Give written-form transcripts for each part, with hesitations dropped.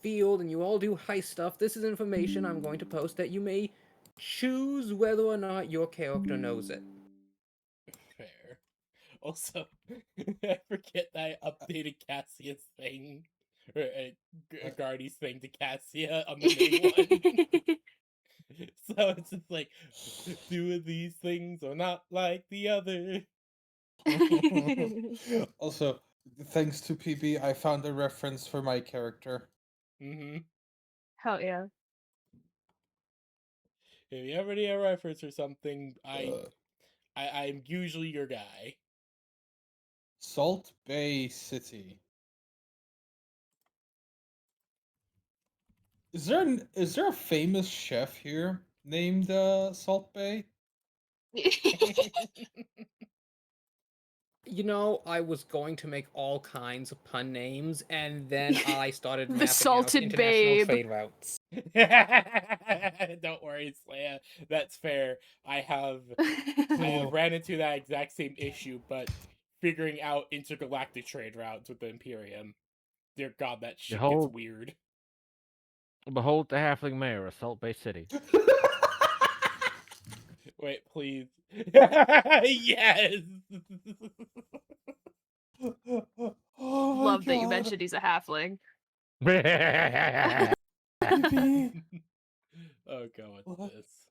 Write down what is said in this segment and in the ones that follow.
field and you all do heist stuff, this is information I'm going to post that you may choose whether or not your character knows it. Fair. Also, I forget that I updated Cassia's thing, or Guardy's thing to Cassia on the main one. So it's just like, two of these things are not like the other. Also, thanks to PB, I found a reference for my character. Mm-hmm. Hell yeah. If you ever need a reference or something, I'm usually your guy. Salt Bay City. Is there a famous chef here named Salt Bay? You know, I was going to make all kinds of pun names, and then I started The mapping out salted international babe. trade routes. Don't worry, Slaya. That's fair. I have Oh. ran into that exact same issue, but figuring out intergalactic trade routes with the Imperium. Dear God, that shit gets Behold, weird. behold the halfling mayor of Salt Bay City. Wait, please. Yes. Oh my Love that you God. mentioned he's a halfling. PB. Oh God, what's What? this?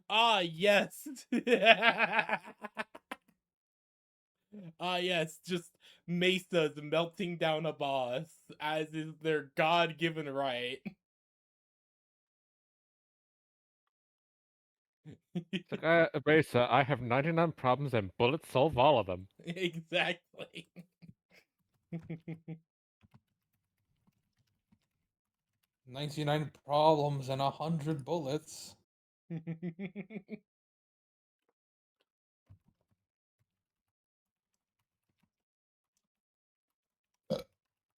Ah, yes. Ah, yes. Just Mesa's melting down a boss, as is their God-given right. Mesa, I have 99 problems and bullets solve all of them. Exactly. 99 problems and 100 bullets.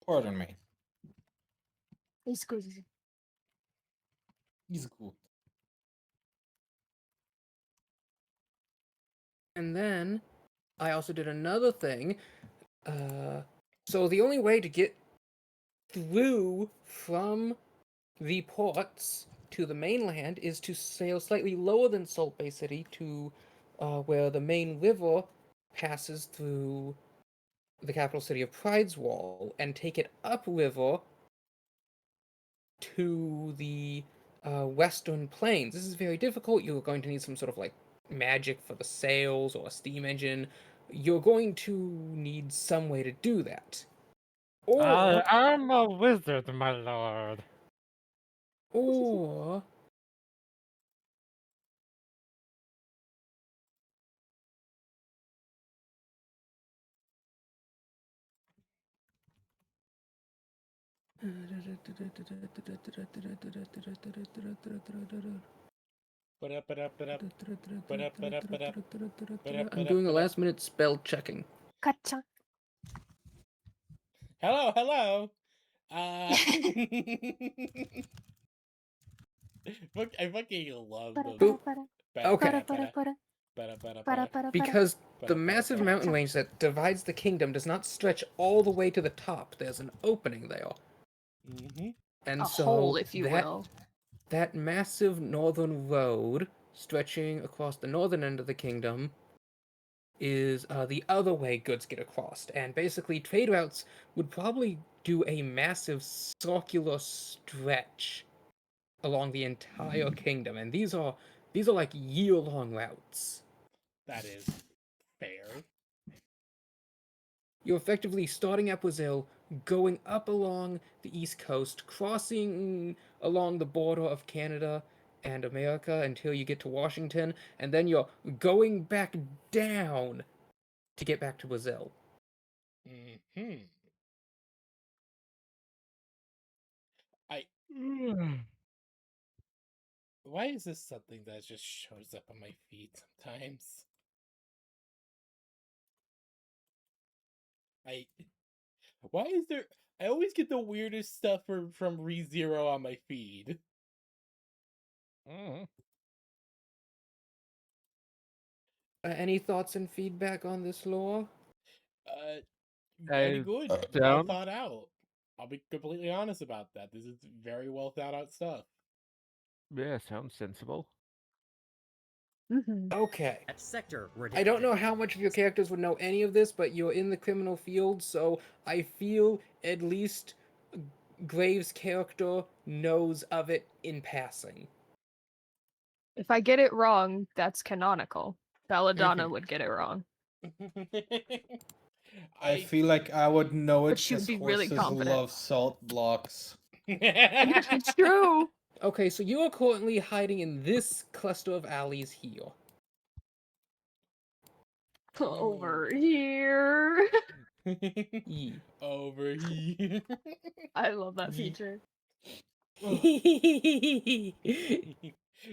Pardon me. He's good. He's good. And then I also did another thing. So the only way to get through from the ports to the mainland is to sail slightly lower than Salt Bay City to where the main river passes through the capital city of Pride's Wall and take it upriver to the western plains. This is very difficult. You're going to need some sort of like magic for the sails or a steam engine. You're going to need some way to do that. Or, I'm a wizard, my lord. or I'm doing a last minute spell checking. Kacha. Hello, hello. I fucking love the. Okay. Ba-da-ba-da-ba-da. Because the massive mountain range that divides the kingdom does not stretch all the way to the top. There's an opening there. Mm-hmm. And A so hole, if you will. that massive northern road stretching across the northern end of the kingdom is the other way goods get across. And basically, trade routes would probably do a massive circular stretch along the entire kingdom. And these are like year-long routes. That is fair. You're effectively starting at Brazil, going up along the east coast, crossing along the border of Canada and America until you get to Washington, and then you're going back down to get back to Brazil. Mm-hmm. I. Why is this something that just shows up on my feed sometimes? I. Why is there? I always get the weirdest stuff from ReZero on my feed. Any thoughts and feedback on this lore? very I good, well don't. thought out. I'll be completely honest about that. This is very well thought out stuff. Yeah, sounds sensible. Mhm. Okay. That sector I don't know how much of your characters would know any of this, but you're in the criminal field, so I feel at least Graves' character knows of it in passing. If I get it wrong, that's canonical. Belladonna Mhm. would get it wrong, I feel like I would know it but she would because be really horses confident. love salt blocks. It's true. Okay, so you are currently hiding in this cluster of alleys here. Over here. Ye. Over here. I love that Ye- feature.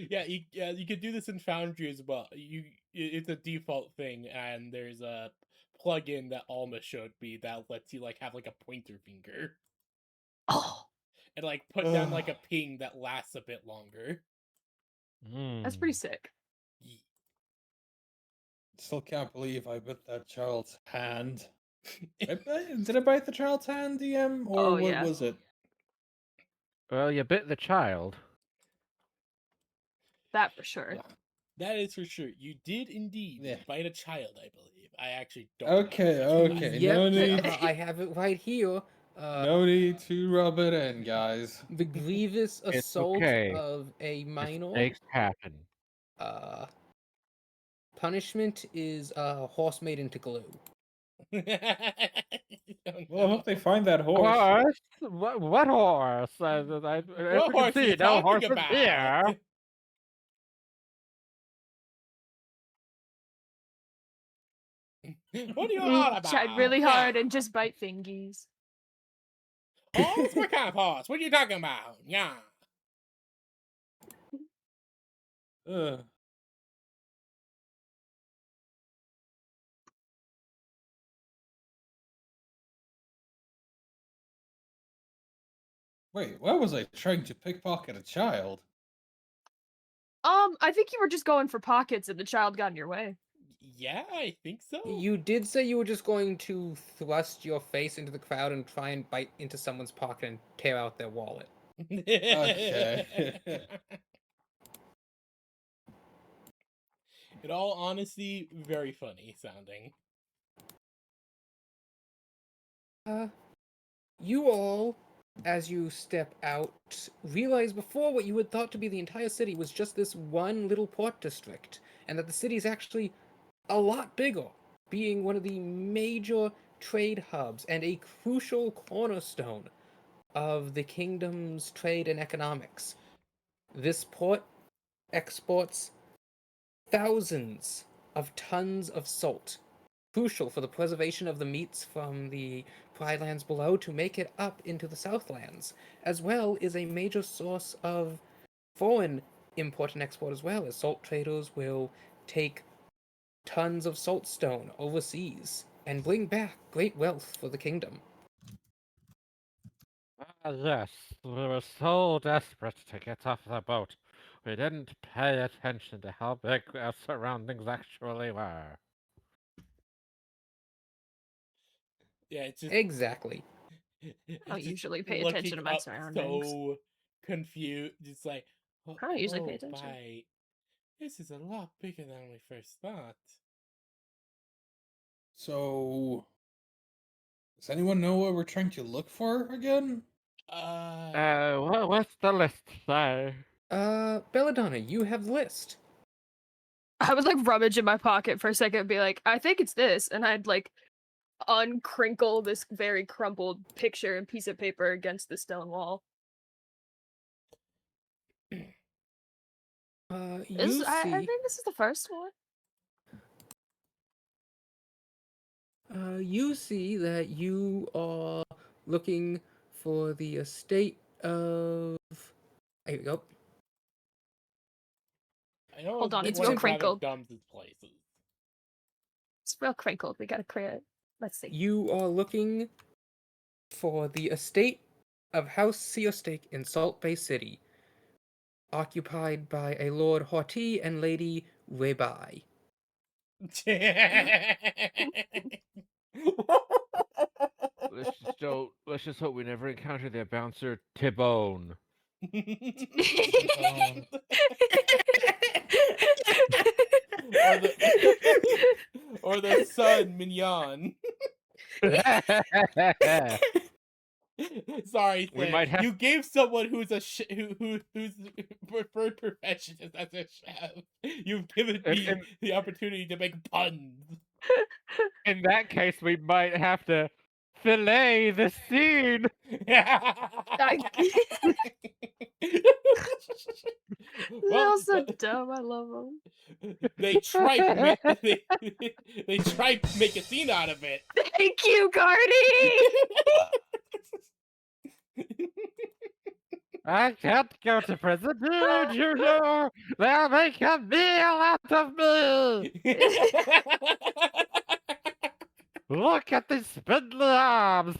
Yeah, you could do this in Foundry as well. It's a default thing, and there's a plugin that Alma showed me that lets you like have like a pointer finger Oh, and like put down like a ping that lasts a bit longer. that's pretty sick. Ye- Still can't believe I bit that child's hand. Did I bite the child's hand, DM? Or Oh, what yeah. was it? Well, you bit the child. That for sure. That is for sure. You did indeed Yeah. bite a child, I believe. I actually don't. have Okay, the okay. last- Yep, no need- I have it right here. No need to rub it in, guys. The grievous It's assault okay. of a minor. Mistakes happen. Punishment is horse made into glue. Oh, Well, I hope they find that horse. Horse? What horse? As What you can horse are see, you no talking horses about? here. What are you on about? Tried really hard and just bite thingies. Horse? What kind of horse? What are you talking about? Yeah. Ugh. Wait, why was I trying to pickpocket a child? I think you were just going for pockets and the child got in your way. Yeah, I think so. You did say you were just going to thrust your face into the crowd and try and bite into someone's pocket and tear out their wallet. Okay. In all honesty, very funny sounding. You all, as you step out, realize before what you had thought to be the entire city was just this one little port district, and that the city is actually a lot bigger, being one of the major trade hubs and a crucial cornerstone of the kingdom's trade and economics. This port exports thousands of tons of salt, crucial for the preservation of the meats from the pride lands below to make it up into the Southlands, as well as a major source of foreign import and export as well, as salt traders will take tons of saltstone overseas and bring back great wealth for the kingdom. Ah, yes, we were so desperate to get off the boat. We didn't pay attention to how big our surroundings actually were. Yeah, it's just Exactly. it's I don't just usually pay looking attention to my up surroundings. So confused, just like I don't usually pay oh, attention. bite. This is a lot bigger than we first thought. So, does anyone know what we're trying to look for again? What's the list say? Belladonna, you have the list. I would like rummage in my pocket for a second and be like, I think it's this. And I'd like uncrinkle this very crumpled picture and piece of paper against the stone wall. You I see, think this is the first one. you see that you are looking for the estate of. There we go. I know Hold on, it's one real of Rabbit crinkled. Gums' places. It's real crinkled. We gotta create it. Let's see. You are looking for the estate of House Seostake in Salt Bay City, occupied by a Lord Horty and Lady Webai. Let's just hope we never encounter their bouncer Tibone. Tibone. or the son Mignon. Sorry, We Sam. might have- You gave someone who's a whose preferred profession is as a chef. You've given me And- the opportunity to make puns. In that case, we might have to fillet the scene. They're so dumb. I love them. They tripe they tripe make a scene out of it. Thank you, Gardy. I can't go to prison, dude. You know they'll make a meal out of me. Look at these spindly arms.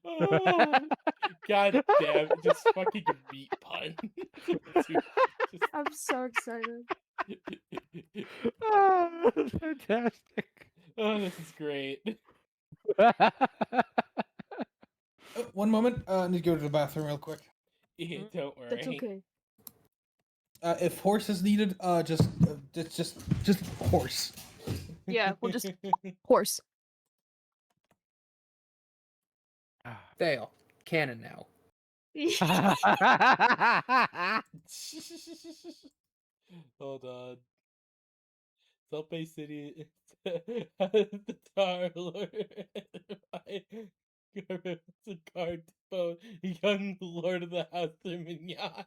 Oh, God damn it, just fucking meat pun. Dude, I'm so excited. Oh, fantastic. oh, this is great. One moment. I need to go to the bathroom real quick. Yeah, don't worry. That's okay. If horse is needed, just horse. Yeah, we'll just horse. Fail. Canon now. Hold on. Self-Bay City the Tar Lord the guard phone young Lord of the House of Mignon.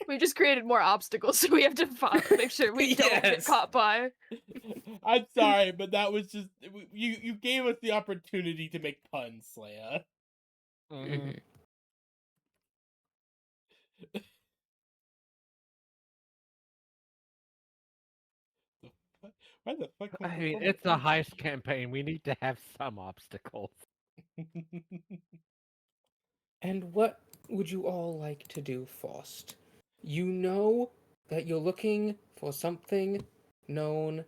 We just created more obstacles, so we have to make sure we don't get Yes. caught by. I'm sorry, but that was just you gave us the opportunity to make puns, Slaya. Mhm. Why the fuck? I mean, it's a heist campaign. We need to have some obstacles. And what would you all like to do first? You know that you're looking for something known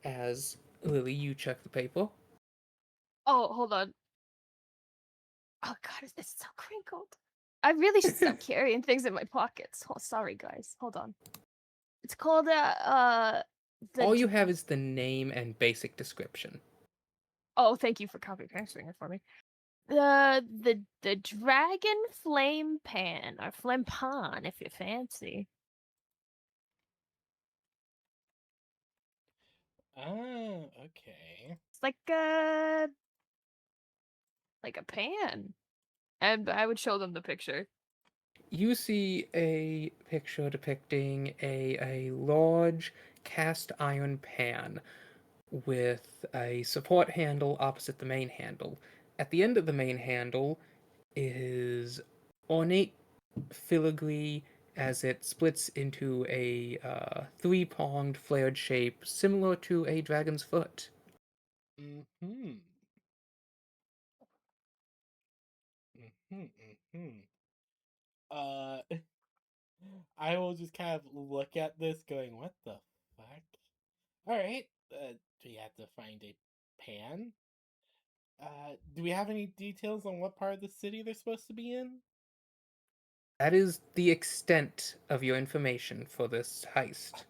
as Lily. You check the paper. Oh, hold on. Oh God, this is so crinkled. I really should stop carrying things in my pockets. Oh, sorry, guys. Hold on. It's called All you have is the name and basic description. Oh, thank you for copy pasting it for me. The dragon flame pan or flame pan if you fancy. Oh, okay. It's like a pan. And I would show them the picture. You see a picture depicting a large cast iron pan with a support handle opposite the main handle. At the end of the main handle is ornate filigree as it splits into a three-pronged flared shape similar to a dragon's foot. Mm-hmm. Mm-hmm. Mm-hmm. I will just kind of look at this going, what the fuck? Alright, do we have to find a pan? Do we have any details on what part of the city they're supposed to be in? That is the extent of your information for this heist.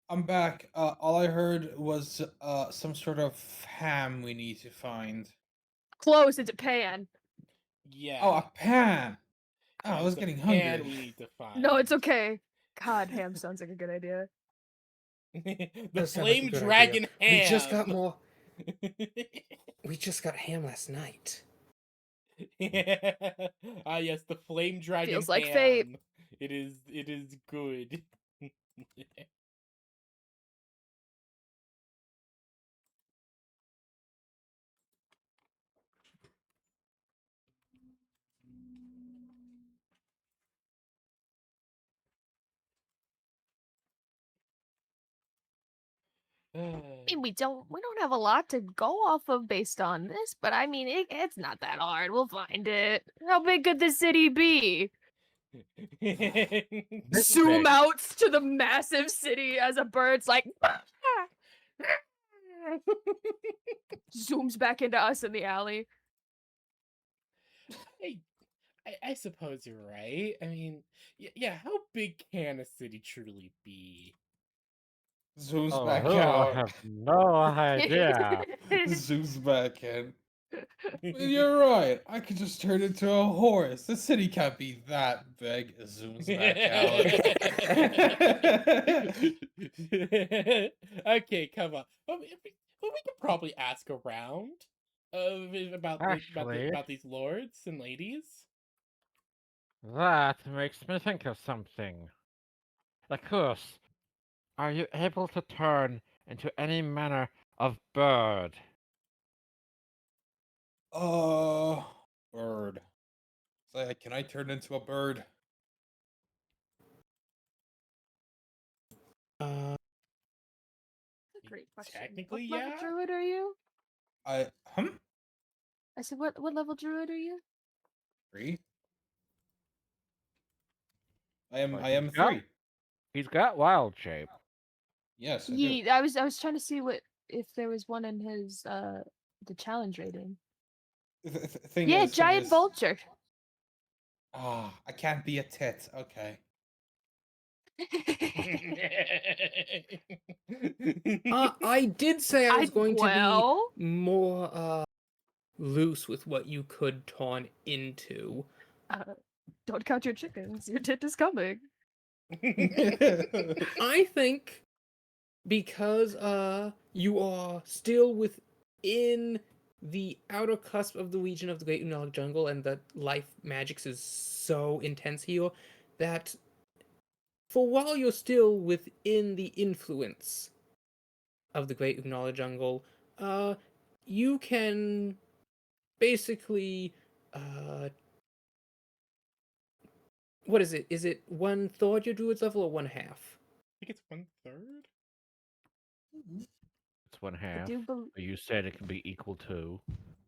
I'm back. All I heard was some sort of ham we need to find. Close, it's a pan. Yeah. Oh, a pan. Oh, I it's was a getting pan hungry. we need to find. No, it's okay. God, ham sounds like a good idea. The Does sound like a flame good dragon idea. ham. We just got more. We just got ham last night. Ah, yes, the flame dragon Feels like ham. fate. It is good. I mean, we don't have a lot to go off of based on this, but I mean, it's not that hard. We'll find it. How big could the city be? This Zoom big. out to the massive city as a bird's like. Zooms back into us in the alley. I, I suppose you're right. I mean, yeah, how big can a city truly be? Zooms Oh, back I out. have no idea. Zooms back in. Well, you're right. I could just turn into a horse. The city can't be that big. Zooms back out. Okay, come on. We could probably ask around Actually, about these lords and ladies. that makes me think of something. Of course, are you able to turn into any manner of bird? Bird. So, can I turn into a bird? Uh, That's a great question. Technically, what level yeah. druid are you? I I said, what level druid are you? 3. I am But I he's am got- 3. He's got wild shape. Yes, I do. Yeah, I was trying to see what if there was one in his the challenge rating. Thing Yeah, is, giant vulture. I can't be a tit. Okay. I did say I was going to well, be more loose with what you could turn into. don't count your chickens. Your tit is coming. I think because you are still within the outer cusp of the region of the Great Unalic Jungle, and that life magics is so intense here that for while you're still within the influence of the Great Unalic Jungle, you can basically what is it? Is it 1/3 your druid's level or 1/2? I think it's 1/3. It's one I half. do But you said it can be equal to.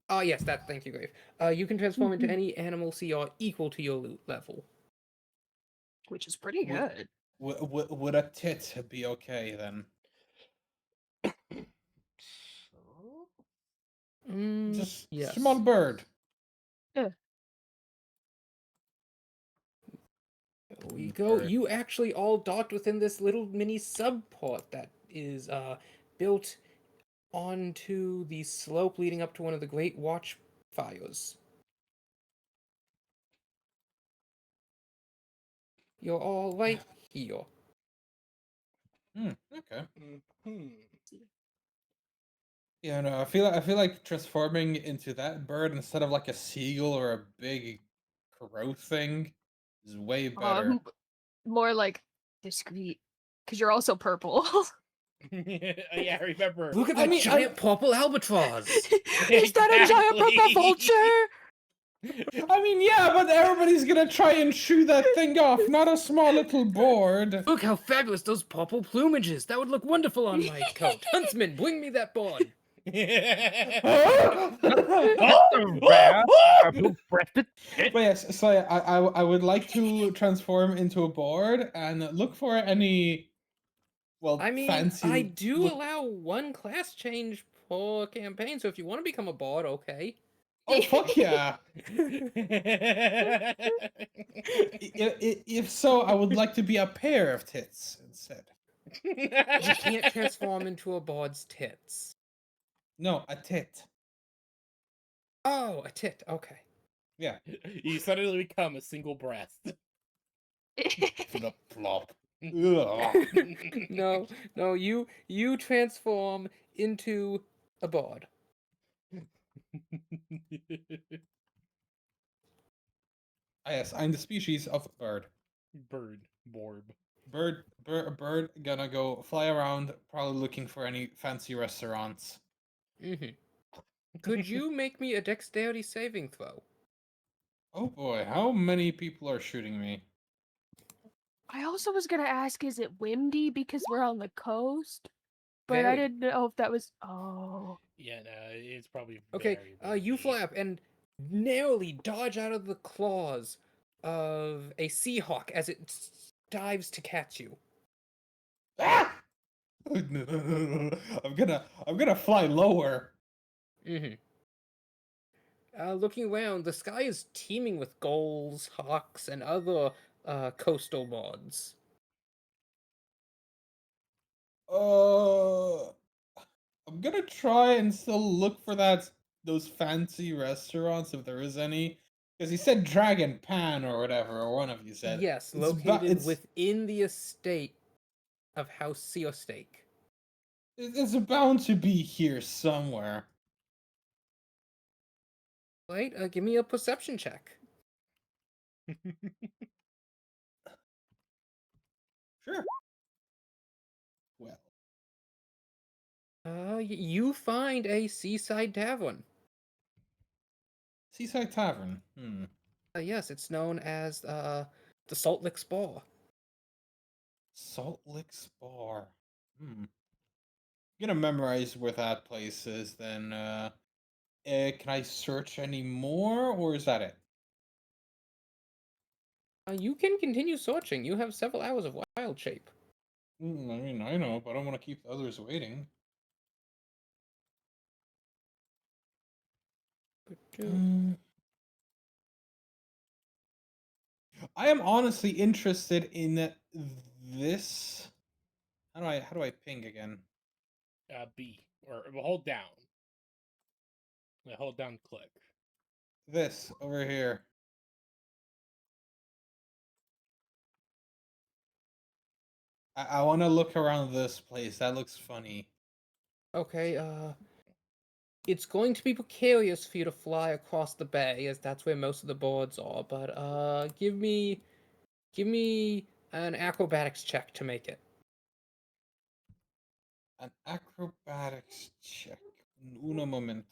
Oh yes, thank you, Grave. You can transform into any animal CR equal to your loot level. which is pretty Would- good. Would a tit be okay then? Just Yes. small bird. There we Mm, go. bird. You actually all docked within this little mini subport that is built onto the slope leading up to one of the great watchfires. You're all right here. Okay. Mhm. Yeah, no, I feel like transforming into that bird instead of like a seagull or a big crow thing is way better. More like discreet, because you're also purple. Yeah, remember. Look at I that mean, giant purple albatross! Is that a giant purple Exactly. vulture? I mean, yeah, but everybody's gonna try and shoo that thing off, not a small little bird. Look how fabulous those purple plumages! That would look wonderful on my coat. Huntsman, bring me that bird! Blue-breasted tit. But yes, so I would like to transform into a bird and look for any I mean, fancy I do look. allow one class change per campaign, so if you want to become a bard, okay. Oh fuck yeah! If so, I would like to be a pair of tits instead. You can't transform into a bard's tits. No, a tit. Oh, a tit, okay. Yeah. You suddenly become a single breast. Flop flop. Ugh. No, you transform into a bard. Ah, yes, I'm the species of bird. Bird. Borb. Bird gonna go fly around, probably looking for any fancy restaurants. Could you make me a dexterity saving throw? Oh boy, how many people are shooting me? I also was gonna ask, is it windy because we're on the coast? But I Very. didn't know if that was. Oh. Yeah, no, it's probably Okay, very you windy. fly up and narrowly dodge out of the claws of a seahawk as it dives to catch you. Ah! No. I'm gonna fly lower. Mm-hmm. Looking around, the sky is teeming with gulls, hawks, and other coastal birds. Uh, I'm gonna try and still look for those fancy restaurants if there is any. Because he said Dragon Pan or whatever, or one of you said. Yes, located within the estate of House Seal Steak. It's bound to be here somewhere. Right? Give me a perception check. Sure. Well, You find a seaside tavern. Seaside Tavern. Hmm. Yes, it's known as the Salt Lick Spa. Salt Lick Bar. Hmm. I'm gonna memorize where that place is. Then, can I search any more, or is that it? You can continue searching. You have several hours of wild shape. I mean, I know, but I don't want to keep the others waiting. Mm, I am honestly interested in this. How do I ping again? B or hold down. Yeah, hold down, click. This over here. I want to look around this place. That looks funny. Okay, it's going to be precarious for you to fly across the bay, as that's where most of the boards are, but give me an acrobatics check to make it. An acrobatics check. Uno momento.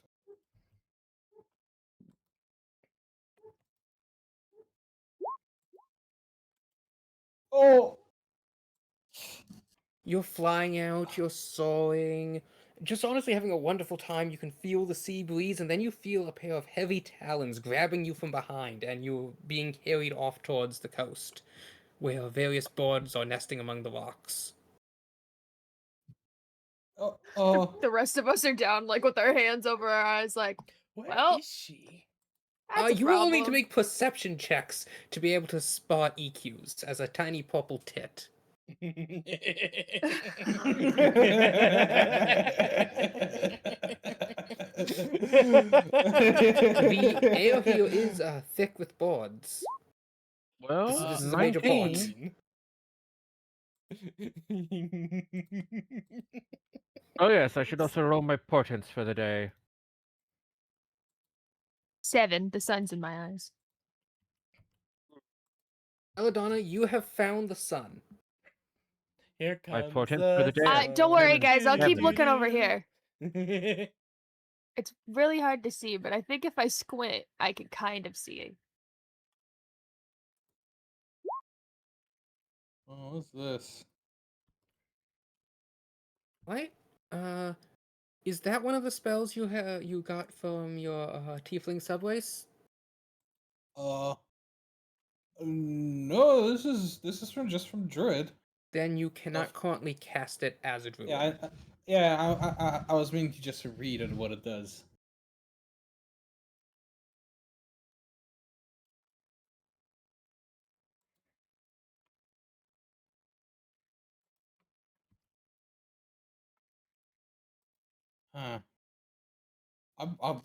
Oh! You're flying out, you're soaring, just honestly having a wonderful time. You can feel the sea breeze, and then you feel a pair of heavy talons grabbing you from behind, and you're being carried off towards the coast, where various birds are nesting among the rocks. The rest of us are down, like with our hands over our eyes, like, Where well, is she? that's a You will need to problem. make perception checks to be able to spot EQs as a tiny purple tit. The air here is thick with boards. Well, This is a major port. 19. Oh yes, I should also roll my portents for the day. 7. The sun's in my eyes. Belladonna, you have found the sun. Here My comes portents for the the day sun. Don't worry, Seven, guys. I'll keep seven. looking over here. It's really hard to see, but I think if I squint, I can kind of see it. Oh, what's this? What? Is that one of the spells you got from your tiefling subways? No, this is from just from Druid. Then you cannot currently cast it as a druid. I was meaning to just read it what it does. Huh.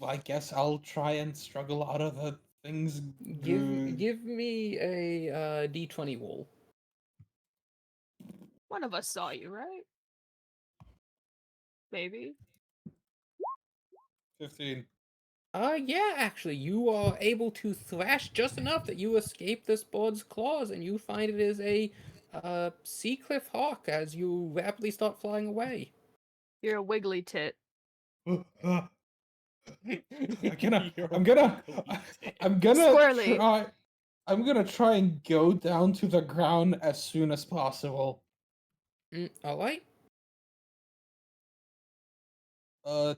I guess I'll try and struggle out of the things. Give me a d20 roll. One of us saw you, right? Maybe. 15. Yeah, actually, you are able to thrash just enough that you escape this bird's claws, and you find it is a sea cliff hawk as you rapidly start flying away. You're a wiggly tit. I'm gonna, You're I'm gonna, ugly I'm gonna Squirrely. try. I'm gonna try and go down to the ground as soon as possible. All right.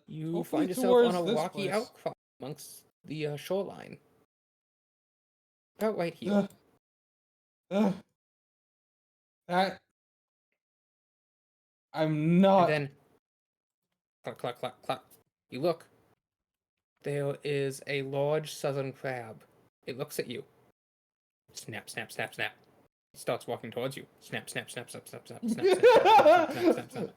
You Hopefully find yourself on towards a this rocky place. outcrop amongst the shoreline. About right here. Ugh. Ugh. That I'm And not. then, clack, clack, clack, clack. You look. There is a large southern crab. It looks at you. Snap, snap, snap, snap. It starts walking towards you. Snap, snap, snap, snap, snap, snap, snap, snap, snap, snap, snap, snap, snap.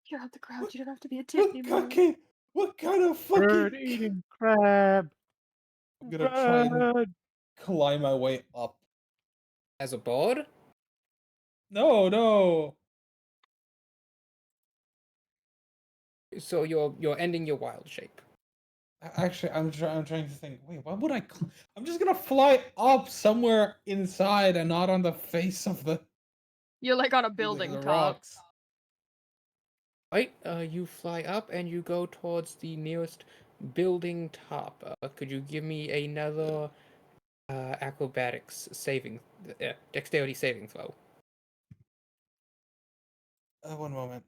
You're out the crowd. You don't have to be a tit anymore. Okay, what kind of Bird fucking? eating crab. I'm gonna try and Bird. climb my way up. As a bird, No, no. so you're ending your wild shape. Actually, I'm trying to think. Wait, what would I? I'm just gonna fly up somewhere inside and not on the face of the You're like on a the building top. rocks. Right, you fly up and you go towards the nearest building top. Could you give me another acrobatics saving, dexterity saving throw? One moment.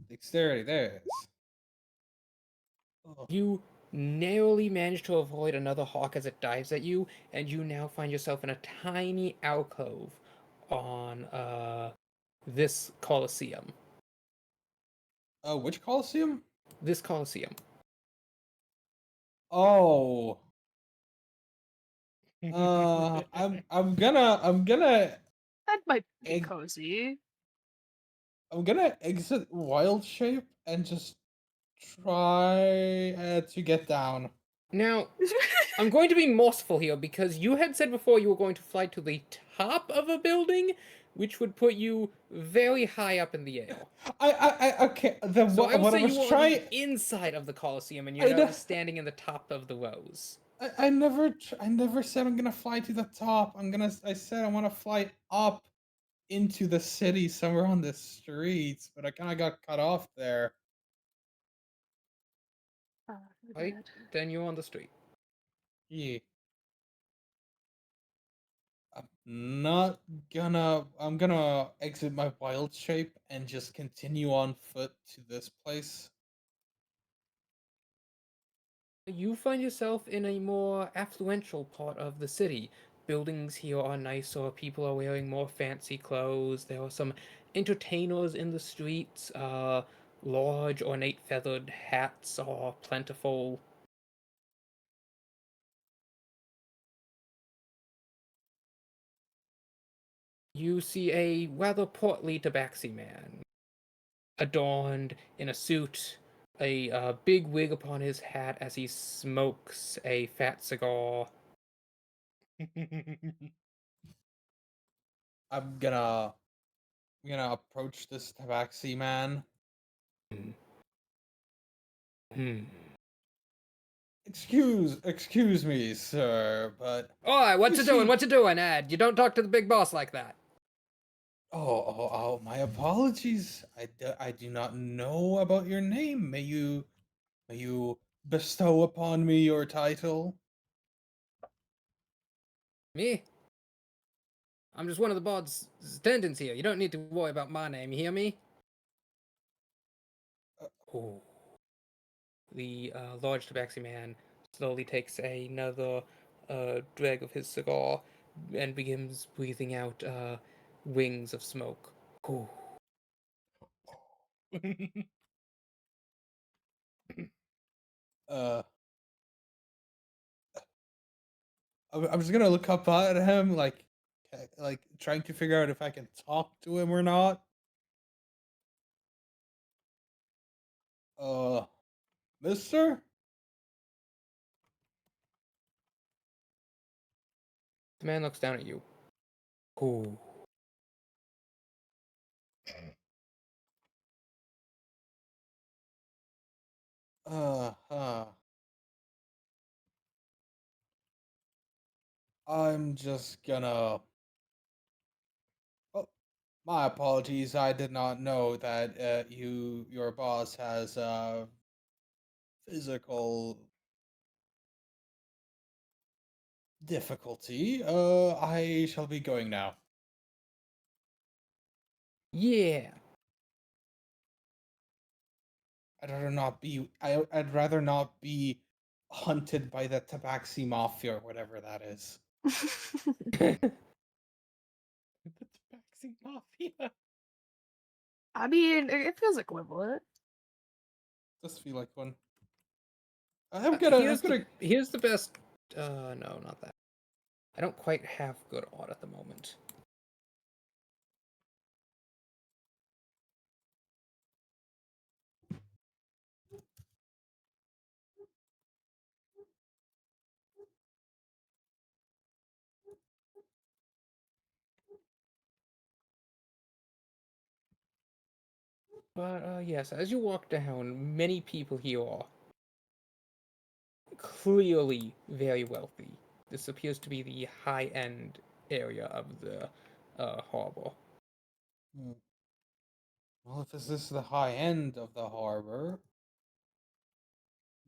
Dexterity. There it is. Oh. You narrowly manage to avoid another hawk as it dives at you, and you now find yourself in a tiny alcove on this coliseum. Which Coliseum? This coliseum. Oh. I'm gonna That might be egg cozy. I'm gonna exit wild shape and just try to get down. Now, I'm going to be merciful here because you had said before you were going to fly to the top of a building, which would put you very high up in the air. Okay. The So I will what I say you was were on trying. the inside of the Colosseum, and I you're now know- just standing in the top of the rows. I never said I'm gonna fly to the top. I said I want to fly up into the city somewhere on the streets, but I kind of got cut off there. Right? Then you're on the street. Yeah. Not gonna. I'm gonna exit my wild shape and just continue on foot to this place. You find yourself in a more affluential part of the city. Buildings here are nicer, people are wearing more fancy clothes, there are some entertainers in the streets, large ornate feathered hats are plentiful. You see a rather portly tabaxi man, adorned in a suit, a big wig upon his hat as he smokes a fat cigar. I'm gonna approach this tabaxi man. Hmm. Excuse me, sir, but Oi, what you you doing? see, What you doing, Ed? You don't talk to the big boss like that. my apologies. I do not know about your name. May you bestow upon me your title? Me? I'm just one of the board's attendants here. You don't need to worry about my name, you hear me? Uh, Oh. The large tabaxi man slowly takes another drag of his cigar and begins breathing out wings of smoke. Ooh. uh, I'm just gonna look up at him, like trying to figure out if I can talk to him or not. Uh, Mister? The man looks down at you. Ooh. Uh, uh. I'm just gonna. Oh, my apologies. I did not know that your boss has physical difficulty. I shall be going now. Yeah. I'd rather not be hunted by the Tabaxi Mafia or whatever that is. The Tabaxi Mafia. I mean, it feels equivalent. Does feel like one. I'm gonna. Here's the best. No, not that. I don't quite have good art at the moment. But yes, as you walk down, many people here are clearly very wealthy. This appears to be the high-end area of the harbor. Hmm. Well, if this is the high end of the harbor,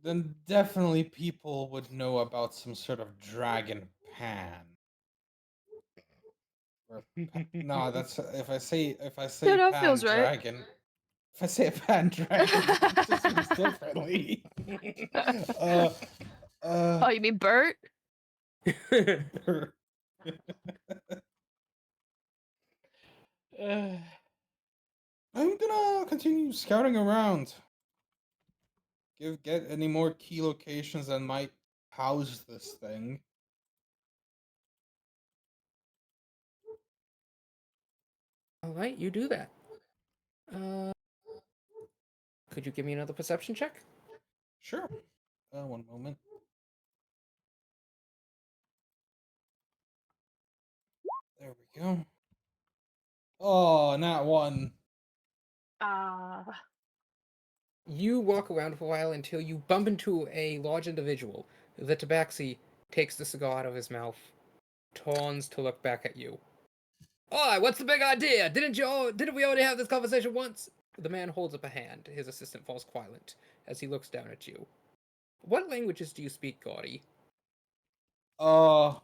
then definitely people would know about some sort of dragon pan. No, that's if I say Yeah, that pan feels right. dragon. If I say a pan dragon, it just seems differently. uh, Oh, you mean Bert? I'm gonna continue scouting around. Get any more key locations that might house this thing. All right, you do that. Could you give me another perception check? Sure. One moment. There we go. Oh, not one. You walk around for a while until you bump into a large individual. The tabaxi takes the cigar out of his mouth, turns to look back at you. Oi, what's the big idea? Didn't we already have this conversation once? The man holds up a hand. His assistant falls quiet as he looks down at you. What languages do you speak, Gaudy? Uh,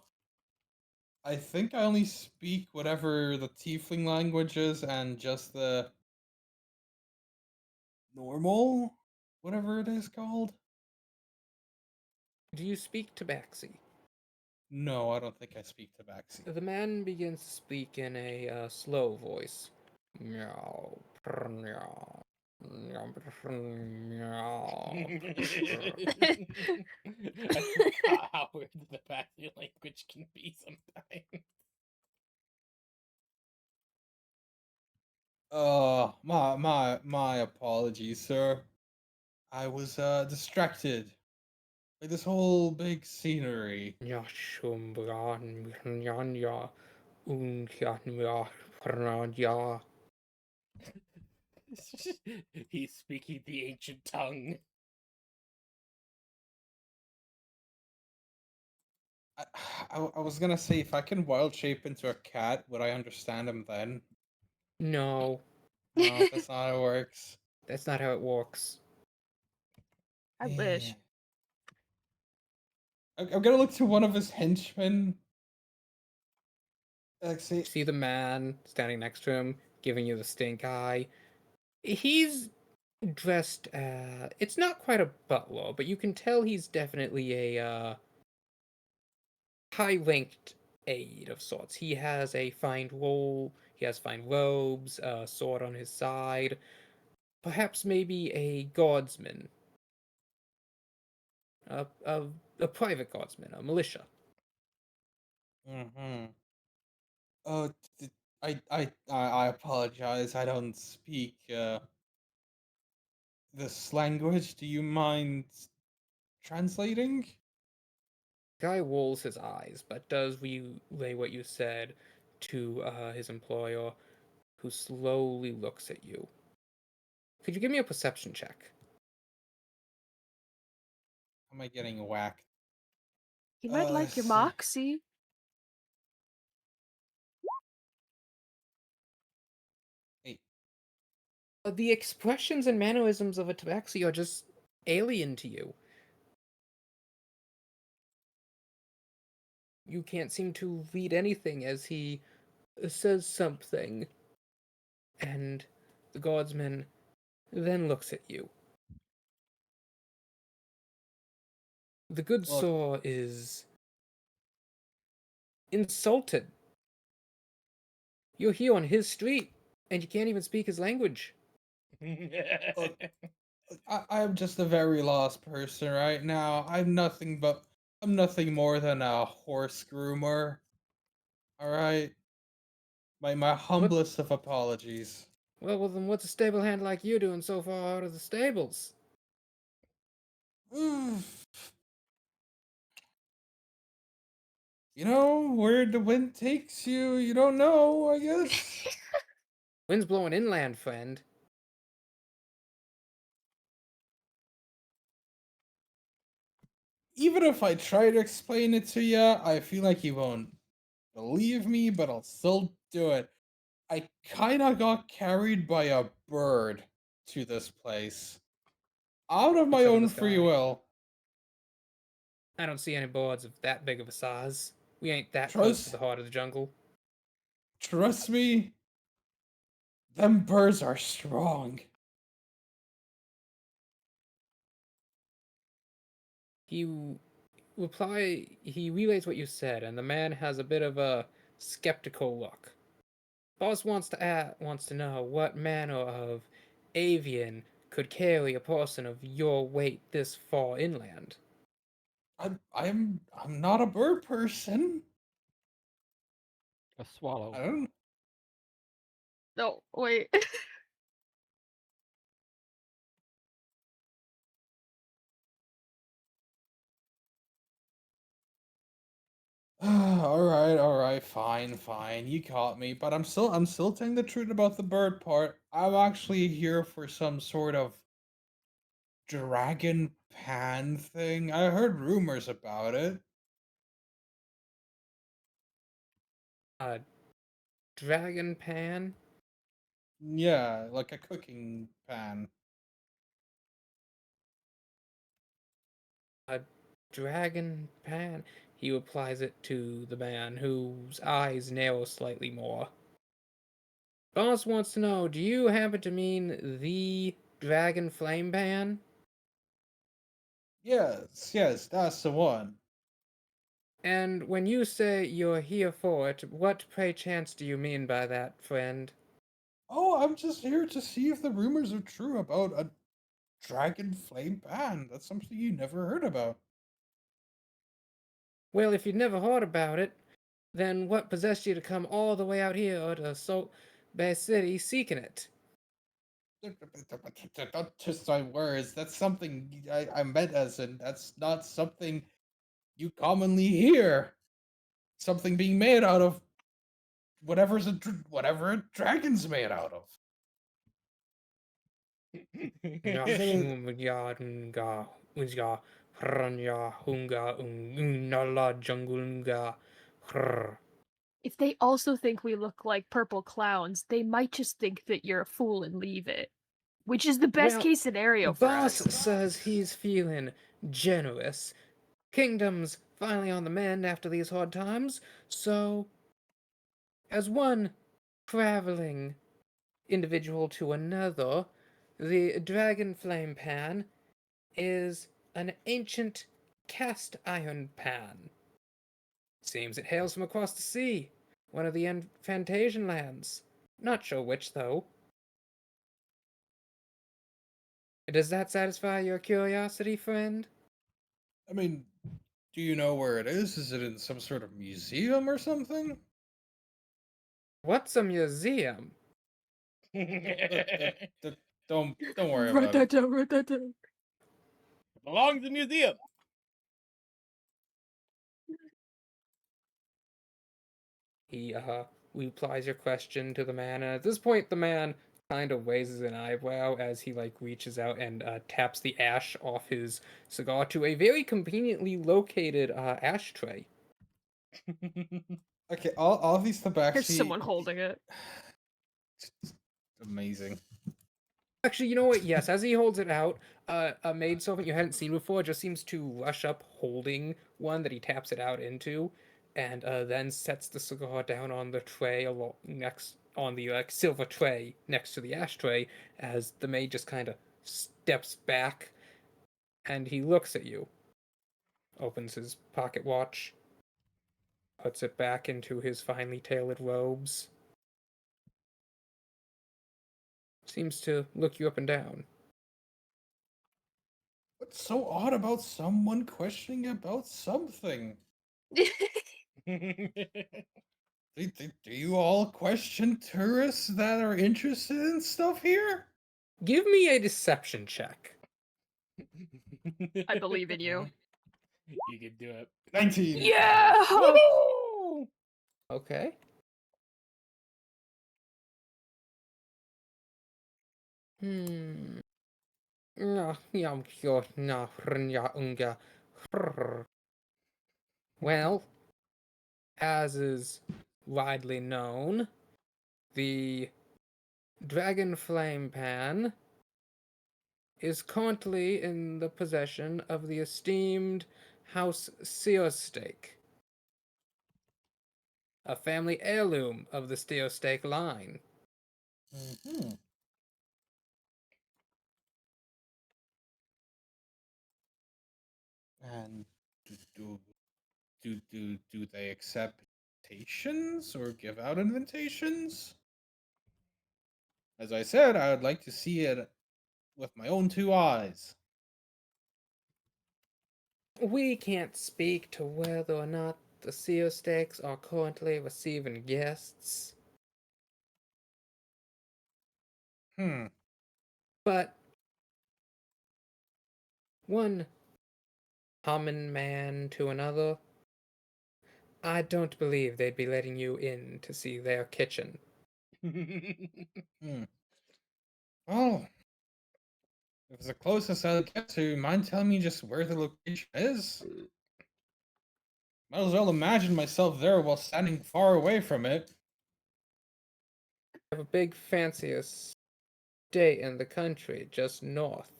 I think I only speak whatever the tiefling language is and just the normal, whatever it is called. Do you speak tabaxi? No, I don't think I speak Tabaxi. The man begins to speak in a slow voice. Meow, meow, meow, meow. I forgot how weird the Tabaxi language can be sometimes. My apologies, sir. I was distracted by this whole big scenery. Nyashumbran, nyanya, unkyanmya, pranaya. He's speaking the ancient tongue. I, I was gonna say if I can wild shape into a cat, would I understand him then? No, No, that's not how it works. that's not how it works. I wish. I'm gonna look to one of his henchmen. Like, say, See the man standing next to him, giving you the stink eye. He's dressed, it's not quite a butler, but you can tell he's definitely a, high-ranked aide of sorts. He has a fine role, he has fine robes, a sword on his side, perhaps maybe a guardsman, a, a private guardsman, a militia. mm-hmm. Oh, I apologize. I don't speak this language. Do you mind translating? Guy rolls his eyes, but does relay what you said to his employer, who slowly looks at you. Could you give me a perception check? Am I getting whacked? He might like your Let's see. moxie. Hey, The expressions and mannerisms of a tabaxi are just alien to you. You can't seem to read anything as he says something, and the guardsman then looks at you. The good Look. Saw is insulted. You're here on his street, and you can't even speak his language. Look, I'm just a very lost person right now. I'm nothing more than a horse groomer. All right, my humblest of apologies. Well, then what's a stable hand like you doing so far out of the stables? You know, where the wind takes you, you don't know, I guess. Wind's blowing inland, friend. Even if I try to explain it to you, I feel like you won't believe me, but I'll still do it. I kinda got carried by a bird to this place. Out of my From own the free sky. will. I don't see any boards of that big of a size. We ain't that close to Trust the heart of the jungle. trust me, them birds are strong. He he relays what you said, and the man has a bit of a skeptical look. Boss wants to know what manner of avian could carry a person of your weight this far inland. I'm not a bird person. A swallow. I don't No, wait. all right, fine. You caught me, but I'm still telling the truth about the bird part. I'm actually here for some sort of dragon pan thing. I heard rumors about it. A dragon pan? Yeah, like a cooking pan. A dragon pan? He applies it to the man, whose eyes narrow slightly more. Boss wants to know, do you happen to mean the dragon flame pan? Yes, that's the one. And when you say you're here for it, what pray chance do you mean by that, friend? Oh, I'm just here to see if the rumors are true about a dragon flame pan. That's something you never heard about. Well, if you'd never heard about it, then what possessed you to come all the way out here to Salt Bay City seeking it? Don't twist my words. That's something I meant as in that's not something you commonly hear. Something being made out of whatever a dragon's made out of. Isn't If they also think we look like purple clowns, they might just think that you're a fool and leave it. Which is the best Well, case scenario for Boss us. says he's feeling generous. Kingdom's finally on the mend after these hard times, so as one traveling individual to another, the dragon flame pan is an ancient cast iron pan. Seems it hails from across the sea, one of the Fantasian lands. Not sure which, though. Does that satisfy your curiosity, friend? I mean, do you know where it is? Is it in some sort of museum or something? What's a museum? Uh, uh, don't worry Write about it. that down, write that down. Belongs to the museum. He replies your question to the man, and at this point the man kind of raises an eyebrow as he reaches out and taps the ash off his cigar to a very conveniently located ashtray. Okay, all these tabaxi. There's someone holding it. Amazing. Actually, you know what? Yes, as he holds it out, a maidservant you hadn't seen before just seems to rush up holding one that he taps it out into, and then sets the cigar down on the tray next on the silver tray next to the ashtray as the maid just kind of steps back and he looks at you. opens his pocket watch, puts it back into his finely tailored robes. Seems to look you up and down. What's so odd about someone questioning about something? Do you all question tourists that are interested in stuff here? Give me a deception check. I believe in you. You can do it. 19. Yeah. Woo! Okay. Ja, ja, ja, na, ja, unga. Well, as is widely known, the Dragon Flame Pan is currently in the possession of the esteemed House Seostake, a family heirloom of the Seostake line. Mm-hmm. And do they accept invitations or give out invitations? As I said, I would like to see it with my own two eyes. We can't speak to whether or not the Seostakes are currently receiving guests, Hmm. but one common man to another, I don't believe they'd be letting you in to see their kitchen. Hmm. Oh, if it's the closest I'll get to, mind telling me just where the location is? Might as well imagine myself there while standing far away from it. I have a big fanciest state in the country just north.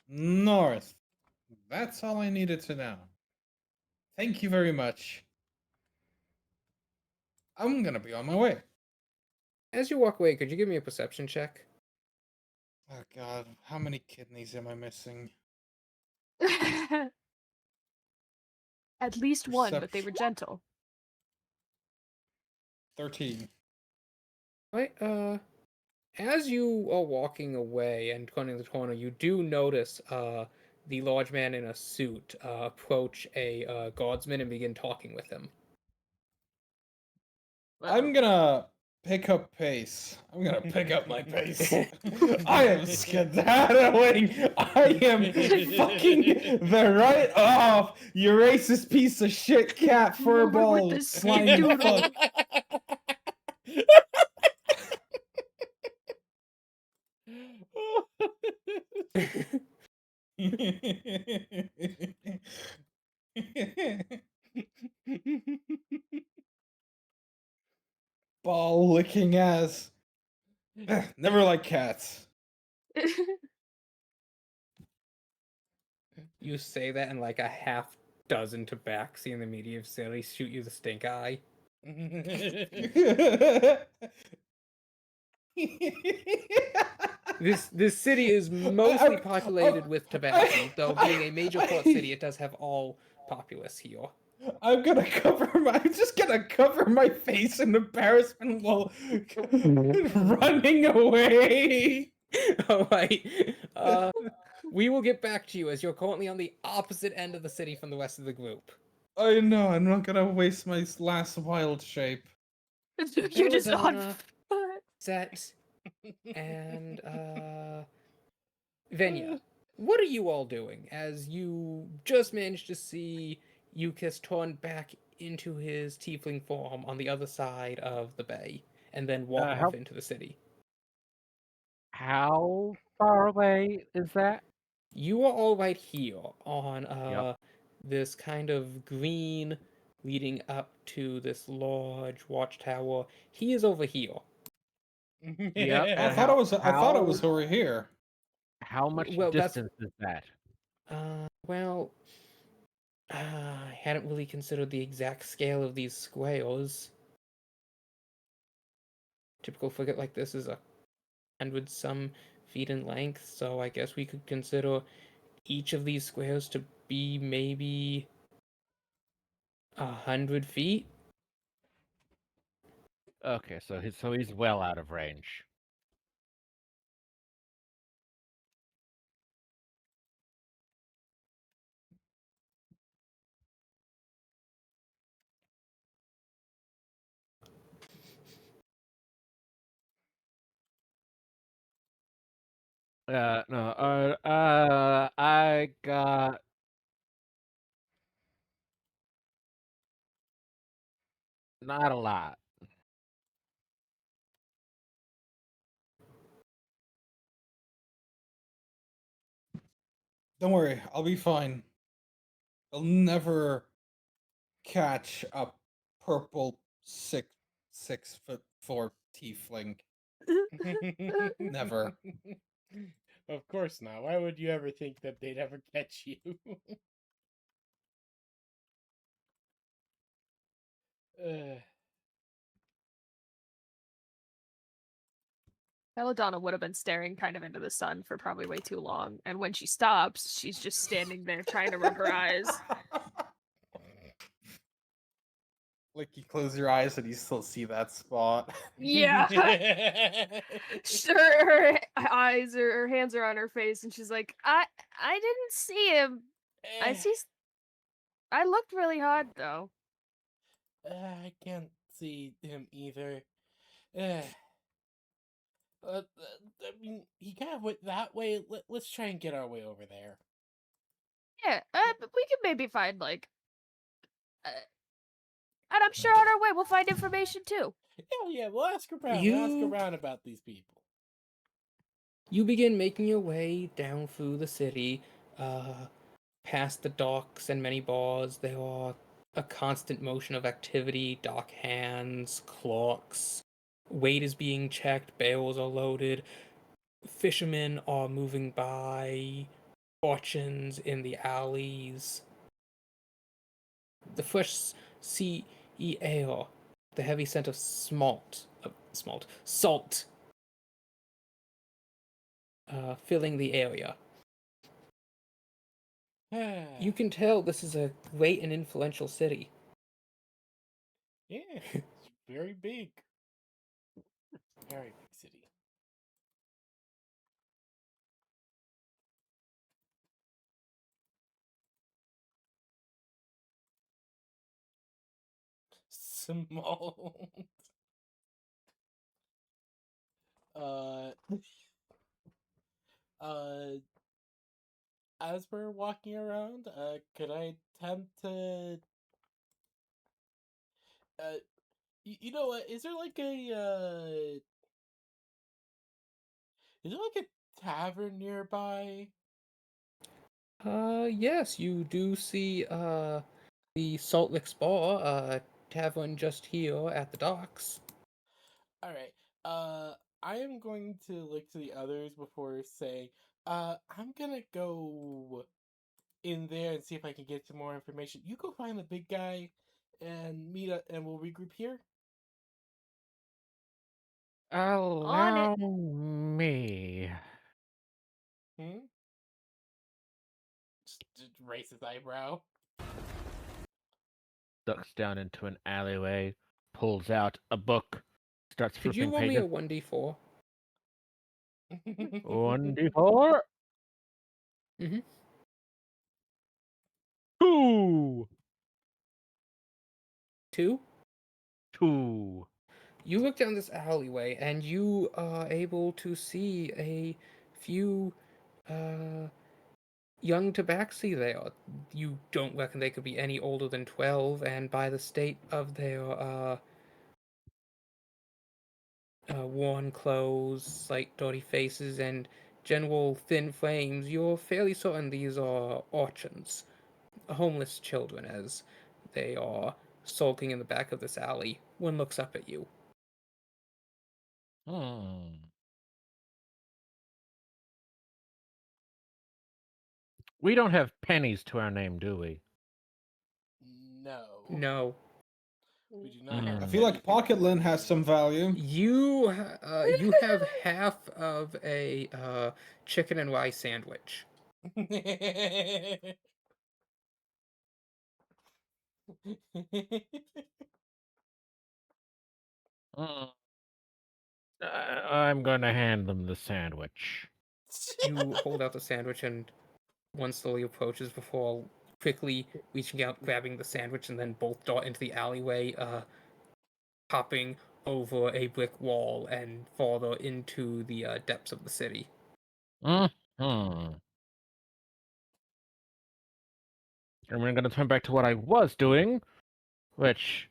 North. That's all I needed to know. Thank you very much. I'm gonna be on my way. As you walk away, could you give me a perception check? Oh god, how many kidneys am I missing? At least one, but they Perception. were gentle. 13. Right, as you are walking away and turning the corner, you do notice, the large man in a suit, approach a, guardsman and begin talking with him. I'm gonna pick up pace. I'm gonna pick up my pace. I am skedaddling. I am fucking the right off. You racist piece of shit, cat furball, With the slimy skedoodle. Ball licking ass. Never like cats. You say that, and like a half dozen tabaxi in the media facility shoot you the stink eye. This city is mostly populated with tabaxi, though being a major port city, it does have all populace here. I'm just gonna cover my face in embarrassment while running away. Alright. We will get back to you as you're currently on the opposite end of the city from the rest of the group. I know, I'm not gonna waste my last wild shape. You're just on Belladonna, foot. Set, and Venya. What are you all doing as you just managed to see Yukis turn back into his tiefling form on the other side of the bay and then walk how- off into the city? How far away is that? You are all right here on Yep. this kind of green leading up to this large watchtower. He is over here. Yep. I And thought it was. I thought it how was over here. how much Well, that's distance is that? well, I hadn't really considered the exact scale of these squares. Typical frigate like this is 100 some feet in length, so I guess we could consider each of these squares to be maybe 100 feet. Okay, so he's well out of range. No, I got not a lot. Don't worry, I'll be fine. I'll never catch a purple 6'4" tiefling. Never. Of course not. Why would you ever think that they'd ever catch you? uh, Belladonna would have been staring kind of into the sun for probably way too long, and when she stops, she's just standing there trying to rub her eyes. Like you close your eyes and you still see that spot. Yeah. Sure, her eyes or her hands are on her face, and she's like, I didn't see him. I Eh, see. I looked really hard though. I can't see him either. Eh, I mean, he kind of went that way. Let's try and get our way over there. Yeah, but we could maybe find like, and I'm sure on our way we'll find information too. Yeah, we'll ask around. You- We'll ask around about these people. You begin making your way down through the city, past the docks and many bars. There are a constant motion of activity, dock hands, clocks. Weight is being checked, bales are loaded, fishermen are moving by, fortunes in the alleys. The fresh sea air, the heavy scent of salt, filling the area. You can tell this is a great and influential city. Yeah, it's very big. Very big city. Small. uh, uh, as we're walking around, could I attempt to, you know what? Is there like a tavern nearby? Yes, you do see, the Salt Lick Bar, tavern just here at the docks. All right. I am going to look to the others before saying, I'm gonna go in there and see if I can get some more information. You go find the big guy and meet up, and we'll regroup here. On it. Allow me. Hmm. Just raise his eyebrow. Ducks down into an alleyway, pulls out a book, starts Could you flipping roll me a pages. 1d4? 1d4. Mm-hmm. 2. 2? 2. You look down this alleyway and you are able to see a few young tabaxi there. You don't reckon they could be any older than 12, and by the state of their worn clothes, slight dirty faces, and general thin frames, you're fairly certain these are urchins, homeless children, as they are sulking in the back of this alley. One looks up at you. We don't have pennies to our name, do we? No. No. We do not have I feel like Pocket Lint has some value. You have half of a chicken and rice sandwich. Mm. I'm gonna hand them the sandwich. You hold out the sandwich, and one slowly approaches before quickly reaching out, grabbing the sandwich, and then both dart into the alleyway, hopping over a brick wall and farther into the depths of the city. Hmm. And we're gonna turn back to what I was doing, which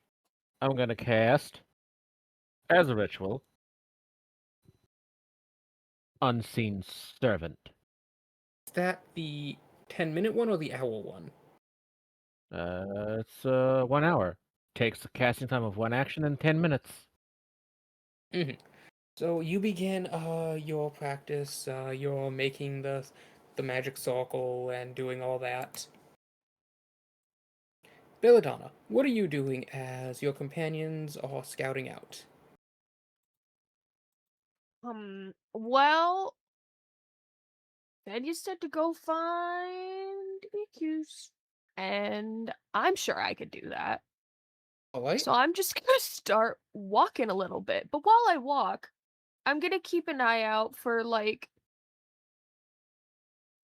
I'm gonna cast as a ritual. Unseen Servant. Is that the 10-minute one or the hour one? It's 1 hour. Takes a casting time of 1 action and 10 minutes. So you begin your practice. You're making the magic circle and doing all that. Belladonna, what are you doing as your companions are scouting out? Well, then you said to go find EQs. And I'm sure I could do that. All right. So I'm just gonna start walking a little bit. But while I walk, I'm gonna keep an eye out for like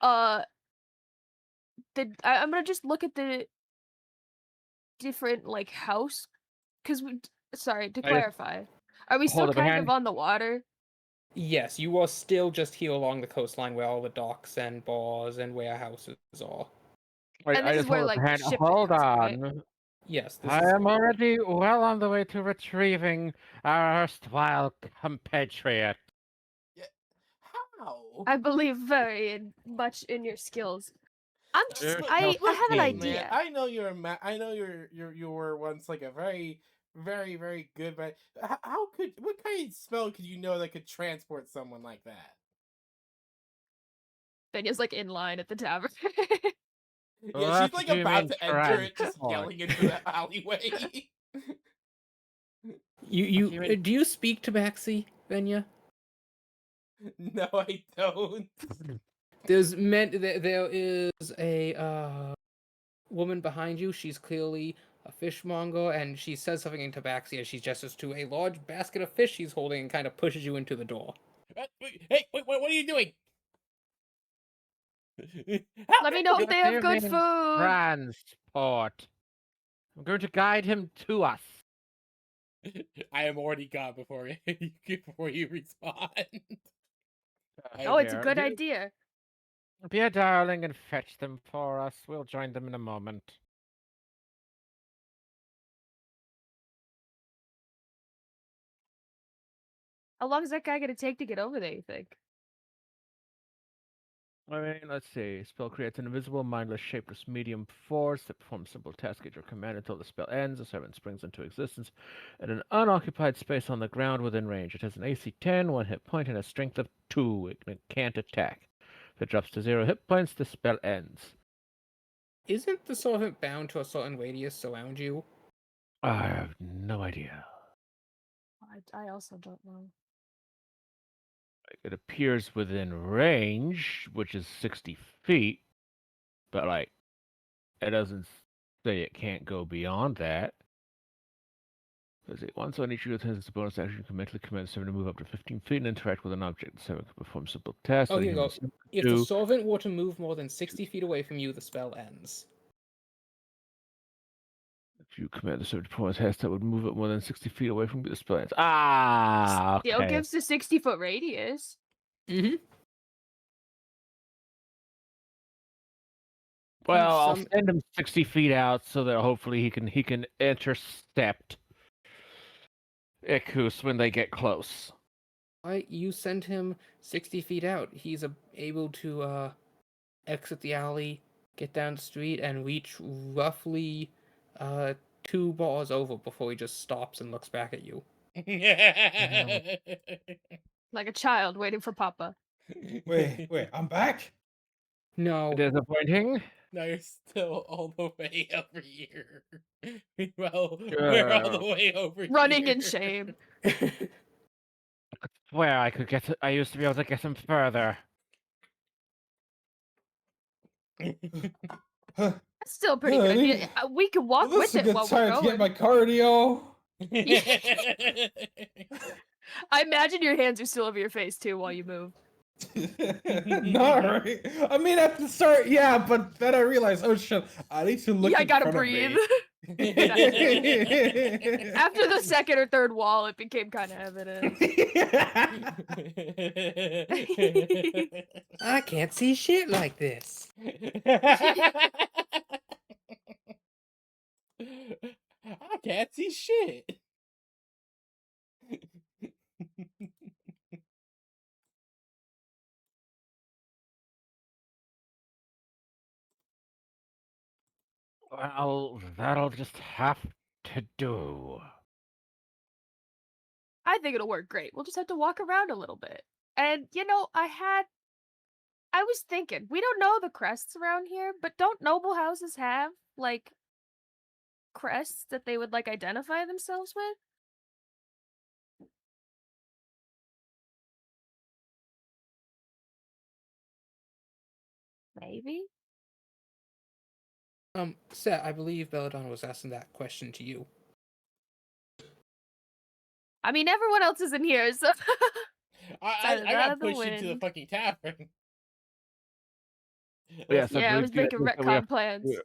I'm gonna just look at the different like house because sorry to I just clarify, are we still hold up a kind of hand. on the water? Yes, you are still just here along the coastline where all the docks and bars and warehouses are. And I this is just where hold up a like the hand. shipment Hold comes in, right? on. Yes, this I is. am already well on the way to retrieving our erstwhile compatriot. Yeah. How? I believe much in your skills. I'm just You're I have an joking. Man, idea. I know I know you were once like a very good man. How could what kind of spell could you know that could transport someone like that? Benya's like in line at the tavern. Yeah, What she's like do you about mean to enter it, just transport? yelling into the alleyway. You What do you mean? do you speak to Maxie, Venya? No, I don't. There is a woman behind you. She's clearly a fishmonger, and she says something into Baxi as she gestures to a large basket of fish she's holding and kind of pushes you into the door. Hey, what are you doing? Let me know if What they do have you good mean food. transport? I'm going to guide him to us. I am already gone before you respond. Oh, it's a There. good idea. Be a darling and fetch them for us. We'll join them in a moment. How long is that guy gonna take to get over there, you think? I mean, let's see. Spell creates an invisible, mindless, shapeless medium force that performs simple tasks at your command until the spell ends. The servant springs into existence at an unoccupied space on the ground within range. It has an AC 10, 1 hit point, and a strength of 2. It can't attack. If it drops to 0 hit points, the spell ends. Isn't the servant bound to a certain radius around you? I have no idea. I also don't know. It appears within range, which is 60 feet, but it doesn't say it can't go beyond that. Does it once on each of your turns, a bonus action, you can mentally command the servant to move up to 15 feet and interact with an object. The servant can perform simple tasks. Oh, that a here you human go. servant If can the do. servant were to move more than 60 feet away from you, the spell ends. If you command the servant to perform a task that would move it more than 60 feet away from you, the spell ends. Ah, Still okay. gives the 60-foot radius. Mm-hmm. Well, I'll Some send him 60 feet out so that hopefully he can intercept Ikus when they get close. Right, you send him 60 feet out. He's able to exit the alley, get down the street, and reach roughly 2 bars over before he just stops and looks back at you. Like a child waiting for Papa. Wait, I'm back? No, Disappointing. Now you're still all the way over here. Well, we're all the way over Running here. in shame. Where I used to be able to get him further. Huh, That's still a pretty good. honey, Yeah, we can well, walk this is with a it good while we're time to get going. my cardio. I imagine your hands are still over your face too while you move. Not right. I mean, at the start, yeah, but then I realized, oh shit, I need to look Yeah, I in gotta front breathe. of me. After the second or third wall, it became kind of evident. I can't see shit like this. I can't see shit. Well, that'll just have to do. I think it'll work great. We'll just have to walk around a little bit. And I was thinking, we don't know the crests around here, but don't noble houses have like crests that they would like identify themselves with? Maybe. Set, I believe Belladonna was asking that question to you. I mean, everyone else is in here, so I that got of the pushed into the wind. fucking tavern. Yes, I Yeah, I believe was making we retcon plans.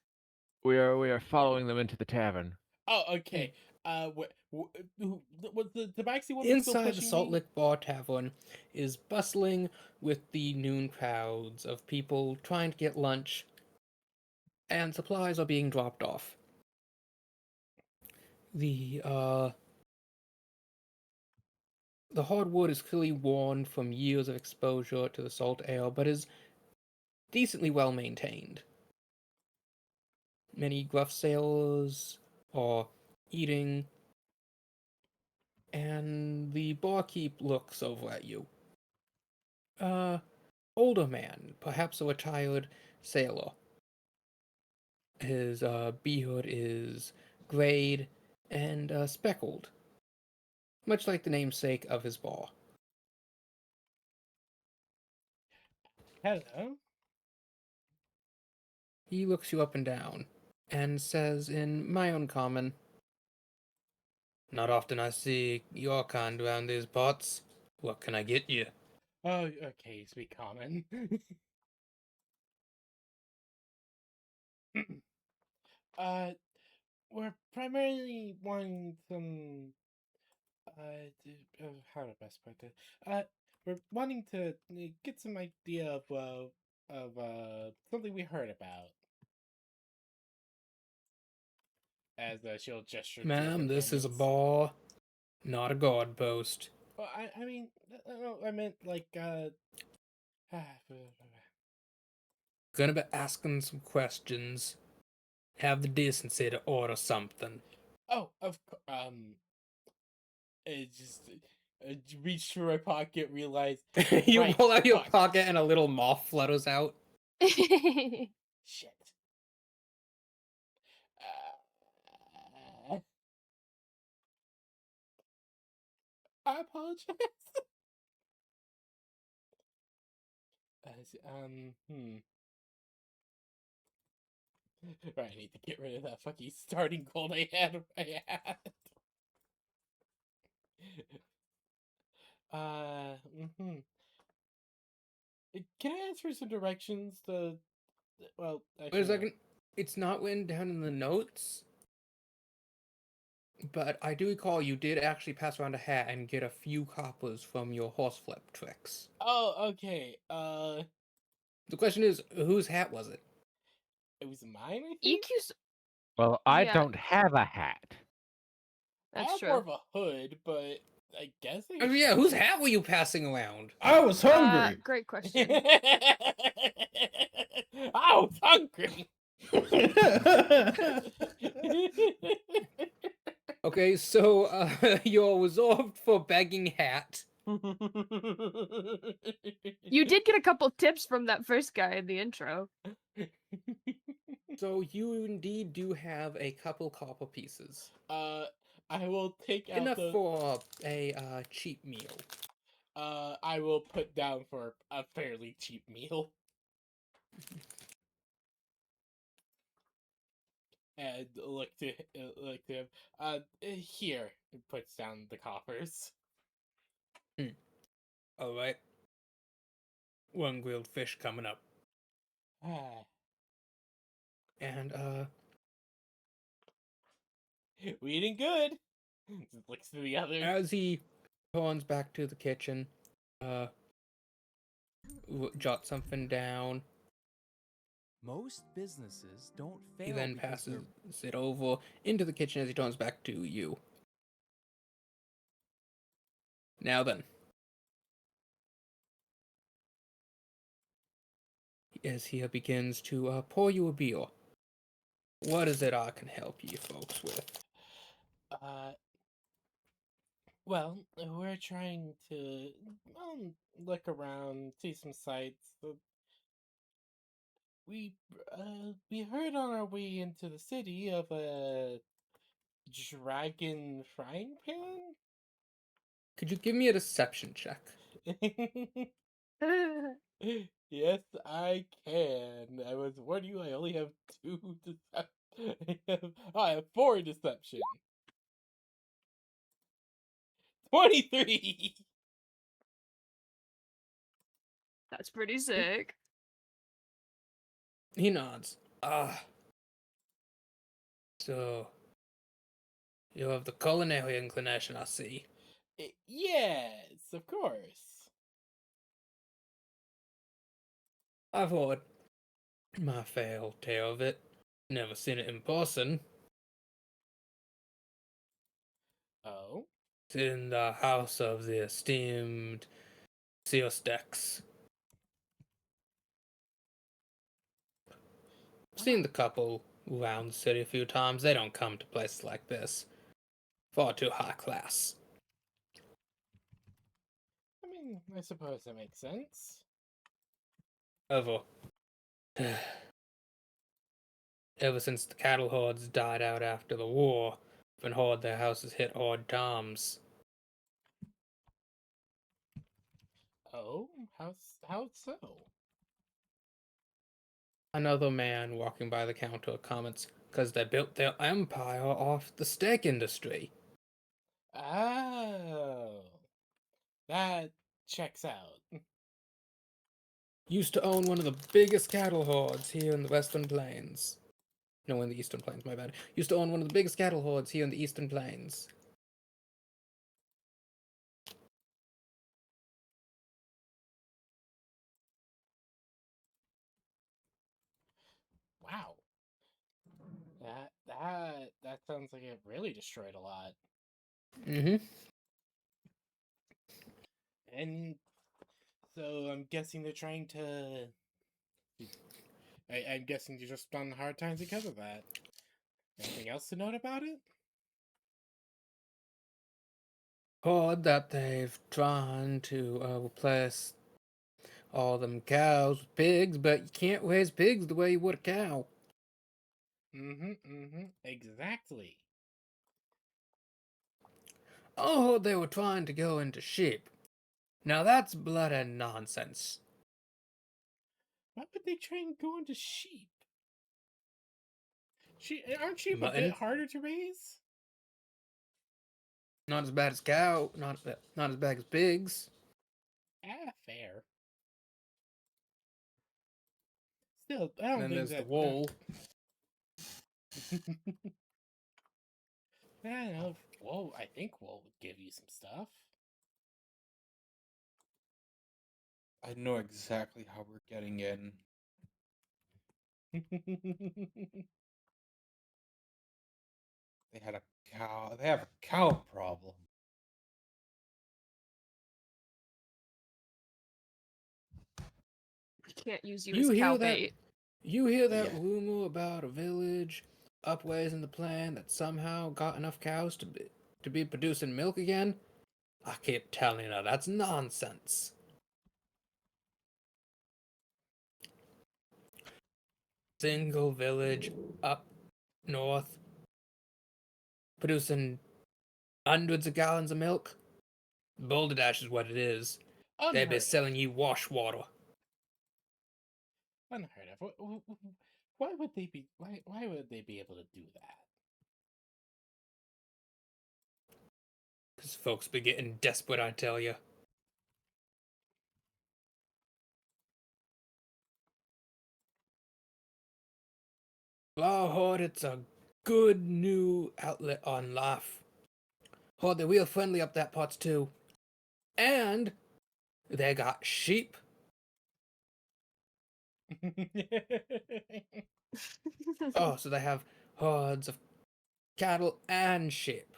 we are following them into the tavern. Oh, okay. Was the tabaxi woman still Inside the pushing Salt me? Lick Bar Tavern is bustling with the noon crowds of people trying to get lunch, and supplies are being dropped off. The hardwood is clearly worn from years of exposure to the salt air, but is decently well maintained. Many gruff sailors are eating, and the barkeep looks over at you. Older man, perhaps a retired sailor. His beard is grayed and speckled, much like the namesake of his bar. Hello. He looks you up and down and says in my own common, "Not often I see your kind around these parts. What can I get you?" Oh, okay, sweet common. uh, we're primarily wanting some. How to best put it? We're wanting to get some idea of something we heard about. As she'll gesture to the "Ma'am, this is a attendants. bar, not a guard post. Well, I mean, no, I meant like Gonna be asking some questions. Have the decency to order something." oh, it just reach through my pocket, realize You right, pull out your fuck, pocket and a little moth flutters out. shit. Uh, I apologize. Hmm. Right, I need to get rid of that fucking starting gold I had in my hat. Mm-hmm. Can I ask for some directions to? Well, Wait a actually, no. second. It's not written down in the notes, but I do recall you did actually pass around a hat and get a few coppers from your horseflip tricks. Oh, okay. The question is, whose hat was it? It was mine, I think. EQ's. Well, I Yeah. don't have a hat. I That's have true. more of a hood, but I guess I Oh could yeah, try whose it. hat were you passing around? I was hungry. Great question. I was hungry. Okay, so you're resolved for begging hat. You did get a couple tips from that first guy in the intro. So you indeed do have a couple copper pieces. I will take out Enough the. for a cheap meal. I will put down for a fairly cheap meal. and look to him. Here, he puts down the coffers. All right. One grilled fish coming up. Ah, And, we eating good. Looks to the others. as he turns back to the kitchen, uh, jots something down. Most businesses don't fail He then because they're passes it over into the kitchen as he turns back to you. Now then. As he begins to pour you a beer. What is it I can help you folks with? Well, we're trying to look around, see some sights. We heard on our way into the city of a dragon frying pan. Could you give me a deception check? Yes, I can. I was warning you. I only have 2 deception. I have 4 deception. 23. That's pretty sick. He nods. So, you have the culinary inclination, I see. Yes, of course. I've heard my fair tale of it. Never seen it in person. Oh, It's in the house of the esteemed Seostex. I've seen the couple around the city a few times. They don't come to places like this. Far too high class. I mean, I suppose that makes sense. Ever. Ever since the cattle hordes died out after the war, I've been heard their houses hit hard times. Oh, how so? Another man walking by the counter comments, "'Cause they built their empire off the steak industry." Oh, that checks out. Used to own one of the biggest cattle hordes here in the Western Plains. No, in the Eastern Plains, my bad. Used to own one of the biggest cattle hordes here in the Eastern Plains. Wow, that sounds like it really destroyed a lot. Mm-hmm. And so I'm guessing they're trying to. I'm guessing you're just on hard times because of that. Anything else to note about it? Heard that they've trying to replace all them cows with pigs, but you can't raise pigs the way you would a cow. Exactly. Oh, they were trying to go into sheep. Now that's bloody nonsense. Why would they try and go into sheep? Aren't sheep a Mutton? bit harder to raise? Not as bad as cow, not as bad as pigs. Fair. Still, I And don't then think there's the that. wool. I don't know. Wool, I think wool would give you some stuff. I know exactly how we're getting in. They had a cow. They have a cow problem. Can't use you You as hear cow that? bait. You hear that Yeah. rumor about a village up ways in the plain that somehow got enough cows to be producing milk again? I keep telling you, that's nonsense. Single village up north producing hundreds of gallons of milk. Boulder Dash is what it is. They've been Unheard selling you wash water. of. Unheard of. Why would they be? Why would they be able to do that? Because folks be getting desperate, I tell you. Well, Horde, it's a good new outlet on life. Horde, they're real friendly up that parts too. And they got sheep. Oh, so they have herds of cattle and sheep.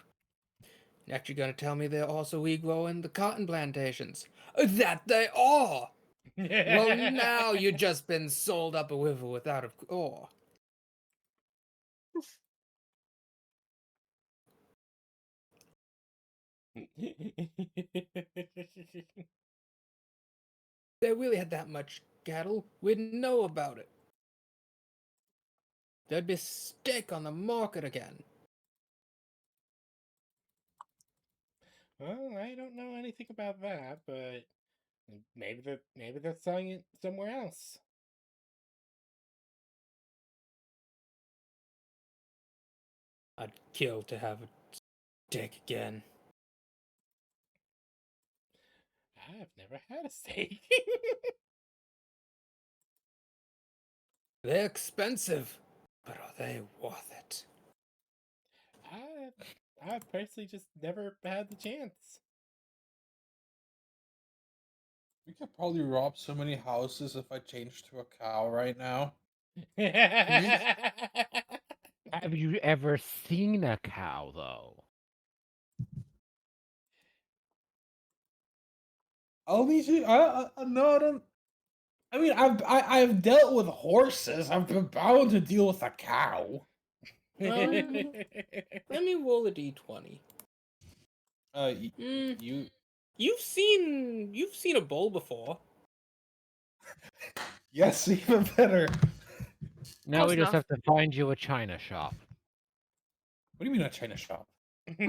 Next, you're gonna tell me they're also regrowing the cotton plantations. That they are! Well, now you just been sold up a river without a ore. They really had that much cattle, we'd know about it. There'd be steak on the market again. Well, I don't know anything about that, but maybe they're selling it somewhere else. I'd kill to have a steak again. I've never had a steak. They're expensive, but are they worth it? I've personally just never had the chance. We could probably rob so many houses if I changed to a cow right now. Have you ever seen a cow, though? I'll need you. No, I don't. I mean, I've dealt with horses. I've been bound to deal with a cow. Let me roll a d20. You. You've seen a bull before. Yes, even better. Now Close we just enough. have to find you a china shop. What do you mean a china shop? You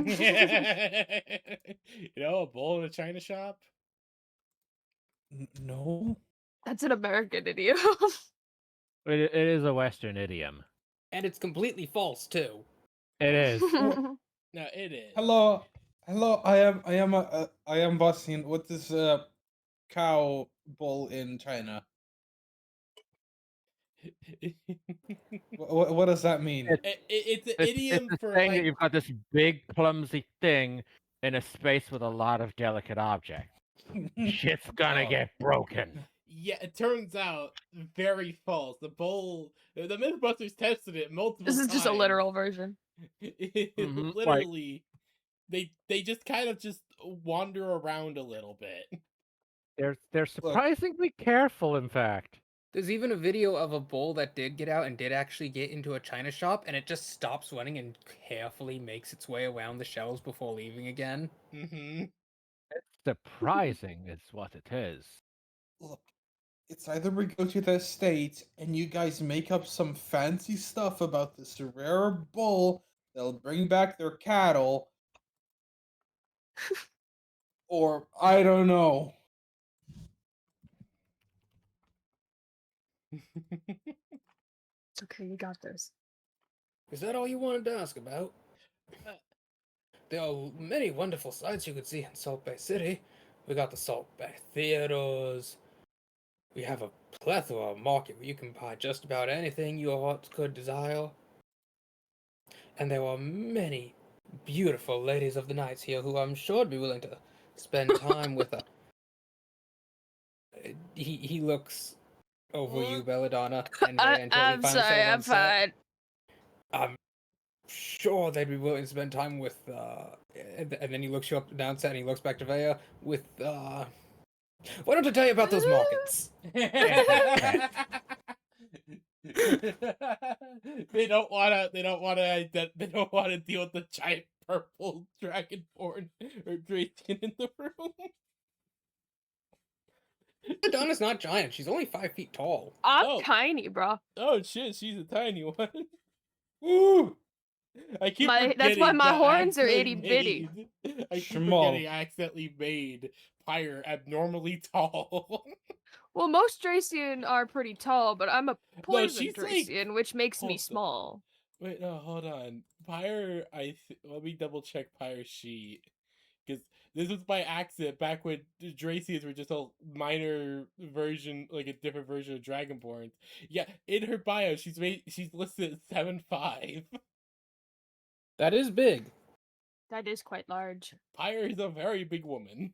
know, a bull in a china shop? No. That's an American idiom. It is a Western idiom. And it's completely false, too. It is. No, it is. Hello. I am Bastian. What is cow bull in China? What does that mean? It's an It's idiom the for thing that like. you've got this big, clumsy thing in a space with a lot of delicate objects. Shit's gonna Oh. get broken. Yeah, it turns out very false. The bull, the MythBusters tested it multiple This is times. just a literal version. Mhm, like- Literally, they just kind of just wander around a little bit. They're surprisingly careful, in fact. There's even a video of a bull that did get out and did actually get into a china shop, and it just stops running and carefully makes its way around the shelves before leaving again. Mm-hmm. Surprising is what it is. Look, it's either we go to the States and you guys make up some fancy stuff about this rare bull that'll bring back their cattle, or I don't know. It's okay, you got this. Is that all you wanted to ask about? There are many wonderful sights you could see in Salt Bay City. We got the Salt Bay theaters. We have a plethora of market where you can buy just about anything your heart could desire. And there are many beautiful ladies of the night here who I'm sure would be willing to spend time with a. He looks over you, Belladonna, and Rhea until he I'm finally sorry, settles on I'm set. fine. I'm sure they'd be willing to spend time with, and then he looks you up and down set and he looks back to Vea with, why don't I tell you about those markets? They don't wanna deal with the giant purple dragonborn or draken in the room. Belladonna's not giant, she's only 5 feet tall. I'm Oh. tiny, bro. Oh shit, she's a tiny one. Ooh, I keep That's why forgetting my that I horns are accidentally itty-bitty. I keep Schmo. forgetting I accidentally made Pyre abnormally tall. Well, most Dracian are pretty tall, but I'm a poison she's, like- Dracian, which makes me hold the- small. Wait, no, hold on. Pyre, let me double check Pyre's sheet. Because this was by accident back when the Dracians were just a minor version, like a different version of Dragonborns. Yeah, in her bio, she's listed at 7'5". That is big. That is quite large. Pyre is a very big woman.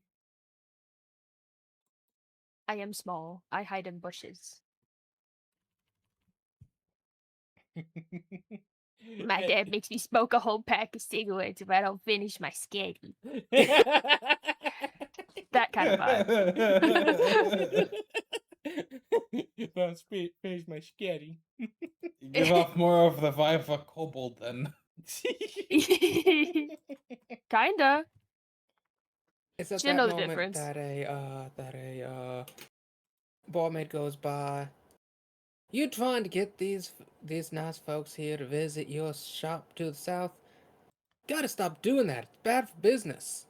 I am small. I hide in bushes. My And- dad makes me smoke a whole pack of cigarettes if I don't finish my sketty. That kind of vibe. Well, finish my scary. You give off more of the vibe of a kobold then. Kinda. It's at She didn't that know the moment difference. that a barmaid goes by. You trying to get these nice folks here to visit your shop to the south? Gotta stop doing that. It's bad for business.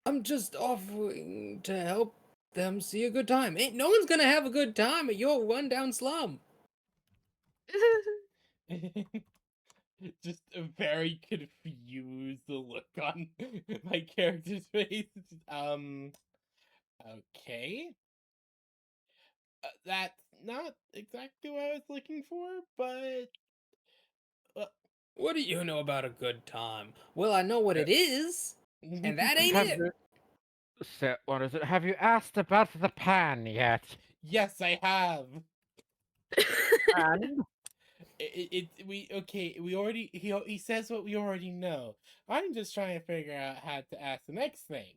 I'm just offering to help them see a good time. Ain't no one's gonna have a good time at your rundown slum. Just a very confused look on my character's face. Okay. That's not exactly what I was looking for, but What do you know about a good time? Well, I know what it is, and that ain't Have it. you, what is it? Have you asked about the pan yet? yes, I have. And We already he says what we already know. I'm just trying to figure out how to ask the next thing.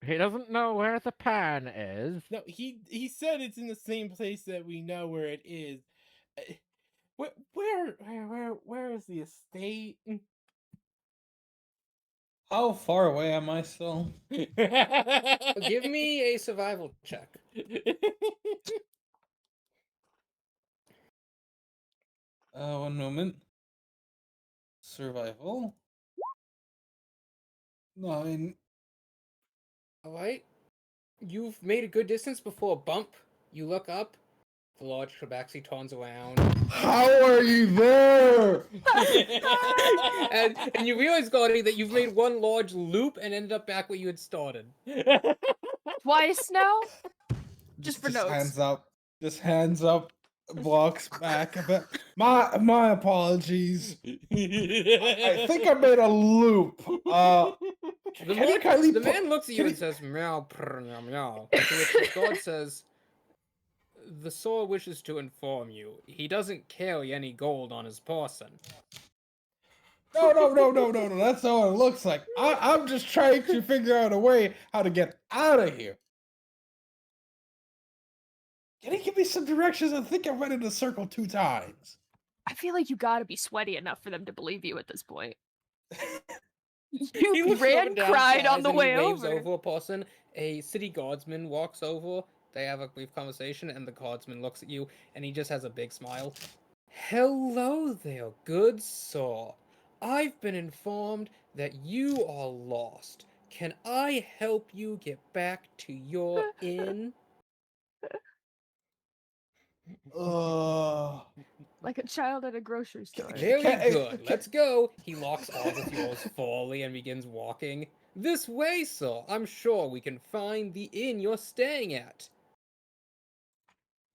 he doesn't know where the pan is. No, he said it's in the same place that we know where it is. Uh, where is the estate? How far away am I still? Give me a survival check. One moment. Survival. 9. Alright. You've made a good distance before a bump. You look up. The large Tabaxi turns around. How are you there? and you realize, Gaudi, that you've made one large loop and ended up back where you had started. Twice now? Just for notes. Hands up. Just hands up. Walks back a bit. My apologies. I think I made a loop. The Can you kindly put- man looks at you can and says, meow, prr, meow, meow. To which the god says, the soul wishes to inform you, he doesn't carry any gold on his person. No. That's not what it looks like. I'm just trying to figure out a way how to get out of here. Can you give me some directions? I think I went in a circle 2 times. I feel like you gotta be sweaty enough for them to believe you at this point. He You looks up ran, and down cried on sighs, the and he way waves over. a person. A city guardsman walks over. They have a brief conversation, and the guardsman looks at you, and he just has a big smile. Hello there, good sir. I've been informed that you are lost. Can I help you get back to your inn? Like a child at a grocery store. Very Can- good. can- Let's go. He locks arms with yours fully and begins walking. This way, sir. I'm sure we can find the inn you're staying at.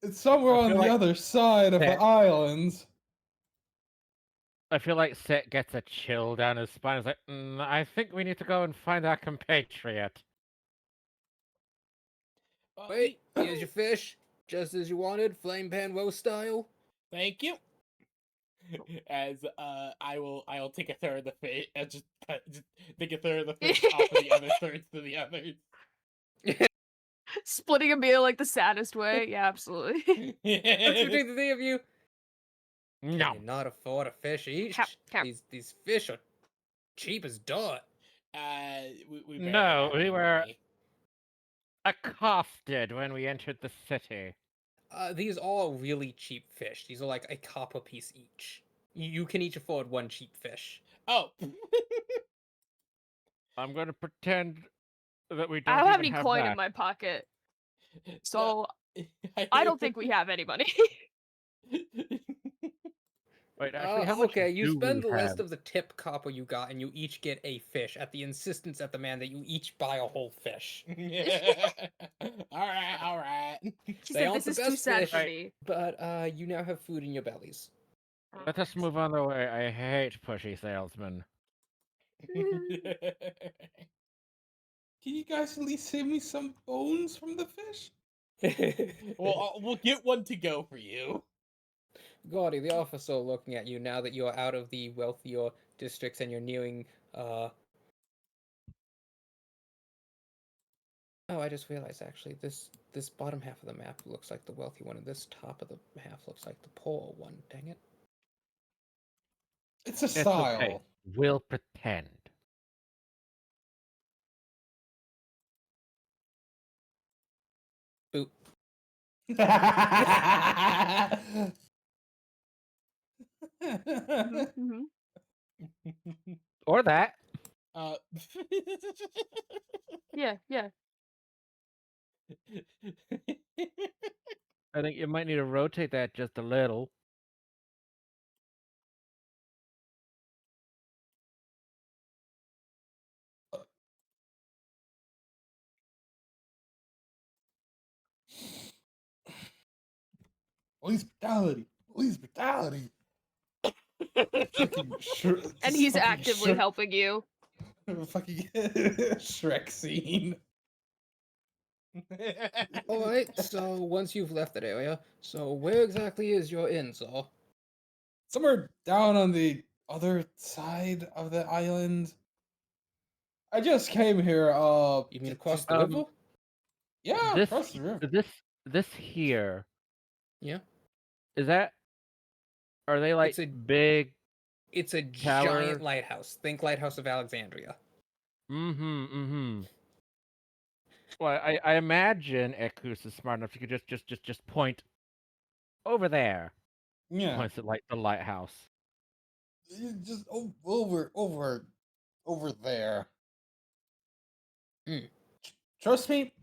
It's somewhere I on feel the like other side of the that- islands. I feel like Set gets a chill down his spine. He's like, I think we need to go and find our compatriot. Wait, here's your fish. Just as you wanted, flame pan roast style. Thank you. As I'll take a third of the fish. Just take a third of the fish off of the other thirds to the others. Splitting a meal like the saddest way. Yeah, absolutely. What's between the three of you? No. Can you not afford a fish each? Count. These fish are cheap as dirt. We barely No, have we any were- money. Accosted when we entered the city. These are really cheap fish. These are like a copper piece each. You can each afford one cheap fish. Oh. I'm going to pretend that we I don't don't have even any have coin that. in my pocket, so I don't think we have any money. Wait, I actually, don't think we have any money. how much Okay, you do spend we the rest have? of the tip copper you got, and you each get a fish at the insistence of the man that you each buy a whole fish. All right. He They said, aren't "This the is too best sad fish, for Right. me." but you now have food in your bellies. Let us move on the way. I hate pushy salesmen. Can you guys at least save me some bones from the fish? Well, we'll get one to go for you. Gordy, the officer looking at you now that you're out of the wealthier districts and you're nearing, Oh, I just realized actually this bottom half of the map looks like the wealthy one, and this top of the half looks like the poor one. Dang it. It's a It's okay. style. We'll pretend. Boop. Mhm. Or that. Uh, Yeah, yeah. I think you might need to rotate that just a little. Police brutality. Police brutality. Fucking And he's actively helping you. Fucking Shrek scene. Alright, so once you've left that area, so where exactly is your inn, sir? Somewhere down on the other side of the island. I just came here. You mean across the Um, river? Yeah, This across the river. this here, Yeah. is that, are they like It's a big it's a tower? giant lighthouse. Think Lighthouse of Alexandria. Mm-hmm. Well, I imagine Ekus is smart enough to just point over there. Yeah, Points at like the lighthouse. just over there. Hmm. Trust me,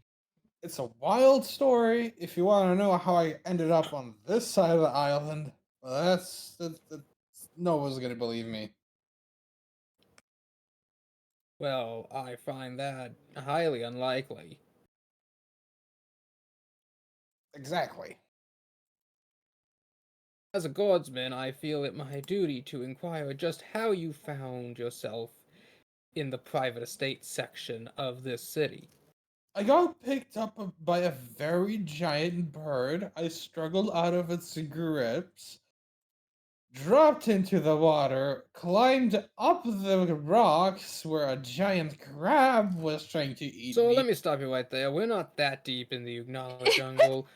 it's a wild story. If you want to know how I ended up on this side of the island, well, that's no one's gonna believe me. Well, I find that highly unlikely. Exactly. As a guardsman, I feel it my duty to inquire just how you found yourself in the private estate section of this city. I got picked up by a very giant bird. I struggled out of its grips, dropped into the water, climbed up the rocks where a giant crab was trying to eat So me. let me stop you right there. We're not that deep in the Ugnala jungle.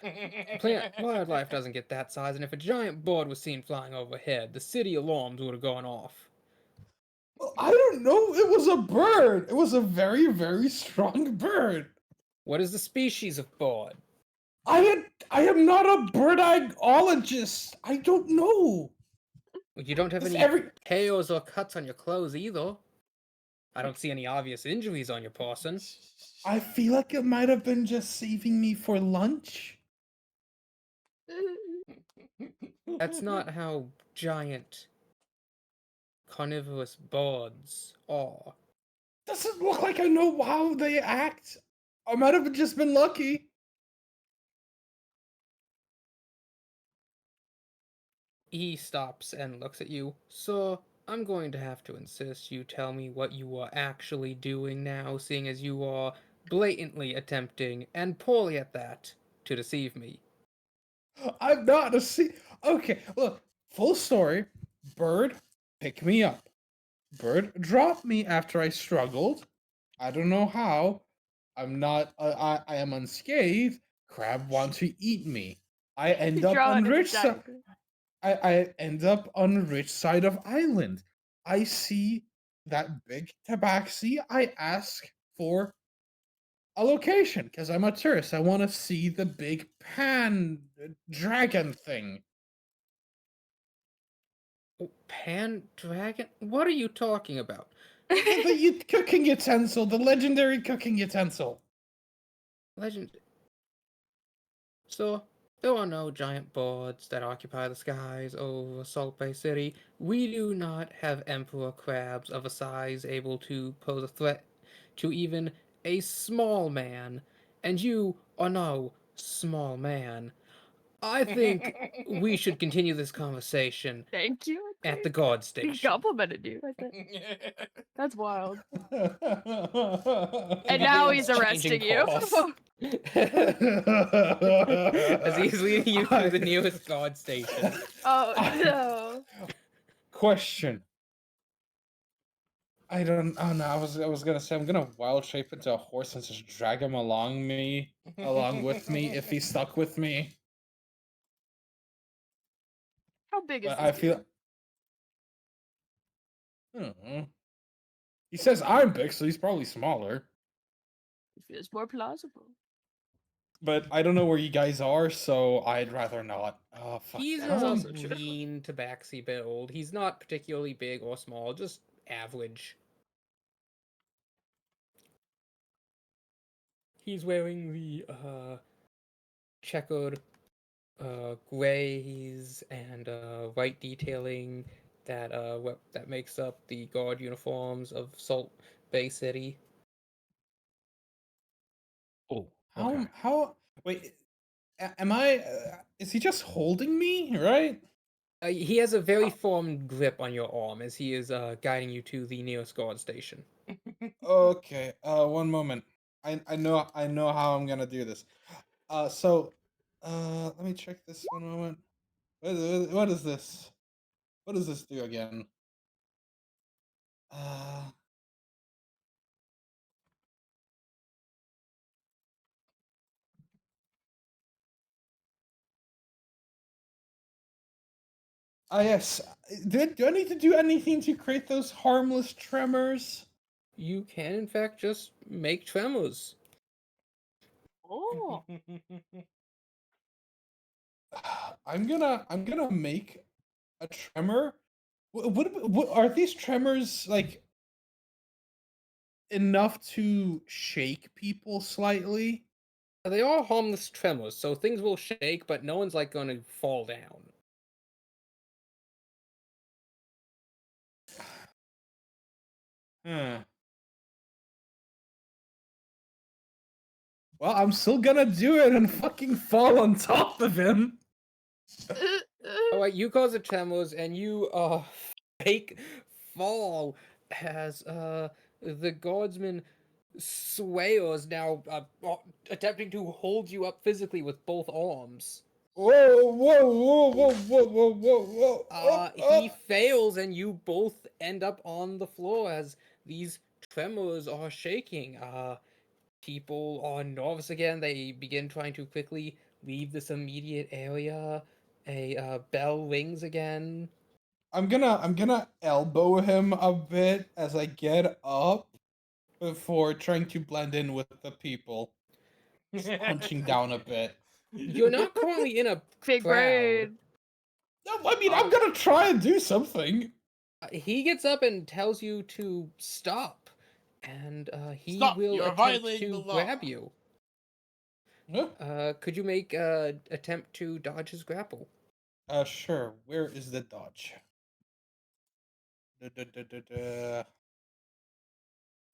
Wildlife doesn't get that size, and if a giant bird was seen flying overhead, the city alarms would have gone off. Well, I don't know. It was a bird. It was a very, very strong bird. What is the species of bird? I am not a birdologist. I don't know. Well, you don't have It's any every. hairs or cuts on your clothes either. I don't see any obvious injuries on your person. I feel like it might have been just saving me for lunch. That's not how giant carnivorous birds are. Doesn't look like I know how they act. I might have just been lucky. He stops and looks at you. Sir, I'm going to have to insist you tell me what you are actually doing now, seeing as you are blatantly attempting, and poorly at that, to deceive me. I'm not a see. Okay, look. Full story. Bird, pick me up. Bird dropped me after I struggled. I don't know how. I'm not. I am unscathed. Crab wants to eat me. I end up Draw on it in a rich side. diagram. I end up on rich side of island. I see that big tabaxi. I ask for a location because I'm a tourist. I want to see the big pan dragon thing. Oh, Pan dragon? What are you talking about? The cooking utensil, the legendary cooking utensil. Legend. So, there are no giant boards that occupy the skies over Salt Bay City. We do not have emperor crabs of a size able to pose a threat to even a small man. And you are no small man. I think we should continue this conversation Thank you. at the Okay. guard He station. complimented you. That's wild. And He now begins he's arresting changing you. course. As he's leading you to the nearest guard station. Oh no. Question. I don't. Oh no! I was gonna say I'm gonna wild shape into a horse and just drag him along with me if he's stuck with me. How big is But this I dude? feel. He says I'm big, so he's probably smaller. It feels more plausible. But I don't know where you guys are, so I'd rather not. Oh fuck! He's That's a also true. lean tabaxi build. He's not particularly big or small, just average. He's wearing the checkered grays and white detailing that that makes up the guard uniforms of Salt Bay City. Oh, How? okay. How? Wait. Am I? Is he just holding me? Right? He has a very firm grip on your arm as he is guiding you to the nearest guard station. Okay. One moment. I know how I'm gonna do this. Let me check this one moment. What is this? What does this do again? Uh. Yes. Do I need to do anything to create those harmless tremors? You can, in fact, just make tremors. Oh. I'm gonna make a tremor. What are these tremors like enough to shake people slightly? They are harmless tremors, so things will shake, but no one's like going to fall down. Hmm. Well, I'm still gonna do it and fucking fall on top of him. All right, you cause the tremors, and you fake fall as the guardsman sways now attempting to hold you up physically with both arms. Whoa, whoa, whoa, whoa, whoa, whoa, whoa, whoa. He fails, and you both end up on the floor as these tremors are shaking. People are nervous again. They begin trying to quickly leave this immediate area. A bell rings again. I'm gonna elbow him a bit as I get up before trying to blend in with the people. Just hunching down a bit. You're not currently in a Big crowd. brain. No, I mean I'm gonna try and do something. He gets up and tells you to stop, and he Stop! will You're attempt violating to the law. grab you. Huh? Could you make a attempt to dodge his grapple? Sure. Where is the dodge? Da, da, da, da,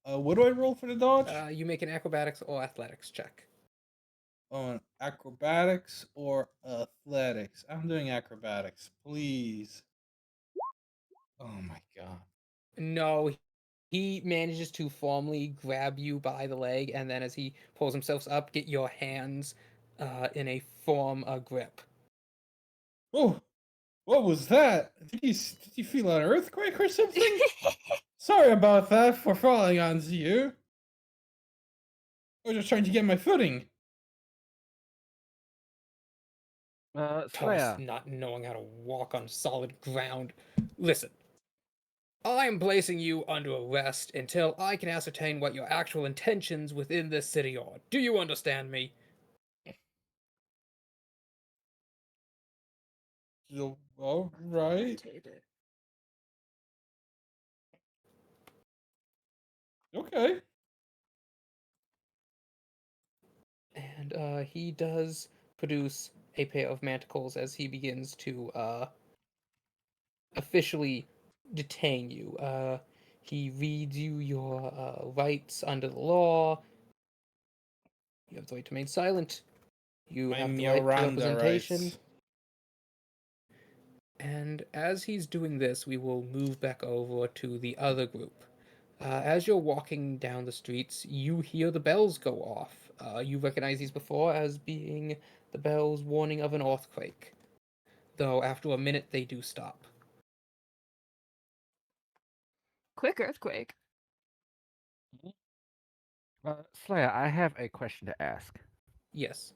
da. What do I roll for the dodge? You make an acrobatics or athletics check. On acrobatics or athletics? I'm doing acrobatics, please. Oh my god. No, he manages to firmly grab you by the leg, and then as he pulls himself up, get your hands in a firm grip. Oh, what was that? Did you feel an earthquake or something? Sorry about that for falling onto you. I was just trying to get my footing. Toss Slayer. not knowing how to walk on solid ground. Listen, I am placing you under arrest until I can ascertain what your actual intentions within this city are. Do you understand me? All right. Irritated. Okay. And he does produce a pair of manticles as he begins to officially detain you. He reads you your rights under the law. You have the right to remain silent. You My have the right to Mioranda representation. rights. And as he's doing this, we will move back over to the other group. As you're walking down the streets, you hear the bells go off. You recognize these before as being the bells warning of an earthquake. Though after a minute, they do stop. Quick earthquake. Slayer, I have a question to ask. Yes.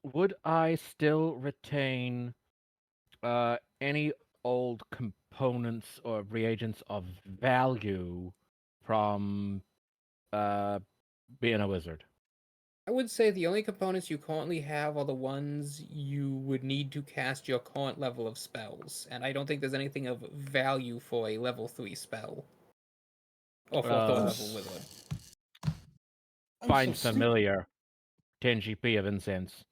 Would I still retain any old components or reagents of value from being a wizard? I would say the only components you currently have are the ones you would need to cast your current level of spells, and I don't think there's anything of value for a level 3 spell. Or for a third level wizard. I'm Find so familiar. 10 GP of incense.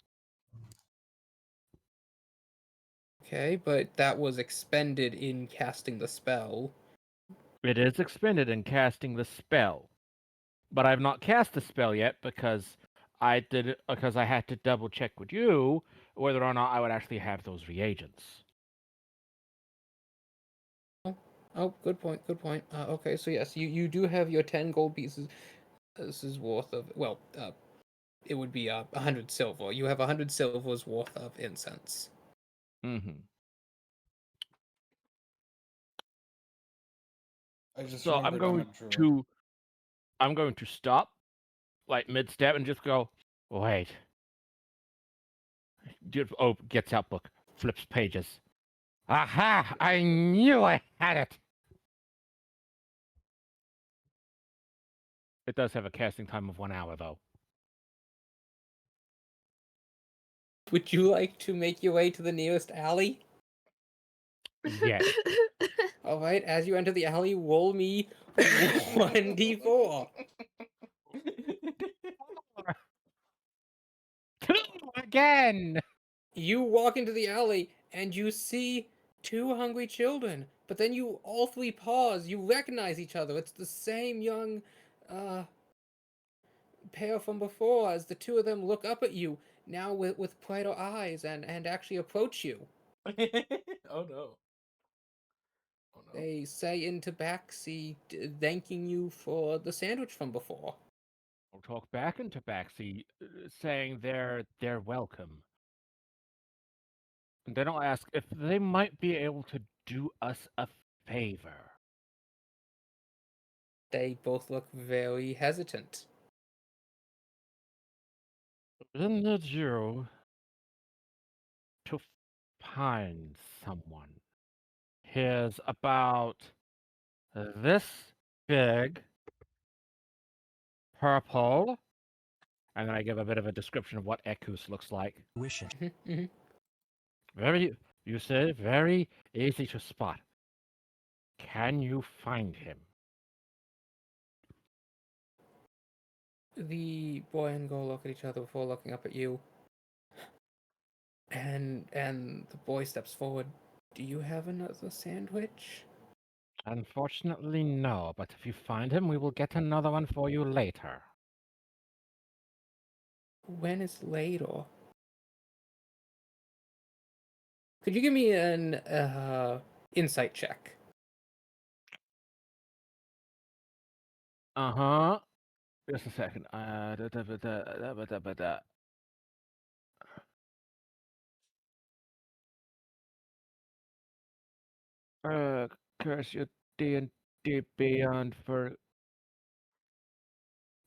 Okay, but that was expended in casting the spell. It is expended in casting the spell, but I've not cast the spell yet because I had to double check with you whether or not I would actually have those reagents. Oh, good point, good point. Okay, so yes, you do have your 10 gold pieces. This is worth of, well, it would be 100 silver. You have 100 silver's worth of incense. Mm-hmm. I just So remembered I'm a druid. I'm going to stop, like mid-step, and just go, wait. Oh, gets out book, flips pages. Aha! I knew I had it! It does have a casting time of 1 hour, though. Would you like to make your way to the nearest alley? Yes. Alright, as you enter the alley, roll me 1d4. 2 again! You walk into the alley and you see 2 hungry children, but then you all 3 pause. You recognize each other. It's the same young pair from before as the 2 of them look up at you, now with brighter eyes and actually approach you. Oh no. Oh no. They say in Tabaxi, thanking you for the sandwich from before. I'll talk back in Tabaxi, saying they're welcome. And then I'll ask if they might be able to do us a favor. They both look very hesitant. Then need you to find someone. Here's about this big, purple, and then I give a bit of a description of what Ekus looks like. Wish it. Very, you said, very easy to spot. Can you find him? The boy and girl look at each other before looking up at you. And the boy steps forward. Do you have another sandwich? Unfortunately, no, but if you find him, we will get another one for you later. When is later? Could you give me an insight check? Uh-huh. Just a second. Curse your D&D Beyond for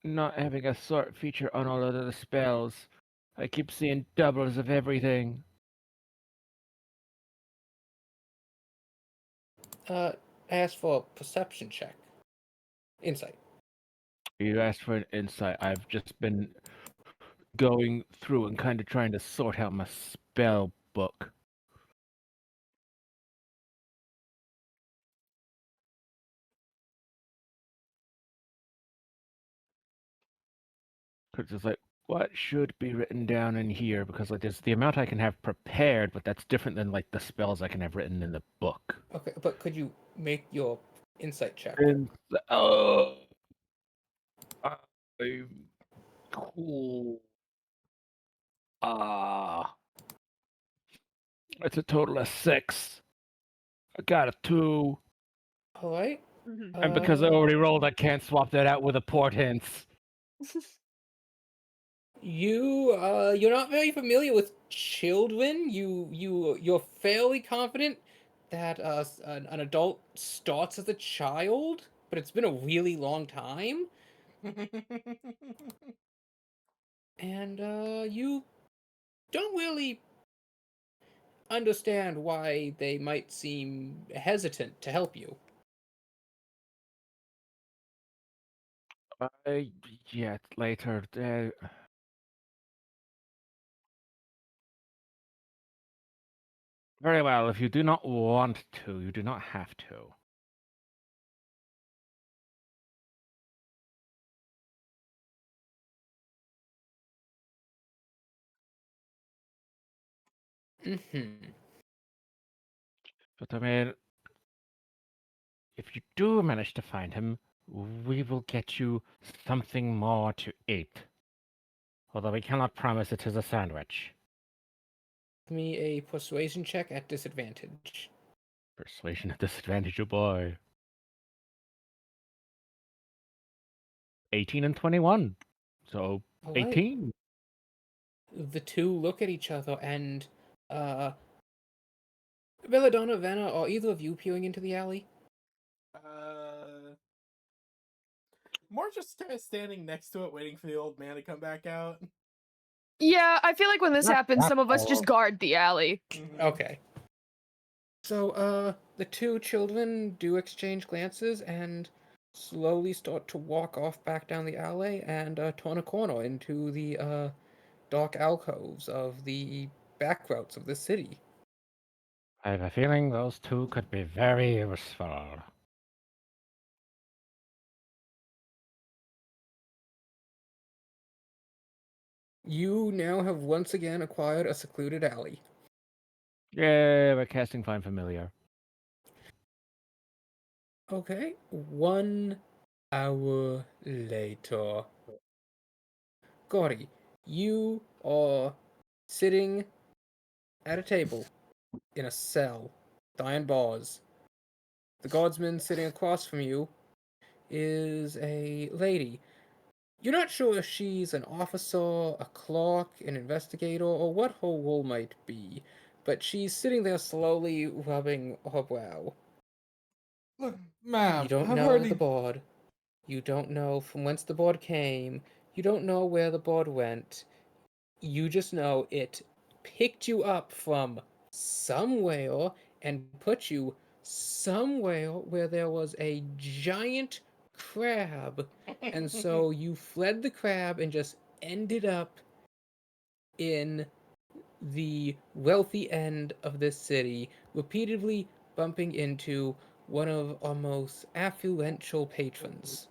not having a sort feature on all of the spells. I keep seeing doubles of everything. I asked for a perception check. Insight. You asked for an insight. I've just been going through and kind of trying to sort out my spell book. Because it's like, what should be written down in here? Because like there's the amount I can have prepared, but that's different than like the spells I can have written in the book. Okay, but could you make your insight check? And oh, I'm cool. It's a total of 6. I got a 2. All right. Mhm. And because I already rolled, I can't swap that out with a portents. You're not very familiar with children. You're fairly confident that an adult starts as a child, but it's been a really long time, and you don't really understand why they might seem hesitant to help you. Yeah, later. Very well. If you do not want to, you do not have to. Mm-hmm. But I mean, if you do manage to find him, we will get you something more to eat. Although we cannot promise it is a sandwich. Give me a persuasion check at disadvantage. Persuasion at disadvantage, oh boy. 18 and 21. So, All right. 18. The two look at each other and, Belladonna, Vanna, are either of you peering into the alley? More just kind of standing next to it, waiting for the old man to come back out. Yeah, I feel like when this Not happens, that some of us just far. guard the alley. Okay. So, the two children do exchange glances and slowly start to walk off back down the alley and turn a corner into the dark alcoves of the back routes of the city. I have a feeling those two could be very useful. You now have once again acquired a secluded alley. Yeah, we're casting Find Familiar. Okay, 1 hour later. Gordy, you are sitting at a table in a cell, behind bars. The guardsman sitting across from you is a lady. You're not sure if she's an officer, a clerk, an investigator, or what her role might be, but she's sitting there slowly rubbing her brow. Look, You ma'am, don't I've know already. the board. You don't know from whence the board came. You don't know where the board went. You just know it picked you up from somewhere and put you somewhere where there was a giant crab. And so you fled the crab and just ended up in the wealthy end of this city, repeatedly bumping into one of our most affluential patrons.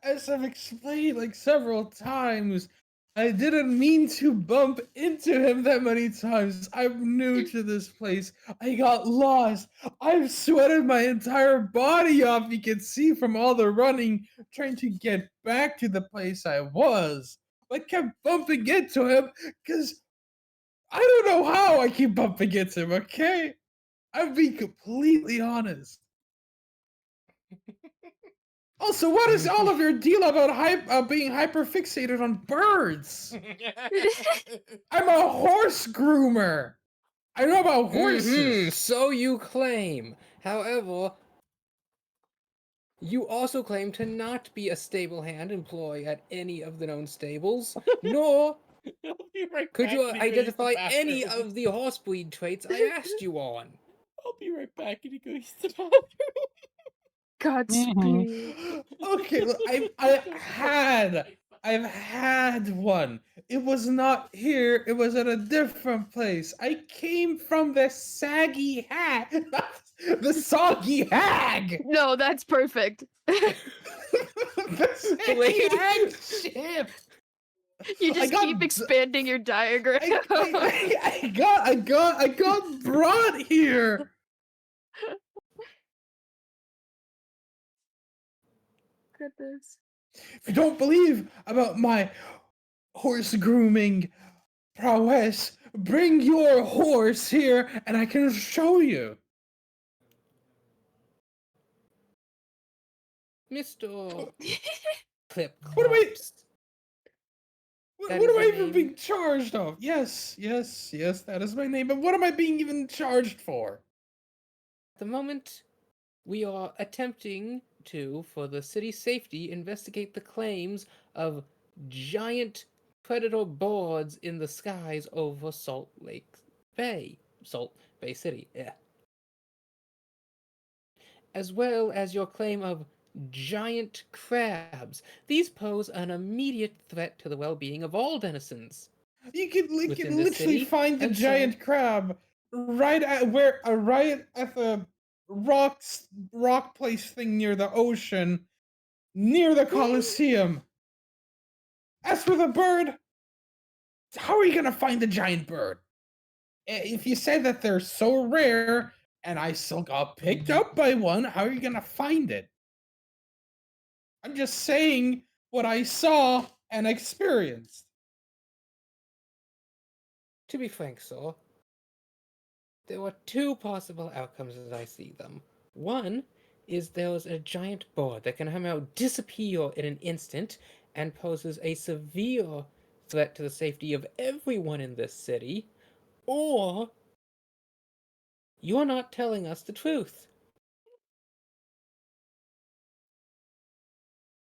As I've explained like several times, I didn't mean to bump into him that many times. I'm new to this place. I got lost. I've sweated my entire body off. You can see from all the running, trying to get back to the place I was. I kept bumping into him because I don't know how I keep bumping into him, okay? I'm being completely honest. Also, what is all of your deal about being hyper fixated on birds? I'm a horse groomer. I know about horses. So you claim. However, you also claim to not be a stable hand employee at any of the known stables, nor I'll be right could back you and he goes to the identify any bathroom. of the horsebreed traits I asked you on. I'll be right back and he goes to the bathroom. Godspeed. Okay, look, I've had one. It was not here. It was at a different place. I came from the saggy hag, the soggy hag. No, that's perfect. the Blade. ship. You I just got keep d- expanding your diagram. I got brought here. Goodness. If you don't believe about my horse grooming prowess, bring your horse here and I can show you. Mr. Clip What am I- Clops. What, That what is am I your even name? being charged of? Yes, that is my name. But what am I being even charged for? At the moment, we are attempting to, for the city's safety, investigate the claims of giant predator birds in the skies over Salt Bay City, yeah. As well as your claim of giant crabs. These pose an immediate threat to the well-being of all denizens. You can Within this literally city, find the and so- giant crab right at the rock place thing near the ocean, near the Colosseum. As for the bird, how are you gonna find the giant bird? If you said that they're so rare and I still got picked up by one, how are you gonna find it? I'm just saying what I saw and experienced. To be frank, sir, there are two possible outcomes as I see them. One is there's a giant bird that can somehow disappear in an instant and poses a severe threat to the safety of everyone in this city, or you're not telling us the truth.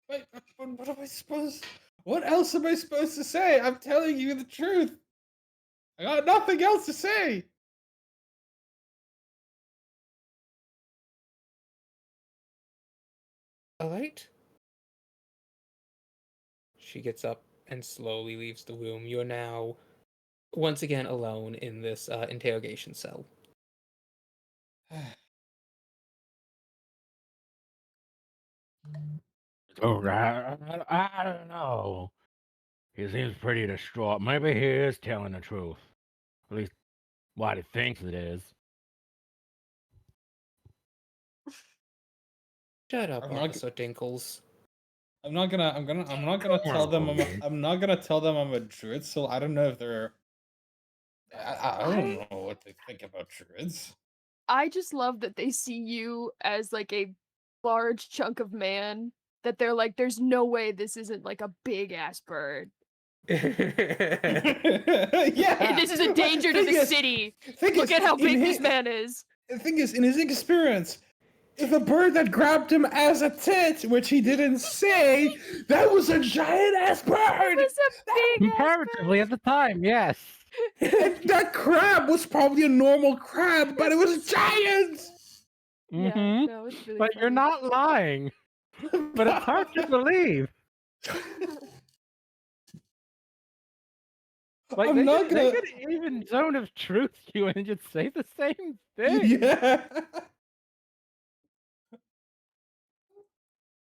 What am I supposed? What else am I supposed to say? I'm telling you the truth. I got nothing else to say. All right? She gets up and slowly leaves the room. You're now once again alone in this interrogation cell. Oh, I don't know. He seems pretty distraught. Maybe he is telling the truth. At least what he thinks it is. Shut up, I'm not- Officer Dinkles. I'm not gonna tell them I'm not gonna tell them I'm a druid, so I don't know if they're I don't know what they think about druids. I just love that they see you as like a large chunk of man. That they're like, there's no way this isn't like a big ass bird. Yeah. This is a danger to Thing the is- city. thing Look is, at how in big this his- man is. The thing is, in his experience, if the bird that grabbed him as a tit, which he didn't say, that was a giant ass bird. It was a big ass Comparatively at the time, yes. And that crab was probably a normal crab, but it was giant. Yeah, Mm-hmm. no, it's really But you're funny. not lying. But it's hard to believe. Like I'm not they gonna. could even zone of truth you and just say the same thing. Yeah.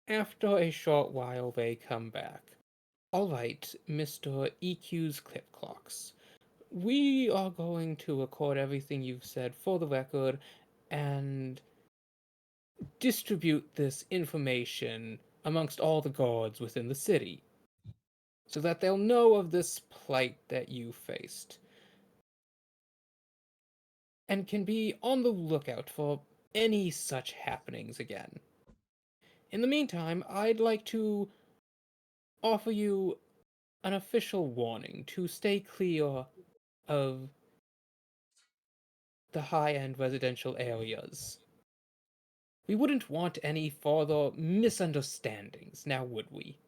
After a short while, they come back. All right, Mr. EQ's clip clocks. We are going to record everything you've said for the record and distribute this information amongst all the guards within the city so that they'll know of this plight that you faced and can be on the lookout for any such happenings again. In the meantime, I'd like to offer you an official warning to stay clear of the high-end residential areas. We wouldn't want any further misunderstandings, now would we?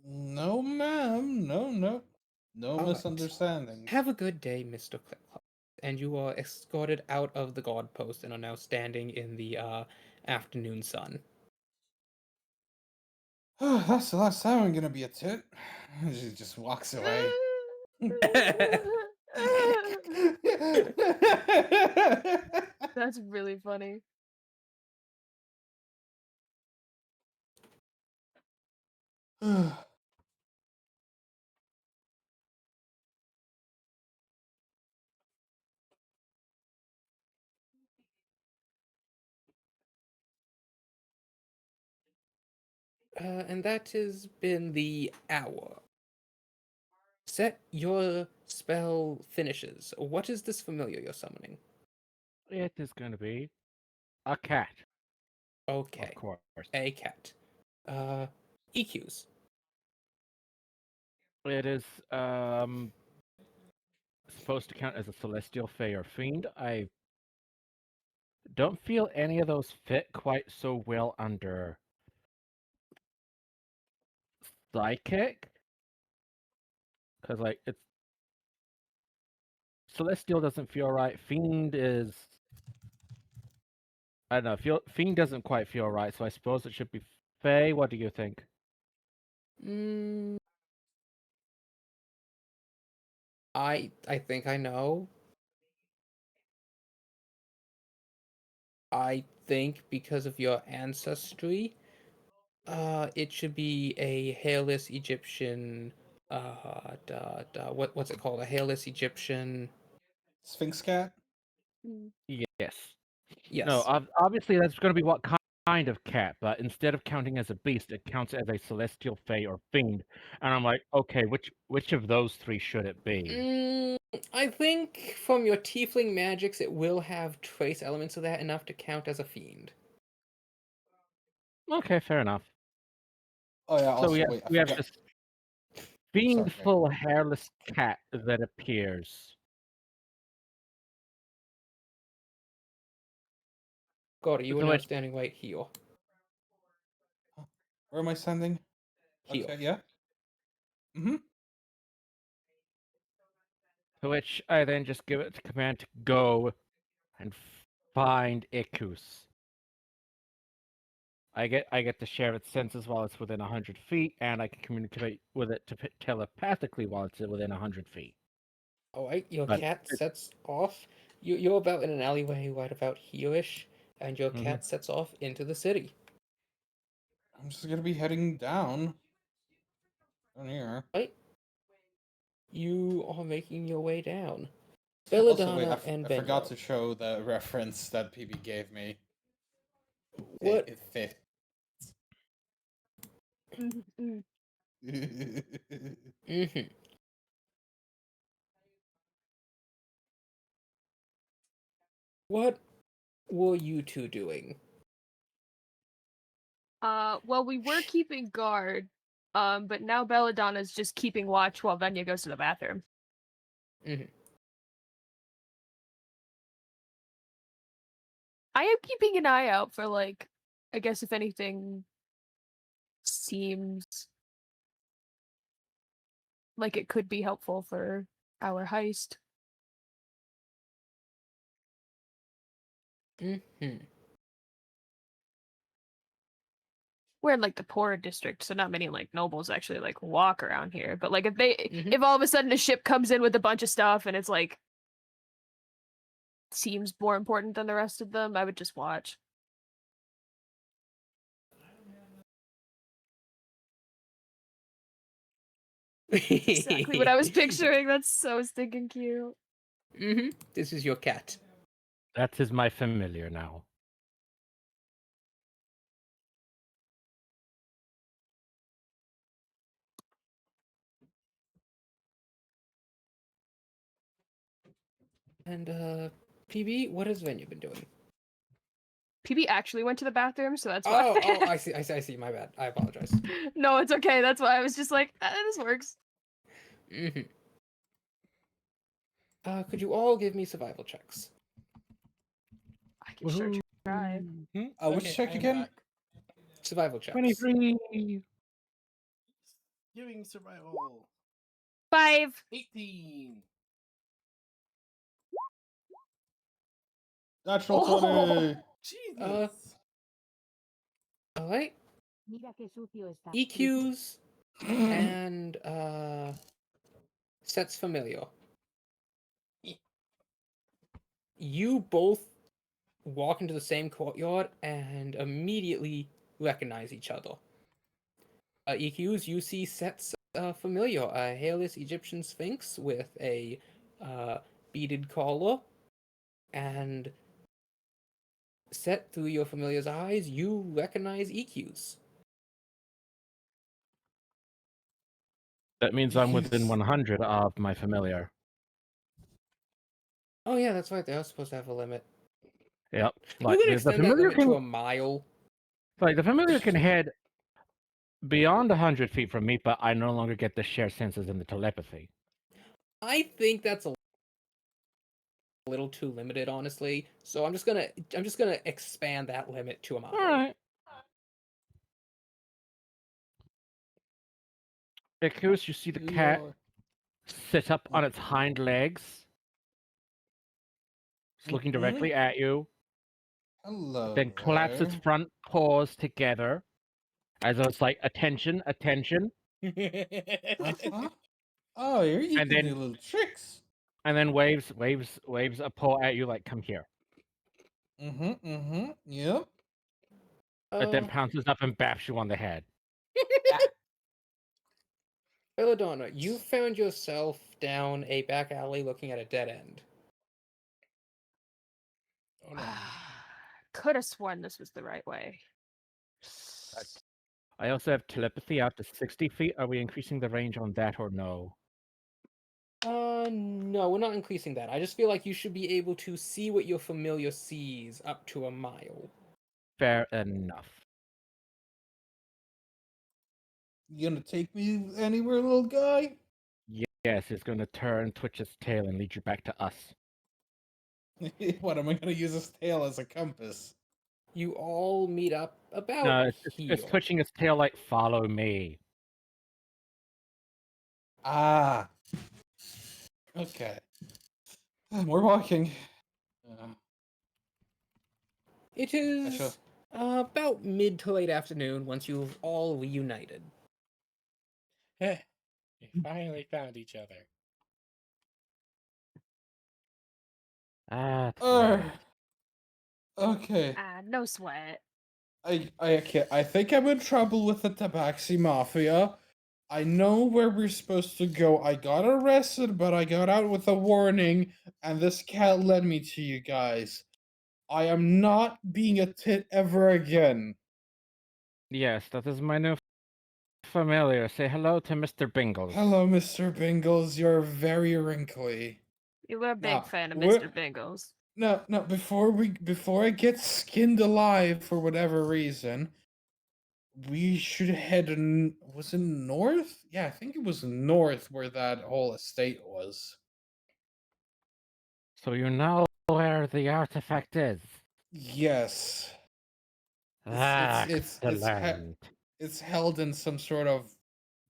No, ma'am. No All right. misunderstandings. Have a good day, Mr. Clipclop. And you are escorted out of the guard post and are now standing in the afternoon sun. That's the last time I'm gonna be a tit. She just walks away. That's really funny. And that has been the hour. Set your spell finishes. What is this familiar you're summoning? It is going to be a cat, Okay, of course. a cat. EQs. It is supposed to count as a celestial fey or fiend. I don't feel any of those fit quite so well under psychic, because like it's celestial doesn't feel right. Fiend is I don't know. Fiend doesn't quite feel right, so I suppose it should be fey. What do you think? Mm, I think I know. I think because of your ancestry, it should be a hairless Egyptian. What's it called? A hairless Egyptian. Sphinx cat? Yes. No, Yes. obviously that's going to be what kind of cat, but instead of counting as a beast, it counts as a celestial fey or fiend. And I'm like, okay, which of those three should it be? I think from your tiefling magics, it will have trace elements of that enough to count as a fiend. Okay, fair enough. Oh yeah, So also wait, I we have forgot. this Sorry, fiendful hairless cat that appears. God, you are So now it standing right here. where am I standing? Here. Okay, yeah. Mm-hmm. to which I then just give it the command to go and find Ikus. I get to share its senses while it's within 100 feet, and I can communicate with it telepathically while it's within 100 feet. Alright, your But cat sets off. You're about in an alleyway right about here-ish, and your Mhm. cat sets off into the city. I'm just gonna be heading down here. Right? You are making your way down. Also, wait, Belladonna and I forgot Benyo. to show the reference that PB gave me. What? It fit. Mm-hmm. What were you two doing? Well, we were keeping guard, but now Belladonna's just keeping watch while Venya goes to the bathroom. Mm-hmm. I am keeping an eye out for, like, I guess if anything seems like it could be helpful for our heist. Mm-hmm. We're in like the poorer district, so not many like nobles actually like walk around here. But like if Mhm. if all of a sudden a ship comes in with a bunch of stuff and it's like seems more important than the rest of them, I would just watch. Exactly what I was picturing. That's so stinking cute. Mm-hmm. This is your cat. that is my familiar now. And PB, what has Venya been doing? PB actually went to the bathroom, so that's why. Oh, I see. My bad. I apologize. No, it's okay. That's why I was just like, this works. Mm-hmm. Could you all give me survival checks? I can sure try. Which check I'm again? back. Survival checks. 23. Giving survival. 5. 18. Natural Oh. 20! Jesus. All right. Mira qué sucio está. EQs and sets familiar. You both walk into the same courtyard and immediately recognize each other. EQs, you see Set's familiar, a hairless Egyptian sphinx with a beaded collar, and Set, through your familiar's eyes, you recognize EQs. That means I'm within Yes. 100 of my familiar. Oh yeah, that's right. They are supposed to have a limit. Yep. You Like can the extend that familiar limit to can, a mile. like the familiar can head beyond 100 feet from me, but I no longer get the share senses and the telepathy. I think that's a little too limited, honestly. So I'm just gonna expand that limit to a mile. All right. Icarus, you see the cat sit up on its hind legs. It's looking directly at you, Hello. then claps its there. front paws together as though it's like, attention, attention, Uh-huh. Oh, you and can do then little tricks. waves a paw at you like, come here. Yep. It then pounces up and baps you on the head. Belladonna, you found yourself down a back alley looking at a dead end. Oh no. Could have sworn this was the right way. I also have telepathy out to 60 feet. Are we increasing the range on that or no? No, we're not increasing that. I just feel like you should be able to see what your familiar sees up to a mile. Fair enough. You gonna take me anywhere, little guy? Yes, it's going to turn, twitch its tail, and lead you back to us. What am I gonna use his tail as a compass? You all meet up about No, it's here. twitching its tail like, follow me. Ah. Okay. We're walking. It shall- is about mid to late afternoon once you've all reunited. We finally found each other. Ah, it's Uh, late. okay. No sweat. I think I'm in trouble with the Tabaxi Mafia. I know where we're supposed to go. I got arrested, but I got out with a warning, and this cat led me to you guys. I am not being a tit ever again. Yes, that is my new familiar. Say hello to Mr. Bingles. Hello, Mr. Bingles. You're very wrinkly. You were a big Now, fan of we're- Mr. Bingles. No, before I get skinned alive for whatever reason, we should head was it north? Yeah, I think it was north where that whole estate was. So you know where the artifact is. Yes. Excellent. It's held in some sort of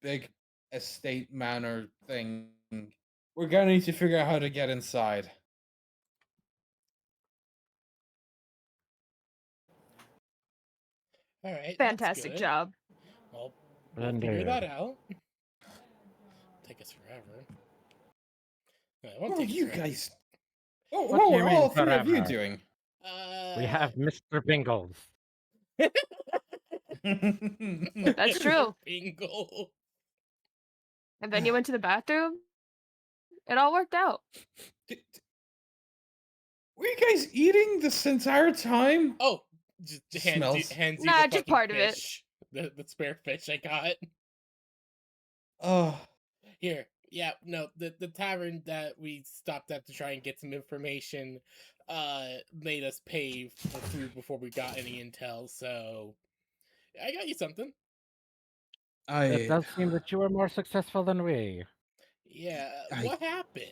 big estate manor thing. We're gonna need to figure out how to get inside. All right. Fantastic that's good. job. Well, we'll figure that out. Take us forever. No, it won't What are take us you forever. guys? Oh, What what do you are mean all three of you forever? doing? We have Mr. Bingles. That's true. Bingo. And then you went to the bathroom. It all worked out. Were you guys eating this entire time? Oh, just Smells. hands you Nah, the just fucking part of it. fish. The spare fish I got. Oh, Here, yeah, no, the tavern that we stopped at to try and get some information, made us pay for food before we got any intel. So I got you something. It does seem that you were more successful than we. Yeah, I- what happened?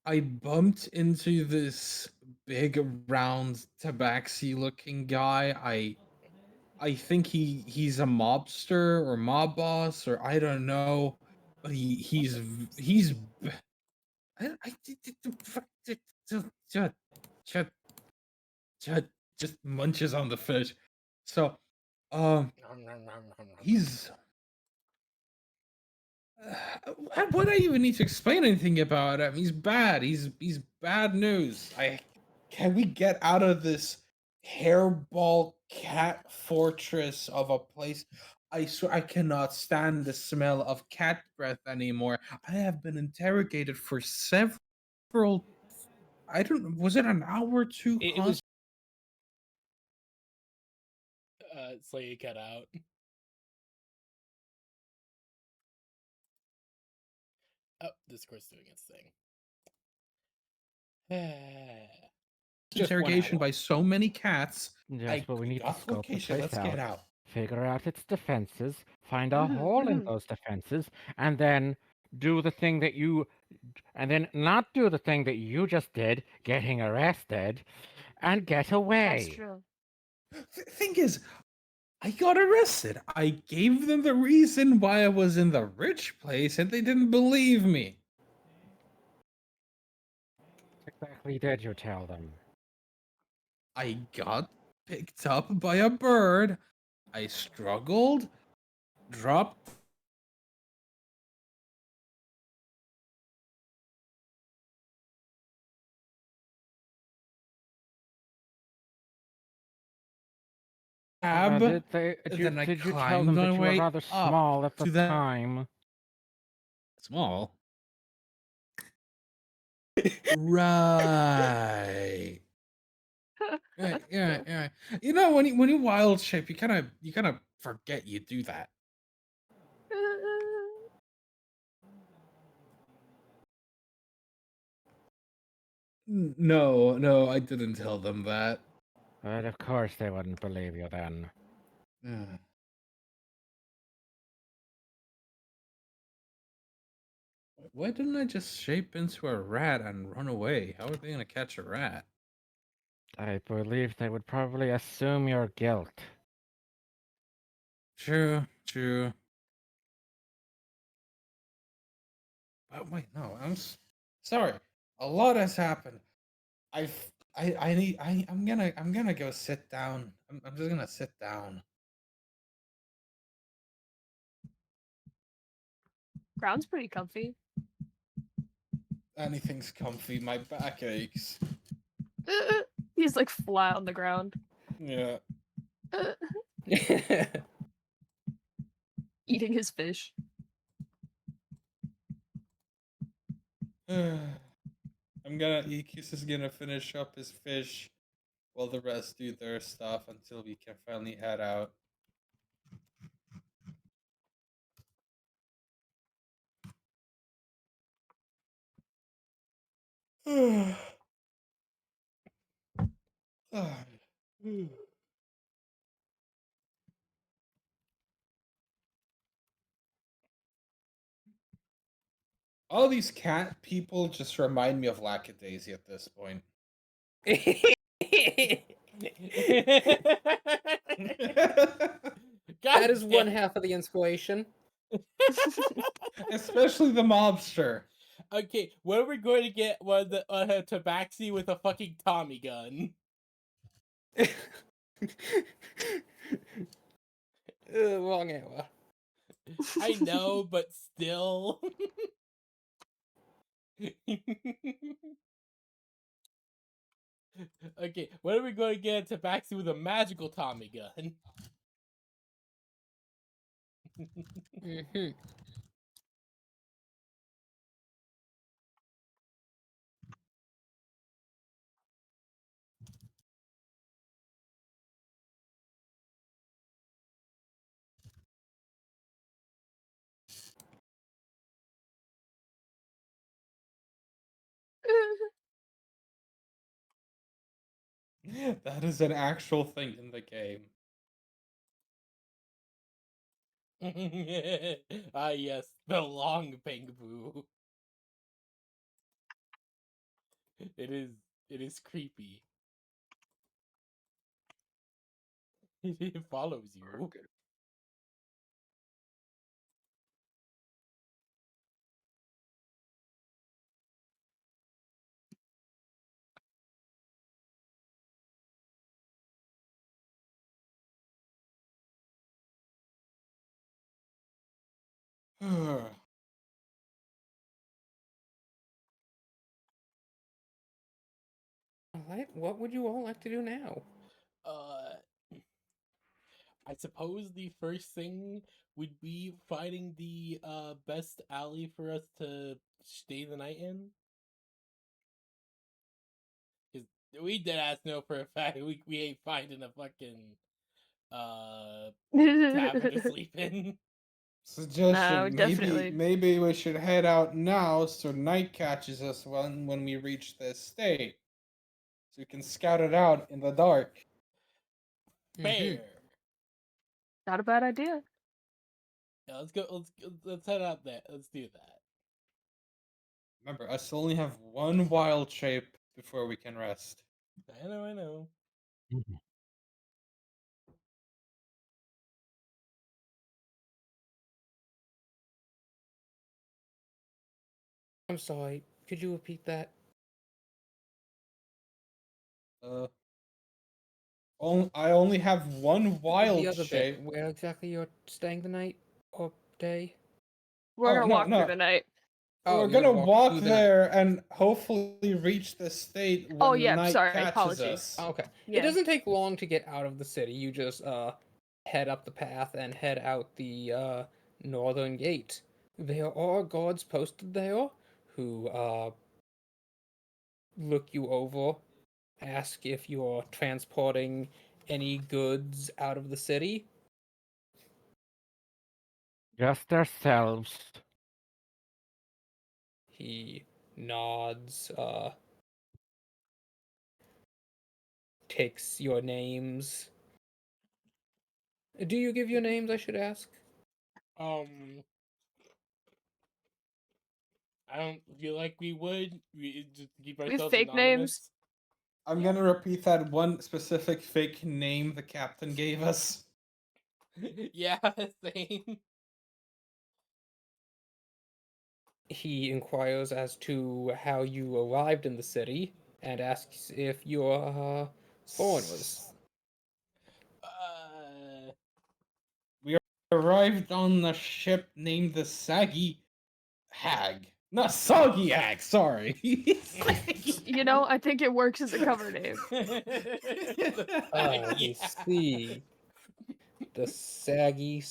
I bumped into this big round tabaxi looking guy. I think he's a mobster or mob boss or I don't know, but he's just munches on the fish. So, he's what do I even need to explain anything about him? He's bad. He's bad news. Can we get out of this hairball cat fortress of a place? I swear I cannot stand the smell of cat breath anymore. I have been interrogated for several. I don't. Was it an hour or two? It was So you cut out. Oh, Discord's doing its thing. just 1 interrogation hour. by so many cats. Yes, but we need to got the scope the location. place Let's get out. out. Figure out its defenses, find a hole in those defenses, and then do the thing that you and then not do the thing that you just did, getting arrested, and get That's away. true. Thing is, I got arrested. I gave them the reason why I was in the rich place, and they didn't believe me. What exactly did you tell them? I got picked up by a bird. I struggled, dropped Did they? then I Did you tell climbed them my that you were way rather up small at the to the time? small. Right. Yeah. You know, when you wild shape, you kind of forget you do that. No, I didn't tell them that. But of course they wouldn't believe you then. Yeah. Why didn't I just shape into a rat and run away? How are they gonna catch a rat? I believe they would probably assume your guilt. True. But wait, no, sorry. A lot has happened. I'm gonna go sit down. I'm just gonna sit down. Ground's pretty comfy. Anything's comfy. My back aches. He's like flat on the ground. Yeah. Eating his fish. Ikis is gonna finish up his fish while the rest do their stuff until we can finally head out. All these cat people just remind me of Lackadaisy at this point. That is one half of the inspiration. Especially the mobster. Okay, when are we going to get the Tabaxi with a fucking Tommy gun? Wrong hour. I know, but still. Okay, when are we going to get a Tabaxi with a magical Tommy gun? Mm-hmm. That is an actual thing in the game. Ah, yes, the long bamboo. It is creepy. It follows you. Alright, what would you all like to do now? Uh, I suppose the first thing would be finding the best alley for us to stay the night in. Because we dead ass know for a fact we ain't finding a fucking tavern to sleep in. Suggestion: definitely. maybe we should head out now so night catches us when we reach this state, so we can scout it out in the dark. Fair. Not a bad idea. Yeah, let's go. Let's head out there. Let's do that. Remember, us only have one wild shape before we can rest. I know. I know. I'm sorry. Could you repeat that? I only have one wild The other shape. bit, where exactly you're staying the night or day? We're Oh, gonna no, walk no. through the night. Oh, We're you're gonna walk through the night. there and hopefully reach the state when Oh, the yeah, night sorry, catches apologies. us. Okay. Yeah. It doesn't take long to get out of the city. You just head up the path and head out the northern gate. There are guards posted there who look you over, ask if you're transporting any goods out of the city. Just ourselves. He nods, takes your names. Do you give your names, I should ask? I don't feel like we would. We just keep We have ourselves fake names. anonymous. I'm gonna repeat that one specific fake name the captain gave us. Yeah, same. He inquires as to how you arrived in the city and asks if you're foreigners. We arrived on the ship named the Saggy Hag. Not Soggy Hag, sorry. You know, I think it works as a cover name. Let me see. The saggy,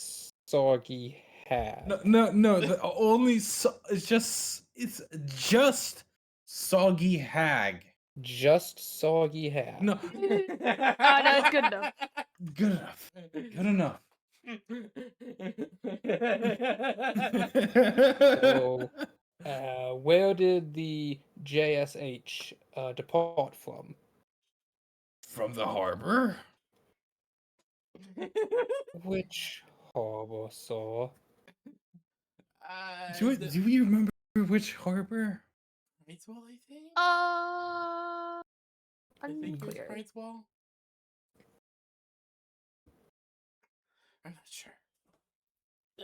soggy hag. No. The only it's just Soggy Hag. Just soggy hag. No, No, it's good enough. good enough. Good enough. So, where did the JSH depart from? From the harbor? Which harbor, sir? Do we remember which harbor? Brightswall, I think. Uh, I think it was unclear. Brightswall. I'm not sure.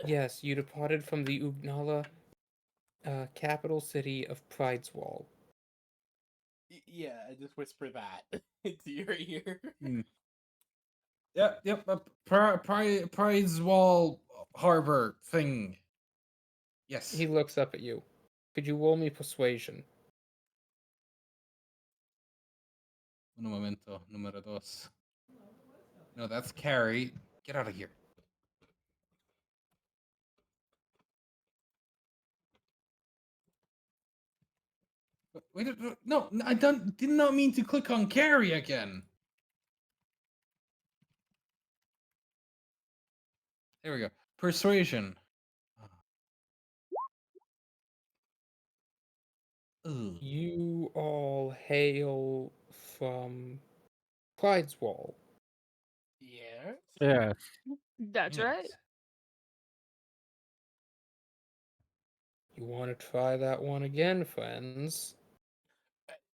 Yes, you departed from the Ugnala capital city of Prideswall. Yeah, I just whisper that into your ear. Yep. Prideswall harbor thing. Yes. He looks up at you. Could you roll me persuasion? Un momento, número dos. No, that's Carrie. Get out of here. Wait, no, I did not mean to click on Carrie again. There we go. Persuasion. Ugh. You all hail from Prideswall. Yes. Yes. That's right. You want to try that one again, friends?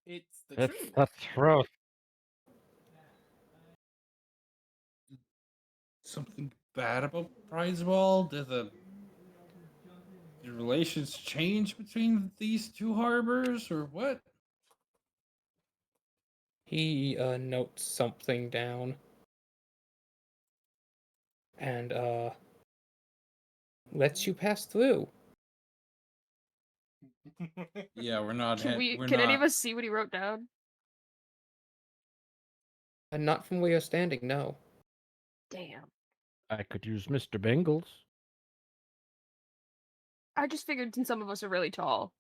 It's the It's truth. the truth. Something bad about Prideswall? Did the relations change between these two harbors, or what? He notes something down and lets you pass through. Yeah, we're not. Can any of us see what he wrote down? And not from where you're standing, no. Damn. I could use Mr. Bingles. I just figured since some of us are really tall.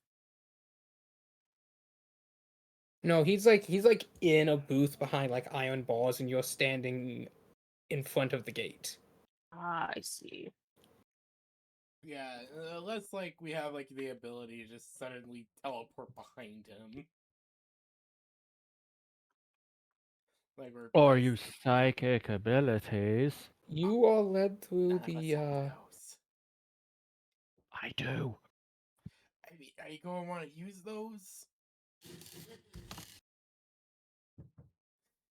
No, he's like in a booth behind like iron bars, and you're standing in front of the gate. Ah, I see. Yeah, unless like we have like the ability to just suddenly teleport behind him. Like we're Or placed use psychic abilities. You are led through none of us the have those. I do. I mean, are you going to want to use those?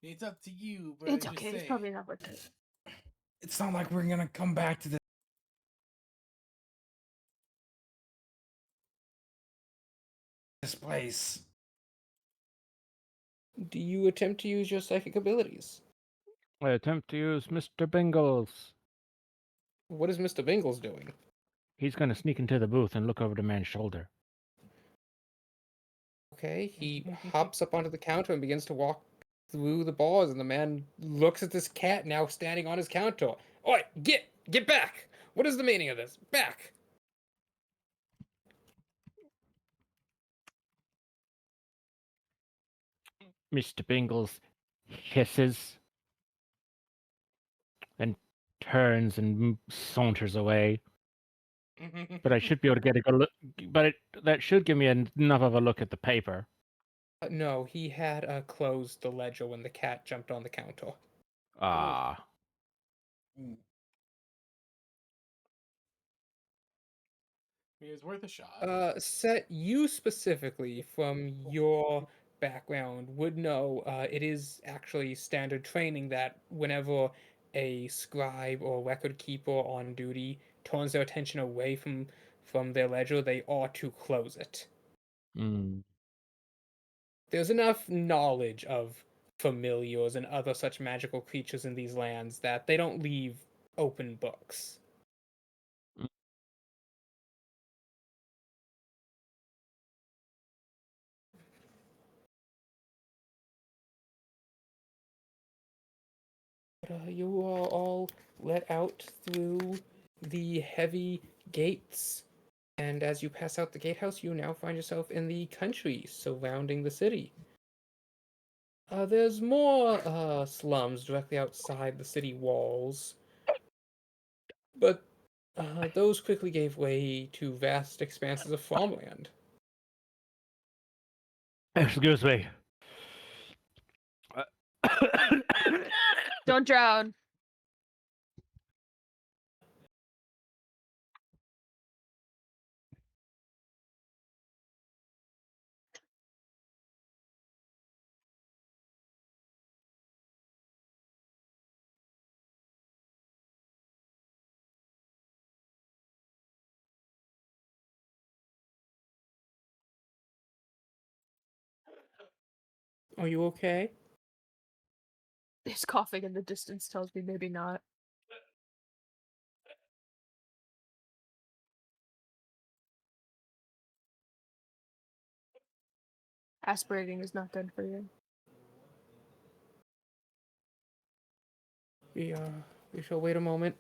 It's up to you, but It's I just okay. It's say. probably not worth it. It's not like we're gonna come back to this place. Do you attempt to use your psychic abilities? I attempt to use Mr. Bingles. What is Mr. Bingles doing? He's gonna sneak into the booth and look over the man's shoulder. Okay, he hops up onto the counter and begins to walk through the bars, and the man looks at this cat now standing on his counter. Oi, get back! What is the meaning of this? Back! Mr. Bingles hisses and turns and saunters away. But I should be able to get a good look. But that should give me enough of a look at the paper. No, he had closed the ledger when the cat jumped on the counter. Ah. Ooh. I mean, it's worth a shot. Set, you specifically, from your background, would know it is actually standard training that whenever a scribe or record keeper on duty turns their attention away from their ledger, they ought to close it. Mm. There's enough knowledge of familiars and other such magical creatures in these lands that they don't leave open books. But you are all let out through the heavy gates, and as you pass out the gatehouse, you now find yourself in the country surrounding the city. There's more slums directly outside the city walls, but those quickly gave way to vast expanses of farmland. Excuse me. Don't drown. Are you okay? His coughing in the distance tells me maybe not. Aspirating is not good for you. We shall wait a moment.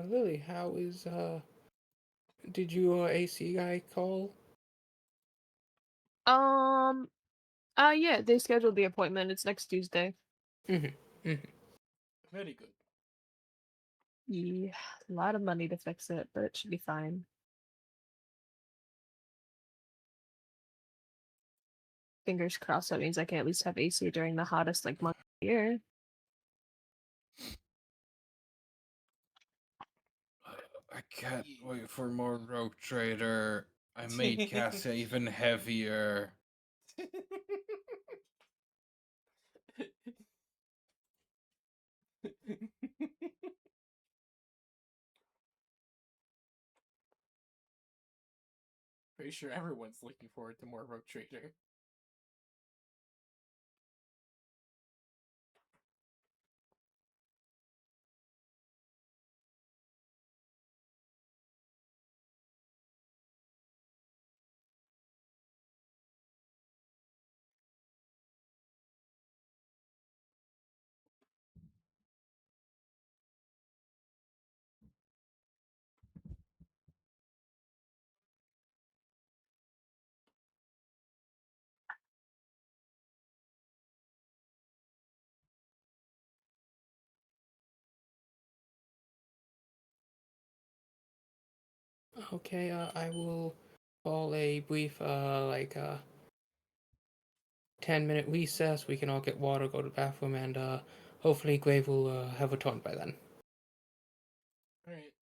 Lily, how is did your AC guy call? Yeah, they scheduled the appointment. It's next Tuesday. Mm-hmm. Very good. Yeah, a lot of money to fix it, but it should be fine. Fingers crossed that means I can at least have AC during the hottest like month of the year. I can't wait for more Rogue Trader. I made Cassia even heavier. Pretty sure everyone's looking forward to more Rogue Trader. Okay, I will call a brief, 10-minute recess. We can all get water, go to the bathroom, and hopefully Grave will have returned by then. Alright.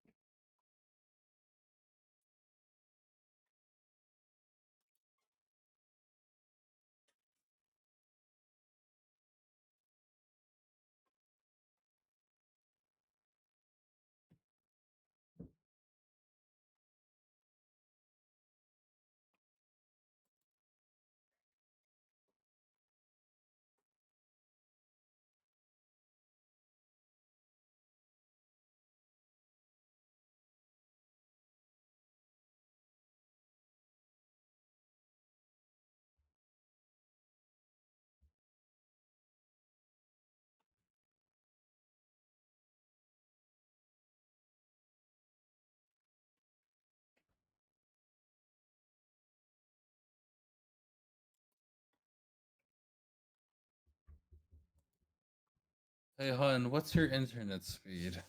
Hey, hun, what's your internet speed?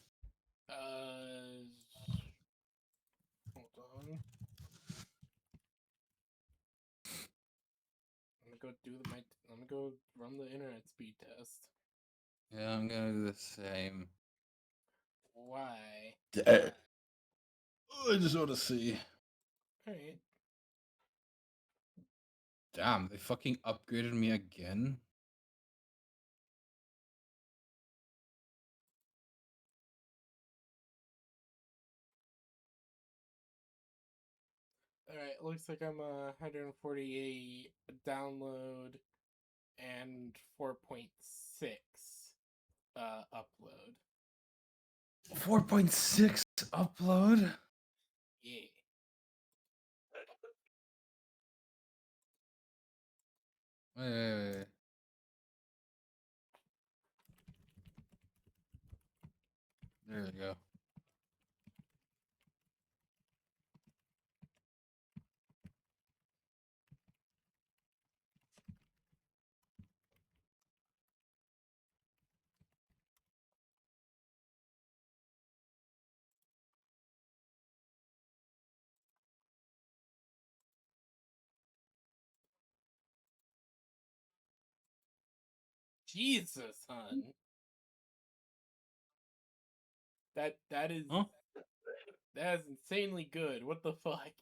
Hold on. I'm gonna go run the internet speed test. Yeah, I'm gonna do the same. Why? I just want to see. Alright. Damn, they fucking upgraded me again. Alright, looks like I'm 148 download and 4.6 upload. 4.6 upload. Yeah. Wait. There we go. Jesus, hun. That is Huh? that is insanely good. What the fuck?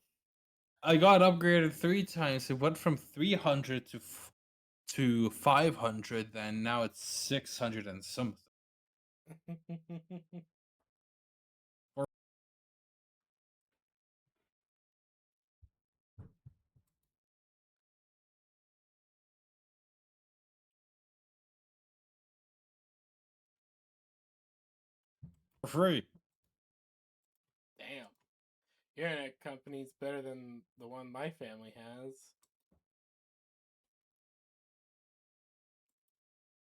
I got upgraded 3 times. It went from 300 to 500. Then now it's 600 and something. For free. Damn. Your internet company's better than the one my family has.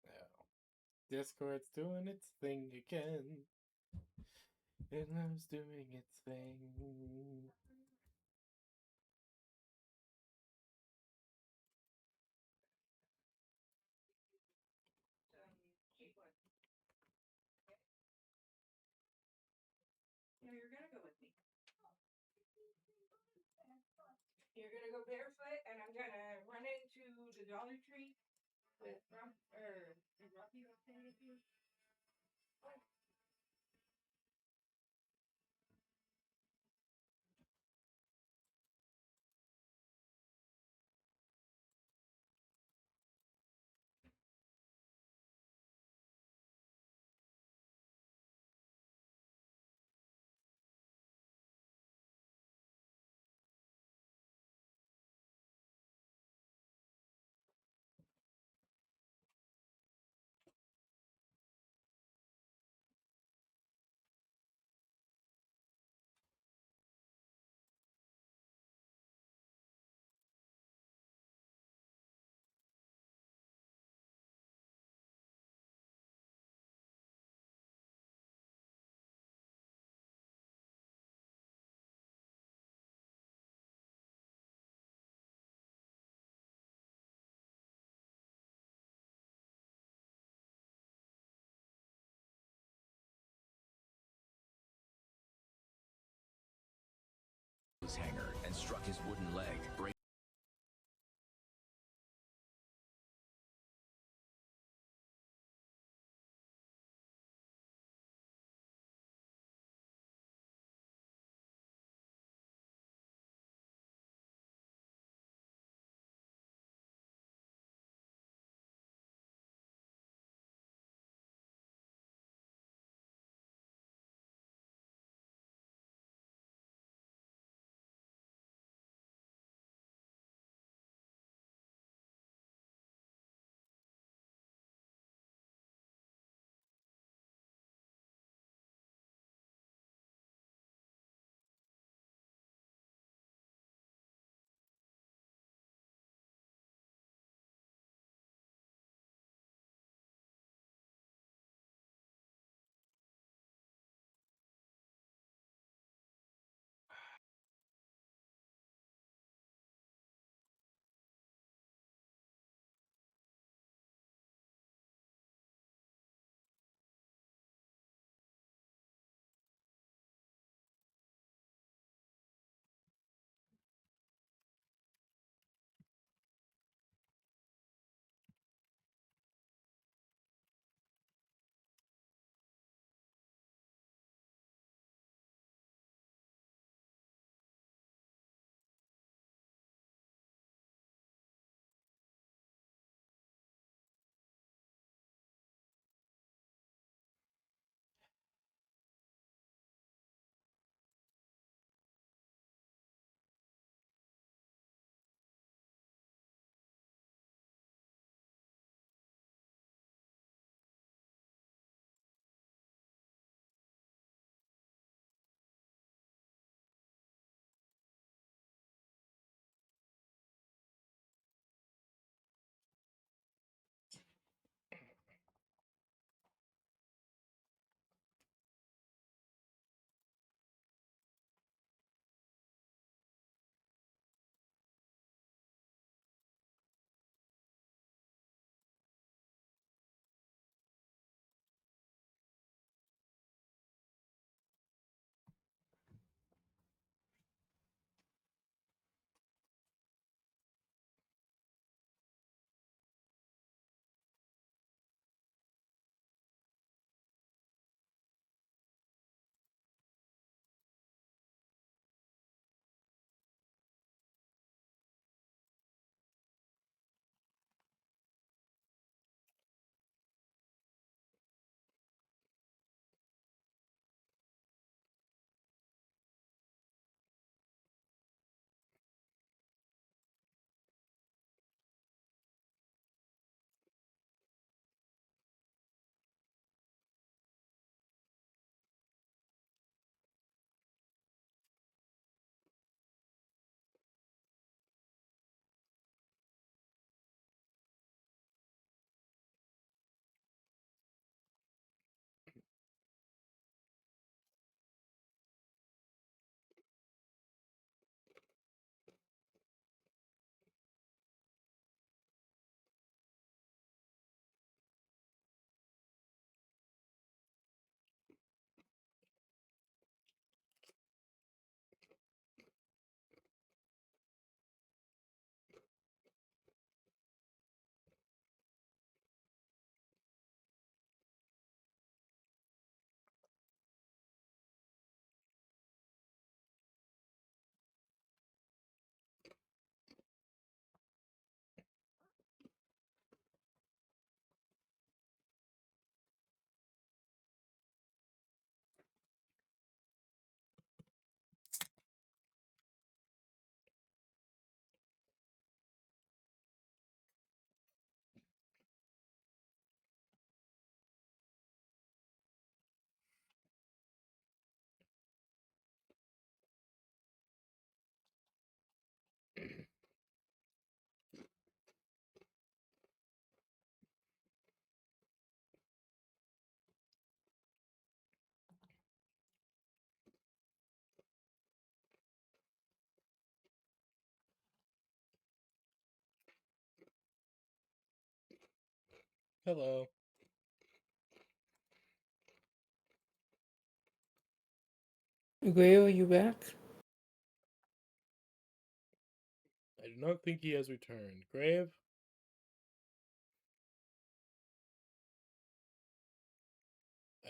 Oh. Discord's doing its thing again. It loves doing its thing. You're gonna go barefoot, and I'm gonna run into the Dollar Tree with Rocky. and struck his wooden leg, breaking. Hello. Grail, are you back? not think he has returned. Grave?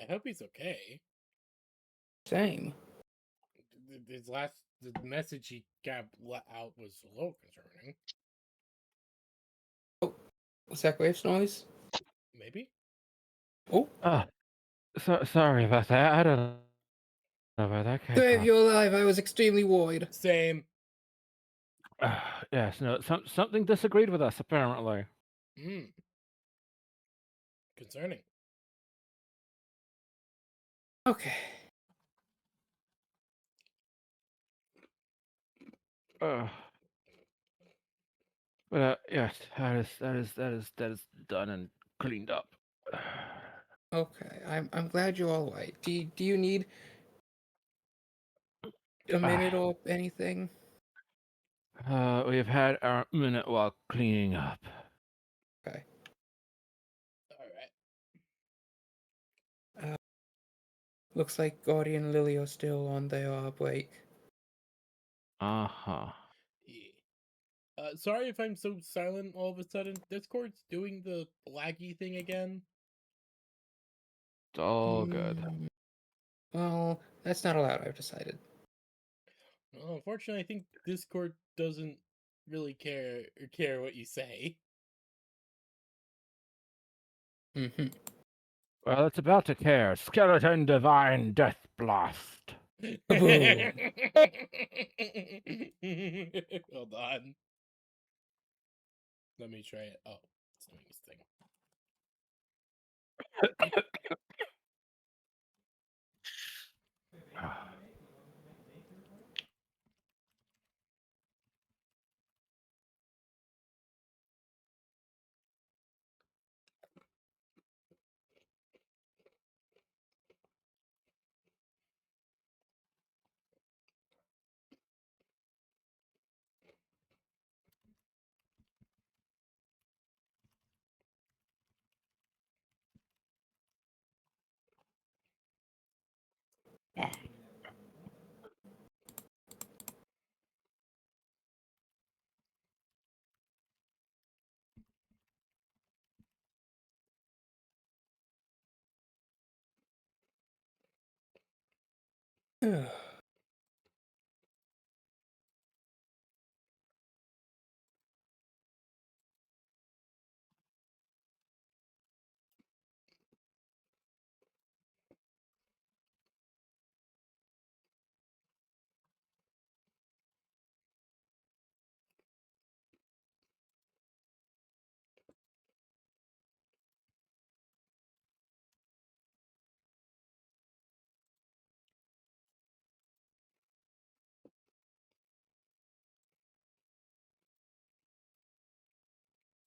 I hope he's okay. Same. His last the message he got out was a little concerning. Was that Graves noise? Maybe? Oh, Sorry about that. I don't know where that came Grave, from. you're alive. I was extremely worried. Same. Yes, no, something disagreed with us, apparently. Hmm. Concerning. Okay. Uh, but yes, that is done and cleaned up. Okay. I'm glad you're all right. Do you need a minute or anything? We have had our minute while cleaning up. Okay. Alright. Looks like Gordy and Lily are still on their break. Uh-huh. Yeah. Sorry if I'm so silent all of a sudden. Discord's doing the laggy thing again. It's all good. Well, that's not allowed, I've decided. Well, unfortunately, I think Discord doesn't really care what you say. Mm-hmm. Well, it's about to care. Skeleton Divine Death Blast. Boom. Hold on. Let me try it. Oh, it's doing this thing.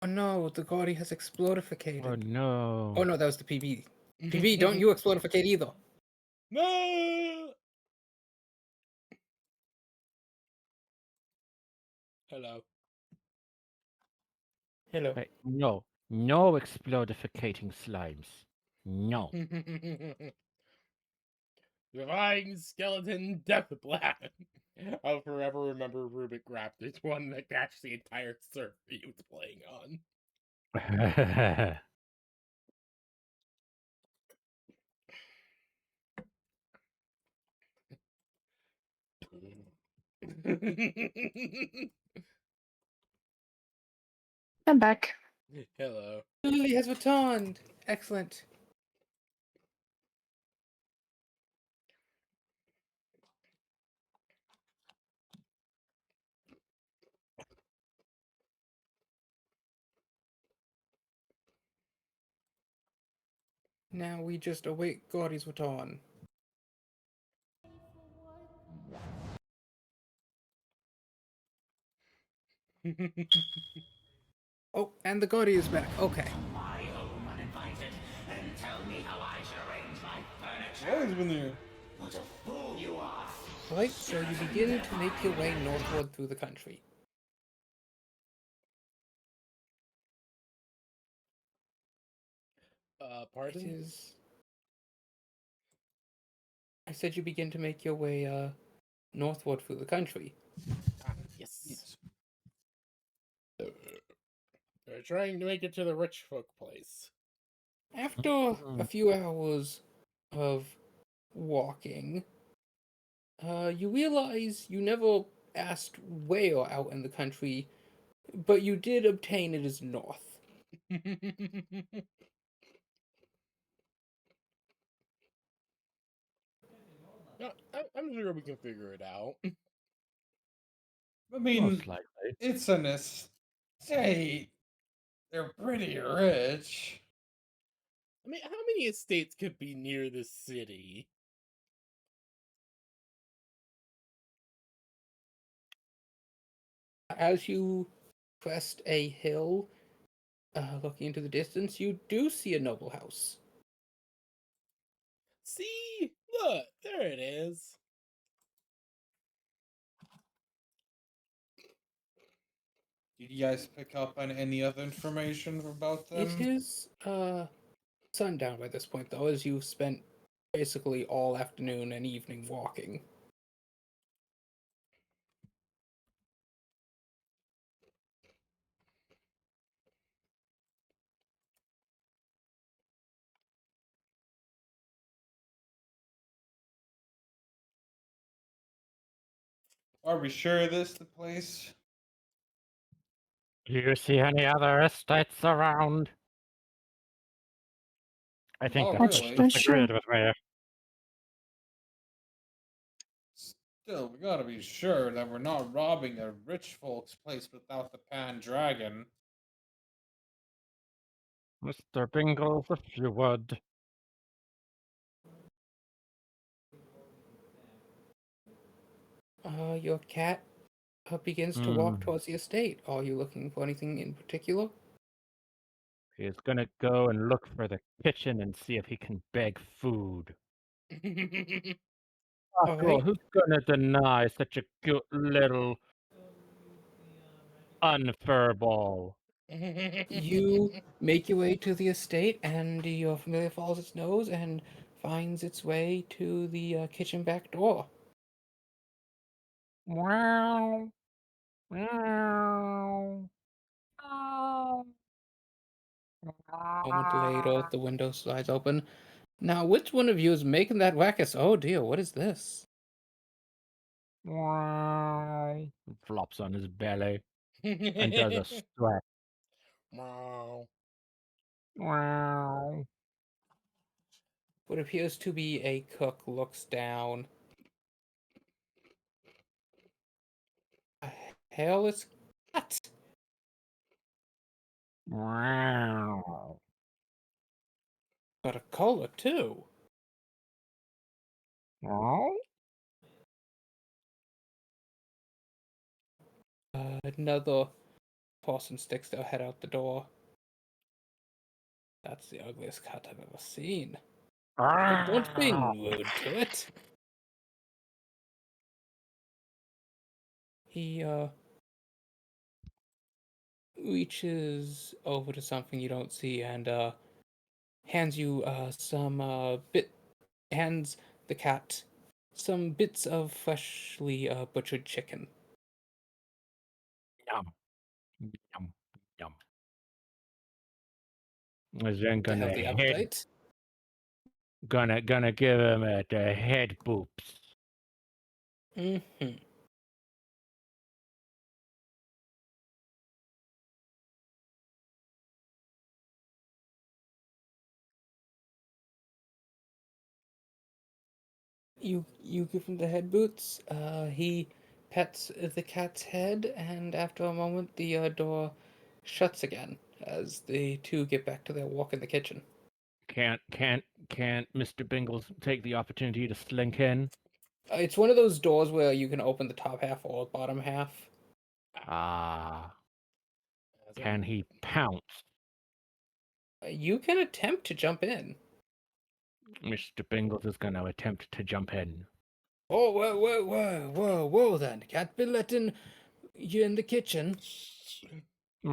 Oh no, the Gordy has explodificated. Oh no. Oh no, that was the PB. PB, don't you explodificate either. No! Hello. Hello. Wait, no. No explodificating slimes. No. Divine Skeleton Death Blast. I'll forever remember Rubik Raptor's one that catched the entire surf he was playing on. I'm back. Hello. Lily has returned. Excellent. Now we just await Gordy's return. Oh, and the Gordy is back. Okay. Always been there. Right, so you begin to make your way northward through the country. It Pardon? is. I said you begin to make your way northward through the country. Yes. We're trying to make it to the rich folk place. After a few hours of walking, you realize you never asked where out in the country, but you did obtain it is north. No, I'm sure we can figure it out. I mean, Most likely. it's an estate. They're pretty rich. I mean, how many estates could be near the city? As you crest a hill, looking into the distance, you do see a noble house. See? Look, there it is. Did you guys pick up on any other information about them? It is sundown by this point, though, as you've spent basically all afternoon and evening walking. Are we sure this the place? Do you see any other estates around? I think Oh, that's really? just agreed with me. Still, we gotta be sure that we're not robbing a rich folks' place without the pan dragon. Mr. Bingles, if you would. Your cat begins to walk towards the estate. Are you looking for anything in particular? He's gonna go and look for the kitchen and see if he can beg food. After all, Alright. who's gonna deny such a cute little unfurball? You make your way to the estate, and your familiar follows its nose and finds its way to the kitchen back door. Wow. Wow. Oh. A moment later, the window slides open. Now, which one of you is making that ruckus? Oh dear, what is this? Wow. Flops on his belly and does a stretch. Wow. Wow. What appears to be a cook looks down. The hell is that? Wow. Got a collar too. Oh? Another person sticks their head out the door. That's the ugliest cat I've ever seen. But don't be rude to it. He reaches over to something you don't see and hands you hands the cat some bits of freshly butchered chicken. Yum. Yum. Yum. Is then To have the appetite. gonna give him the head boops. Mm-hmm. You give him the head boots. He pets the cat's head, and after a moment, the door shuts again as the two get back to their walk in the kitchen. Can't Mr. Bingles take the opportunity to slink in? It's one of those doors where you can open the top half or bottom half. Ah. As a- Can he pounce? You can attempt to jump in. Mr. Bingles is gonna attempt to jump in. Oh, whoa, then. Can't be letting you in the kitchen. You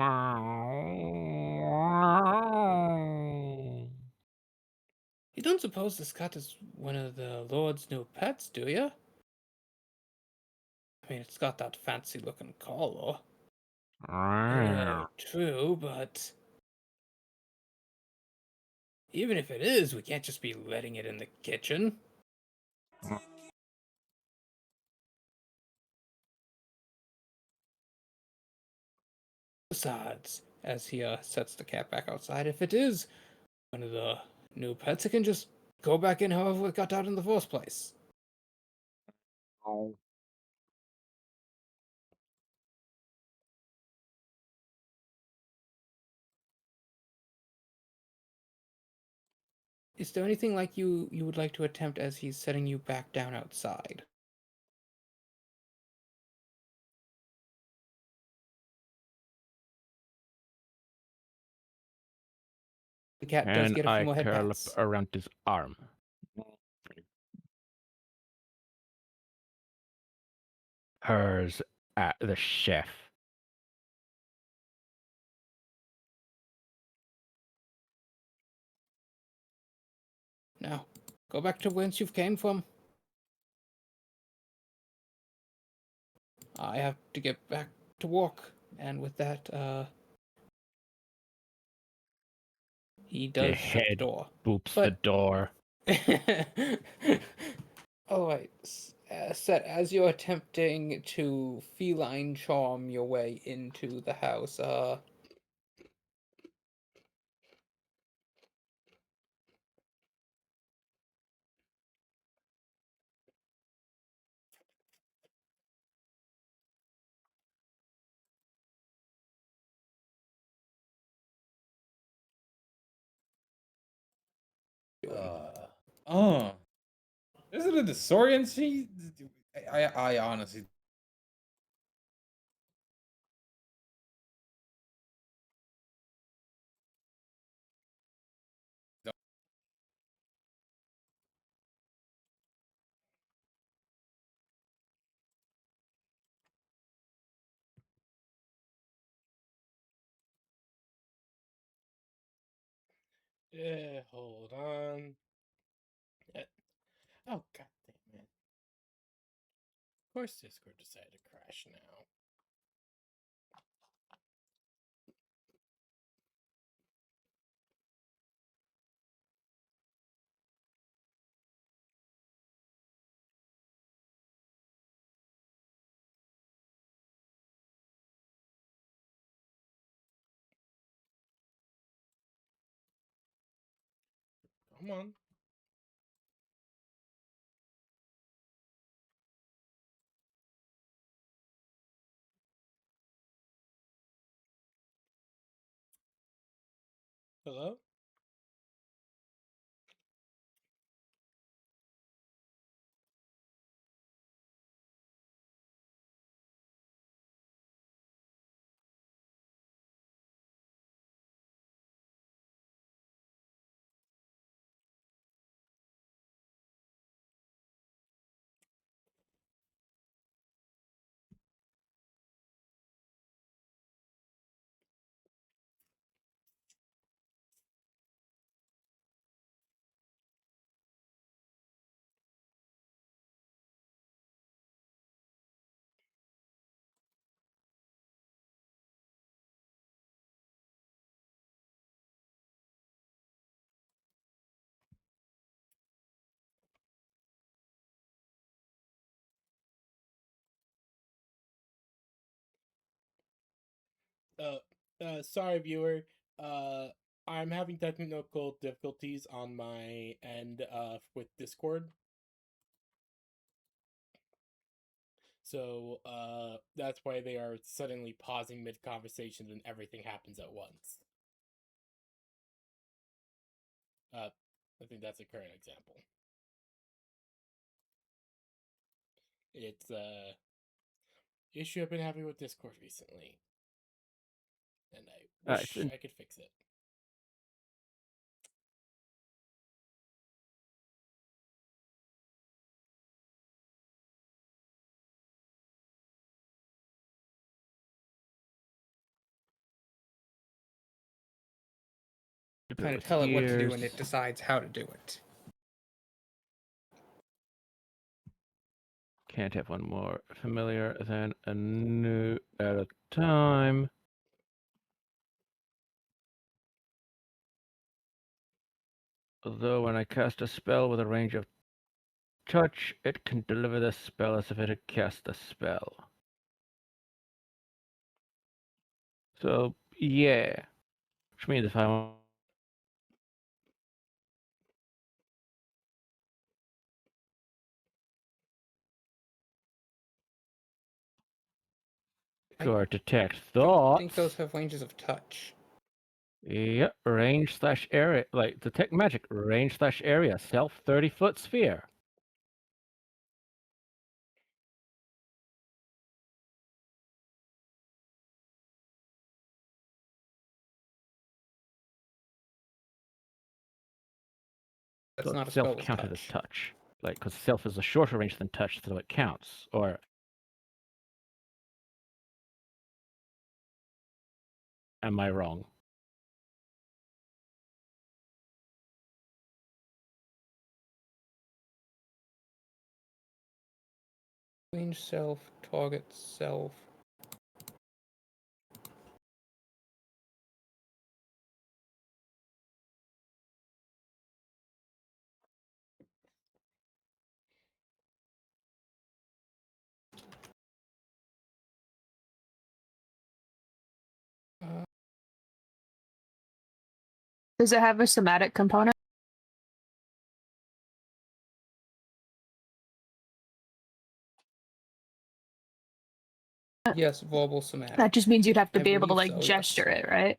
don't suppose this cat is one of the Lord's new pets, do you? I mean, it's got that fancy looking collar. True, but even if it is, we can't just be letting it in the kitchen. Besides, as he sets the cat back outside, if it is one of the new pets, it can just go back in however it got out in the first place. Oh. Is there anything like you would like to attempt as he's setting you back down outside? The cat does And get a few I more head curl pats. up around his arm. Hers at the chef. Now, go back to whence you've came from. I have to get back to work, and with that, he The does shut the head door. boops the But door. alright, Set, as you're attempting to feline charm your way into the house, Oh. Is it a disorientation? I honestly Hold on. Oh, god damn it. Of course Discord decided to crash now. Come on. Hello? Sorry, viewer. Uh, I'm having technical difficulties on my end with Discord. So, that's why they are suddenly pausing mid-conversation and everything happens at once. I think that's a current example. It's issue I've been having with Discord recently. And I wish I could fix it. kind of tell it what to do and it decides how to do it. Can't have one more familiar than a new at a time. Although when I cast a spell with a range of touch, it can deliver the spell as if it had cast a spell. So, yeah. Which means if I want or detect I thoughts. think those have ranges of touch. Yep, range / area, like detect magic, range / area, self 30-foot sphere. That's So not a self spell with counted as touch. touch. Like, because self is a shorter range than touch, so it counts. Or am I wrong? Range self, target self. Does it have a somatic component? Yes, verbal somatic. That just means you'd have to I be able to believe like so, gesture yes. it, right?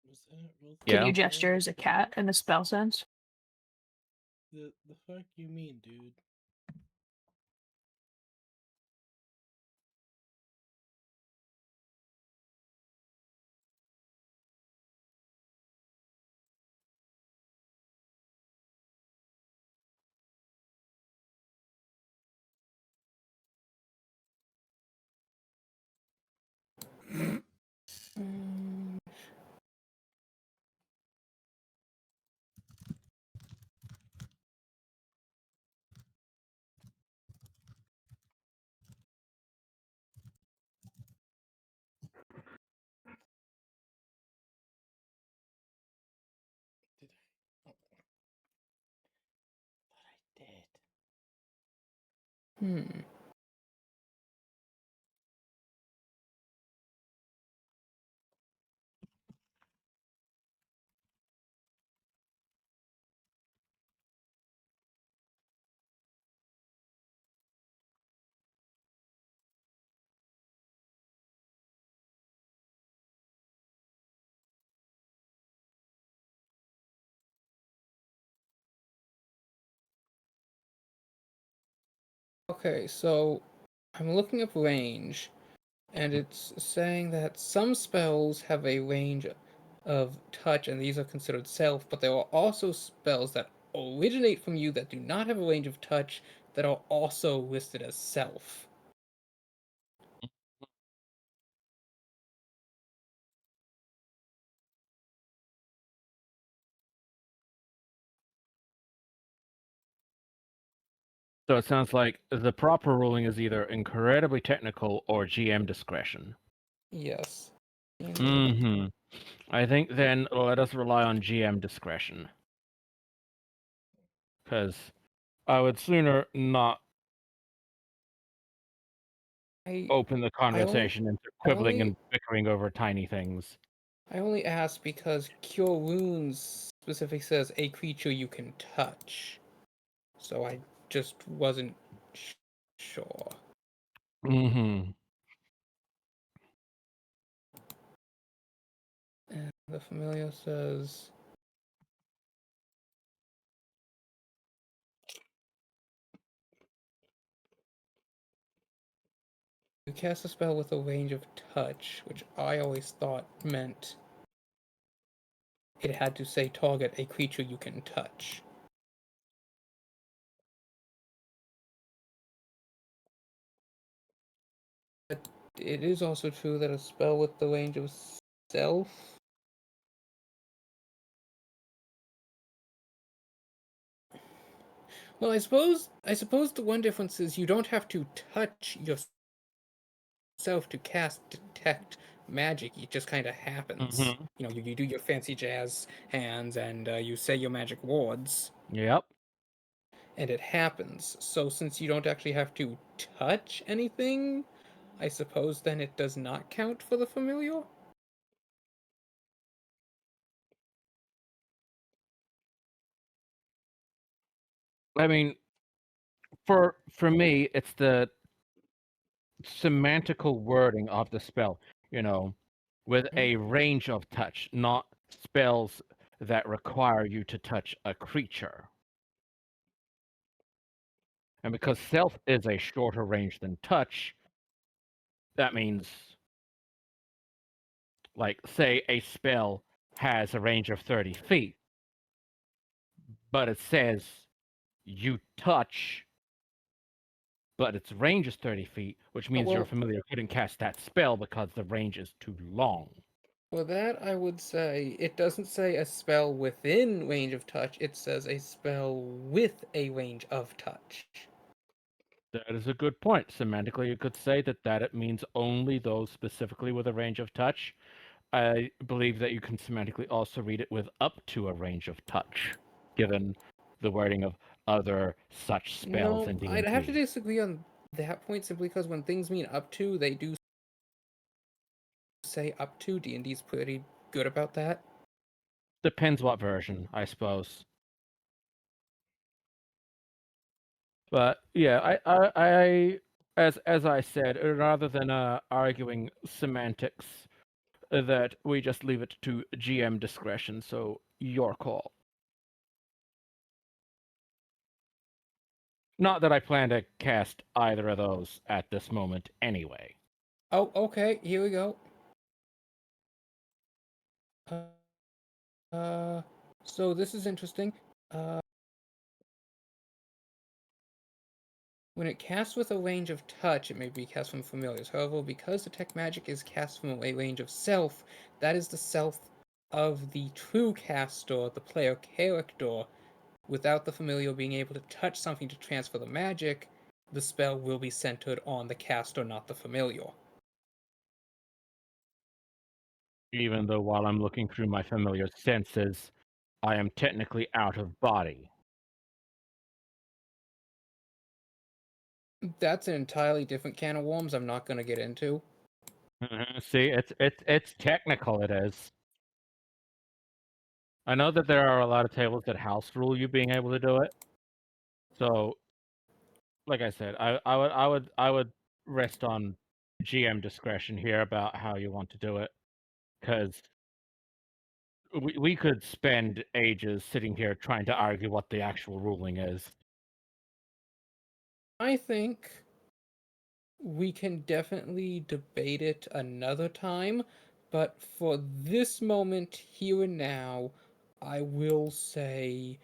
Was that real Can Yeah. you gesture as a cat in the spell sense? The fuck you mean, dude? Mm, Did I? Oh. Thought I did. Hmm. Okay, so I'm looking up range, and it's saying that some spells have a range of touch, and these are considered self, but there are also spells that originate from you that do not have a range of touch that are also listed as self. So it sounds like the proper ruling is either incredibly technical or GM discretion. Yes. Mm-hmm. I think then let us rely on GM discretion. Because I would sooner not I open the conversation into quibbling and bickering over tiny things. I only asked because Cure Wounds specifically says a creature you can touch. So I just wasn't sure. Mm-hmm. And the familiar says you cast a spell with a range of touch, which I always thought meant it had to say target a creature you can touch. But it is also true that a spell with the range of self. Well, I suppose the one difference is you don't have to touch yourself to cast detect magic. It just kind of happens. Mhm. You know, you do your fancy jazz hands and you say your magic words, Yep. and it happens. So since you don't actually have to touch anything, I suppose then it does not count for the familiar. I mean, for me, it's the semantical wording of the spell, you know, with a range of touch, not spells that require you to touch a creature. And because self is a shorter range than touch, that means, like, say a spell has a range of 30 feet, but it says you touch, but its range is 30 feet, which means your well- familiar couldn't cast that spell because the range is too long. For that, I would say it doesn't say a spell within range of touch, it says a spell with a range of touch. That is a good point. Semantically, you could say that it means only those specifically with a range of touch. I believe that you can semantically also read it with up to a range of touch, given the wording of other such spells No, in I'd have to D&D. disagree on that point simply because when things mean up to, they do say up to. D&D's pretty good about that. Depends what version, I suppose. But yeah, as I said, rather than arguing semantics, that we just leave it to GM discretion. So your call. Not that I plan to cast either of those at this moment, anyway. Oh, okay, here we go. So this is interesting. When it casts with a range of touch, it may be cast from familiars. However, because detect magic is cast from a range of self, that is the self of the true caster, the player character. Without the familiar being able to touch something to transfer the magic, the spell will be centered on the caster, not the familiar. Even though while I'm looking through my familiar senses, I am technically out of body. That's an entirely different can of worms I'm not going to get into. See, it's technical. It is. I know that there are a lot of tables that house rule you being able to do it. So, like I said, I would rest on GM discretion here about how you want to do it, because we could spend ages sitting here trying to argue what the actual ruling is. I think we can definitely debate it another time, but for this moment, here and now, I will say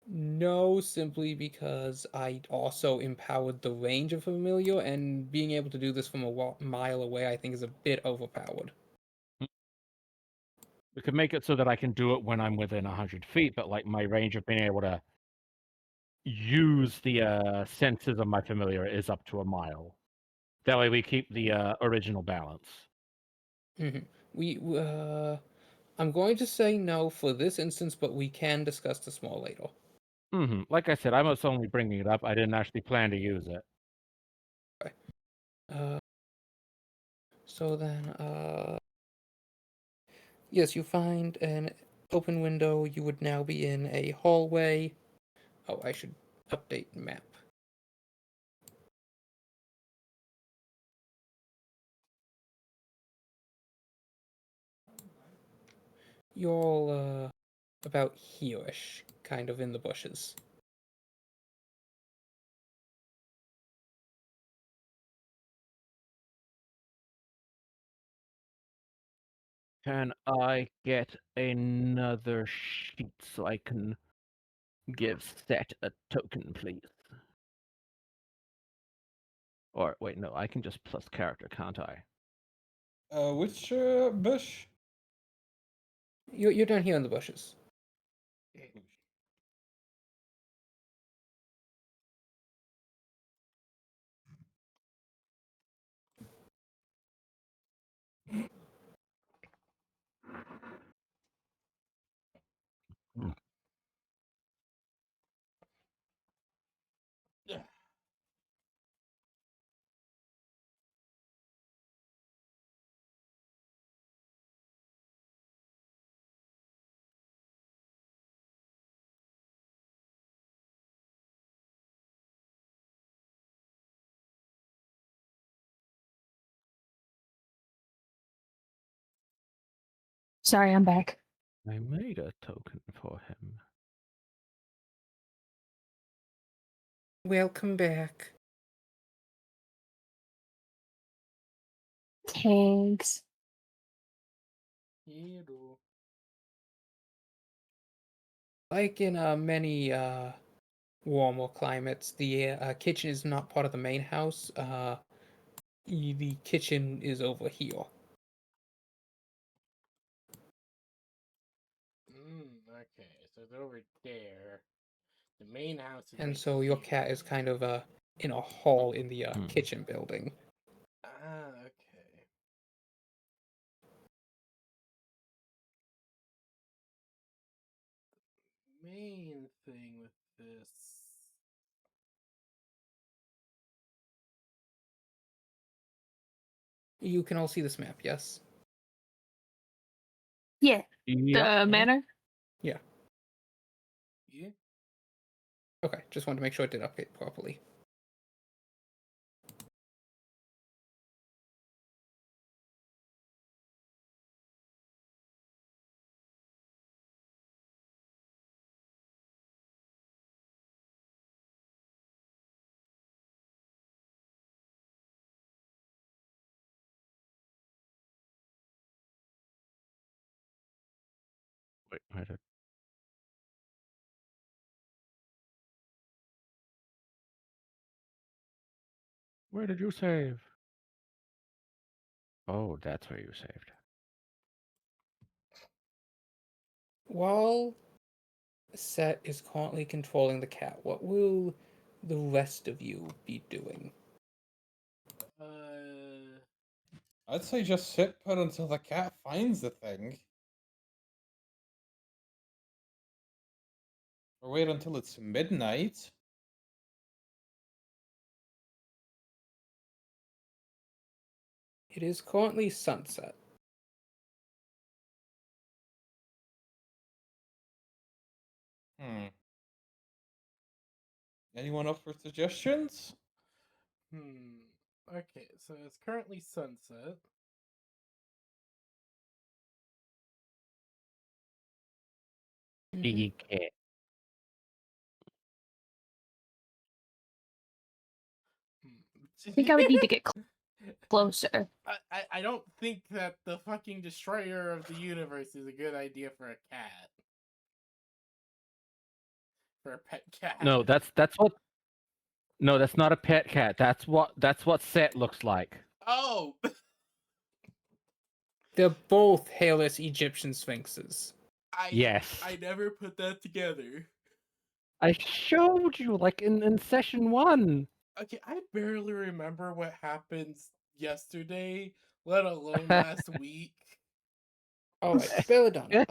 no, simply because I also empowered the range of familiar, and being able to do this from a mile away, I think is a bit overpowered. We could make it so that I can do it when I'm within 100 feet, but like my range of being able to use the senses of my familiar is up to a mile. That way we keep the original balance. We, I'm going to say no for this instance, but we can discuss this more later. Like I said, I was only bringing it up. I didn't actually plan to use it. Uh, so then, yes, you find an open window. You would now be in a hallway. Oh, I should update map. You're all, about here-ish, kind of in the bushes. Can I get another sheet so I can give Set a token, please? Or wait, no, I can just plus character, can't I? Which bush? You're down here in the bushes. Sorry, I'm back. I made a token for him. Welcome back. Thanks. Hero. Like in many warmer climates, the kitchen is not part of the main house. The kitchen is over here. Okay, so it's over there. The main house is And right so your here. cat is kind of in a hall in the Hmm. kitchen building. Ah, okay. Main thing with this. You can all see this map, yes? Yeah, Yeah. the manor. Yeah. Yeah. Okay, just wanted to make sure it did update properly. Wait, where did... Where did you save? Oh, that's where you saved. While Set is currently controlling the cat, what will the rest of you be doing? I'd say just sit put until the cat finds the thing. Or wait until it's midnight. It is currently sunset. Anyone up for suggestions? Okay, so it's currently sunset. Big cat. I think I would need to get closer. I don't think that the fucking destroyer of the universe is a good idea for a cat. For a pet cat. No, that's what. No, that's not a pet cat. That's what Set looks like. Oh! They're both hairless Egyptian sphinxes. Yes. I never put that together. I showed you, like in session 1. Okay, I barely remember what happened yesterday, let alone last week. Alright, Belladonna.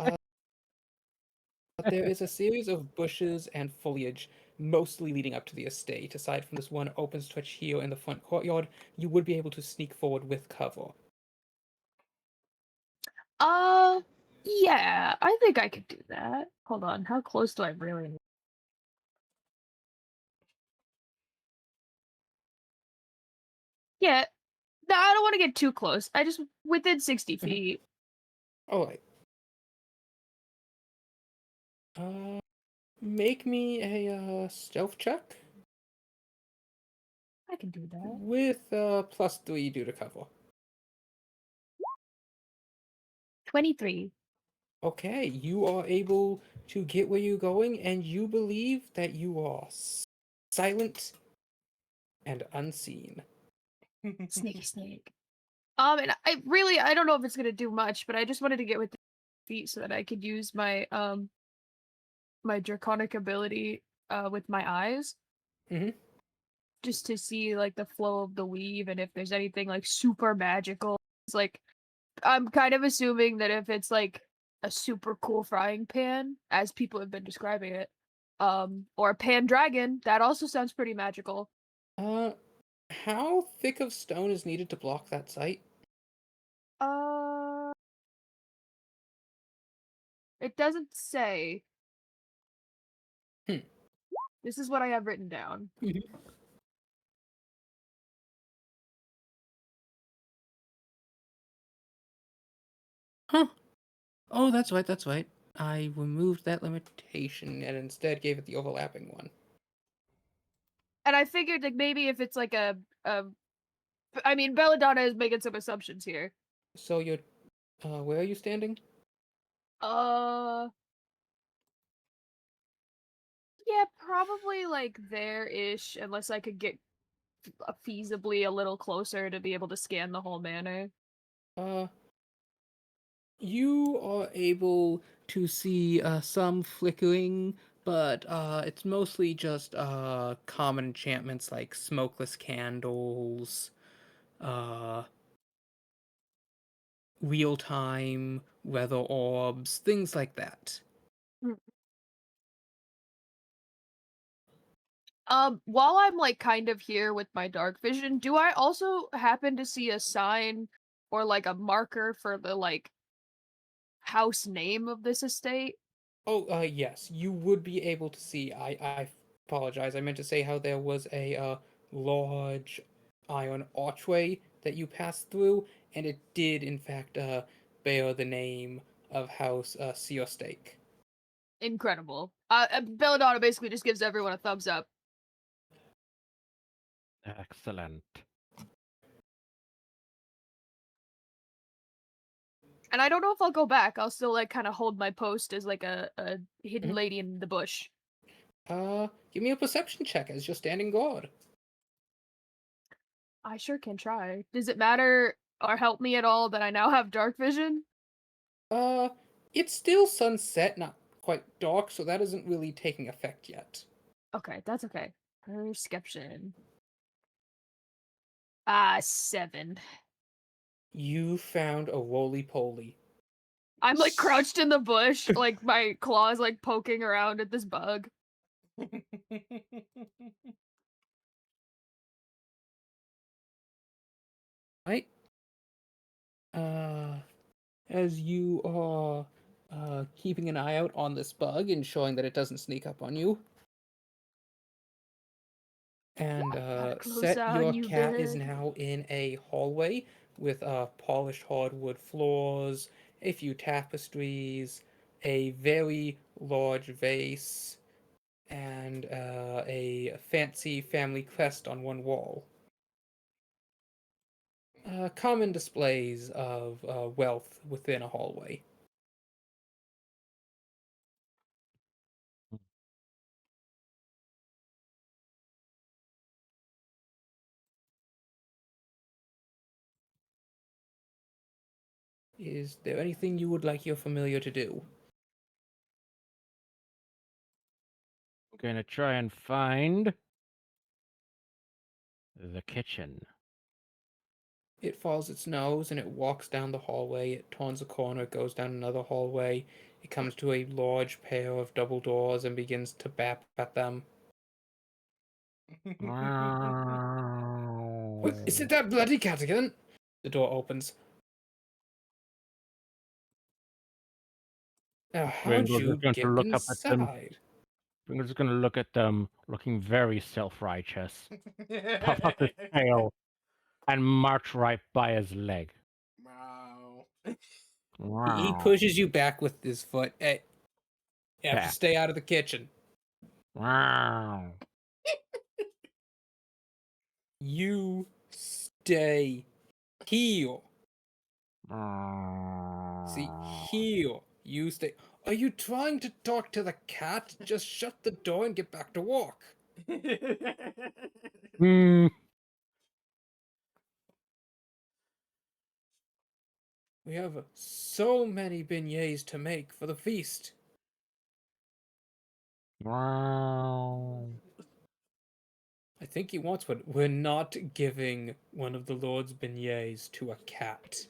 There is a series of bushes and foliage, mostly leading up to the estate. Aside from this one open stretch here in the front courtyard, you would be able to sneak forward with cover. Yeah, I think I could do that. Hold on, how close do I really need? Yeah, no, I don't want to get too close. I just within 60 feet. Alright. Make me a stealth check I can do that. with +3 due to cover. 23. Okay, you are able to get where you're going, and you believe that you are silent and unseen. Sneaky snake. And I don't know if it's gonna do much, but I just wanted to get with the feet so that I could use my my draconic ability with my eyes. Mhm. Just to see like the flow of the weave and if there's anything like super magical. It's like I'm kind of assuming that if it's like a super cool frying pan, as people have been describing it, or a pan dragon, that also sounds pretty magical. How thick of stone is needed to block that site? Uh, it doesn't say. Hmm. This is what I have written down. Huh. Oh, that's right, that's right. I removed that limitation and instead gave it the overlapping one. And I figured like maybe if it's like I mean, Belladonna is making some assumptions here. So you're, where are you standing? Uh, yeah, probably like there-ish, unless I could get feasibly a little closer to be able to scan the whole manor. Uh, you are able to see some flickering, but it's mostly just common enchantments like smokeless candles, uh, real time weather orbs, things like that. While I'm like kind of here with my dark vision, do I also happen to see a sign or like a marker for the like house name of this estate? Oh, yes, you would be able to see. I apologize. I meant to say how there was a large iron archway that you passed through, and it did in fact bear the name of House Seal Steak. Incredible. Belladonna basically just gives everyone a thumbs up. Excellent. And I don't know if I'll go back. I'll still like kind of hold my post as like a hidden Mhm. lady in the bush. Give me a perception check as you're standing guard. I sure can try. Does it matter or help me at all that I now have dark vision? Uh, it's still sunset, not quite dark, so that isn't really taking effect yet. Okay, that's okay. Perception. 7. You found a roly-poly. I'm like crouched in the bush, like my claws like poking around at this bug. Right? As you are keeping an eye out on this bug, ensuring that it doesn't sneak up on you, and Got a close Set, eye your on you, cat is bud. now in a hallway with polished hardwood floors, a few tapestries, a very large vase, and a fancy family crest on one wall. Common displays of wealth within a hallway. Is there anything you would like your familiar to do? I'm gonna try and find the kitchen. It follows its nose and it walks down the hallway. It turns a corner, goes down another hallway. It comes to a large pair of double doors and begins to bap at them. What, is it that bloody cat again? The door opens. Now, how'd Ringo's you just going to get look up at them. inside? Ringo's just going to look at them, looking very self-righteous. Puff up his tail and march right by his leg. Wow. He Wow. pushes you back with his foot. Hey, you have to Back. stay out of the kitchen. Wow. You stay here. See, here. You stay. Are you trying to talk to the cat? Just shut the door and get back to work. Hmm. We have so many beignets to make for the feast. Wow. I think he wants one. We're not giving one of the Lord's beignets to a cat.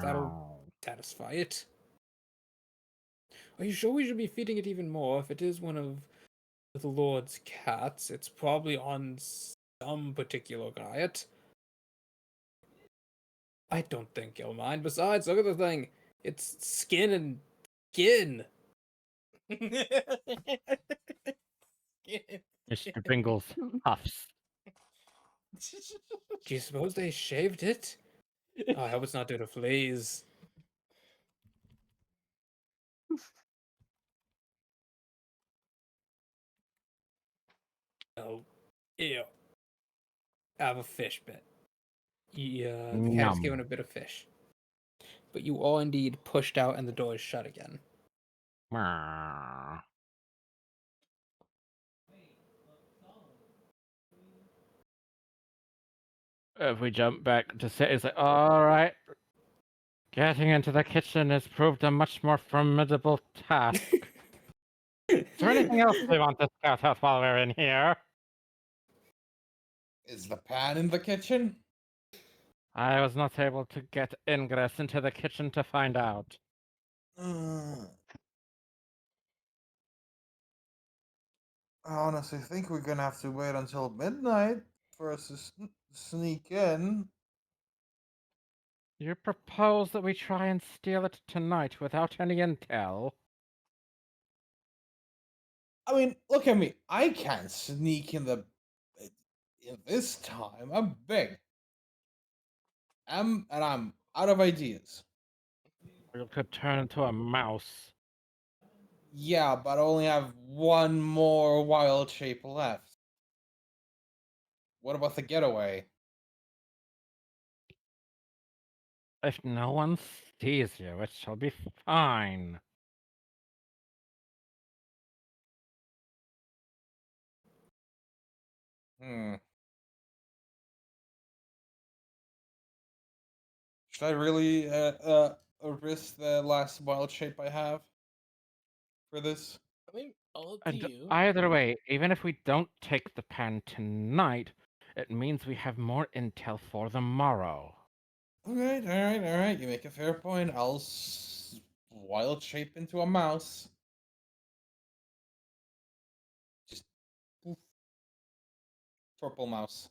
That'll satisfy it. Are you sure we should be feeding it even more? If it is one of the Lord's cats, it's probably on some particular diet. I don't think he'll mind. Besides, look at the thing. It's skin and skin. seconds. Mr. Bingles huffs. Do you suppose they shaved it? Oh, I hope it's not due to fleas. Oh, ew. I have a fish bit. Yeah, the cat is Nom. given a bit of fish. But you are indeed pushed out and the door is shut again. Meow. If we jump back to say, it's like, all right, getting into the kitchen has proved a much more formidable task. Is there anything else we want to scout out while we're in here? Is the pan in the kitchen? I was not able to get ingress into the kitchen to find out. I honestly think we're gonna have to wait until midnight for us to sneak in. You propose that we try and steal it tonight without any intel? I mean, look at me. I can't sneak in this time. I'm big. And I'm out of ideas. You could turn into a mouse. Yeah, but I only have one more wild shape left. What about the getaway? If no one sees you, it shall be fine. Hmm. Should I really risk the last wild shape I have for this? I mean, all up to And you. either way, even if we don't take the pan tonight, it means we have more intel for the morrow. All right. You make a fair point. I'll wild shape into a mouse. Just poof. Purple mouse.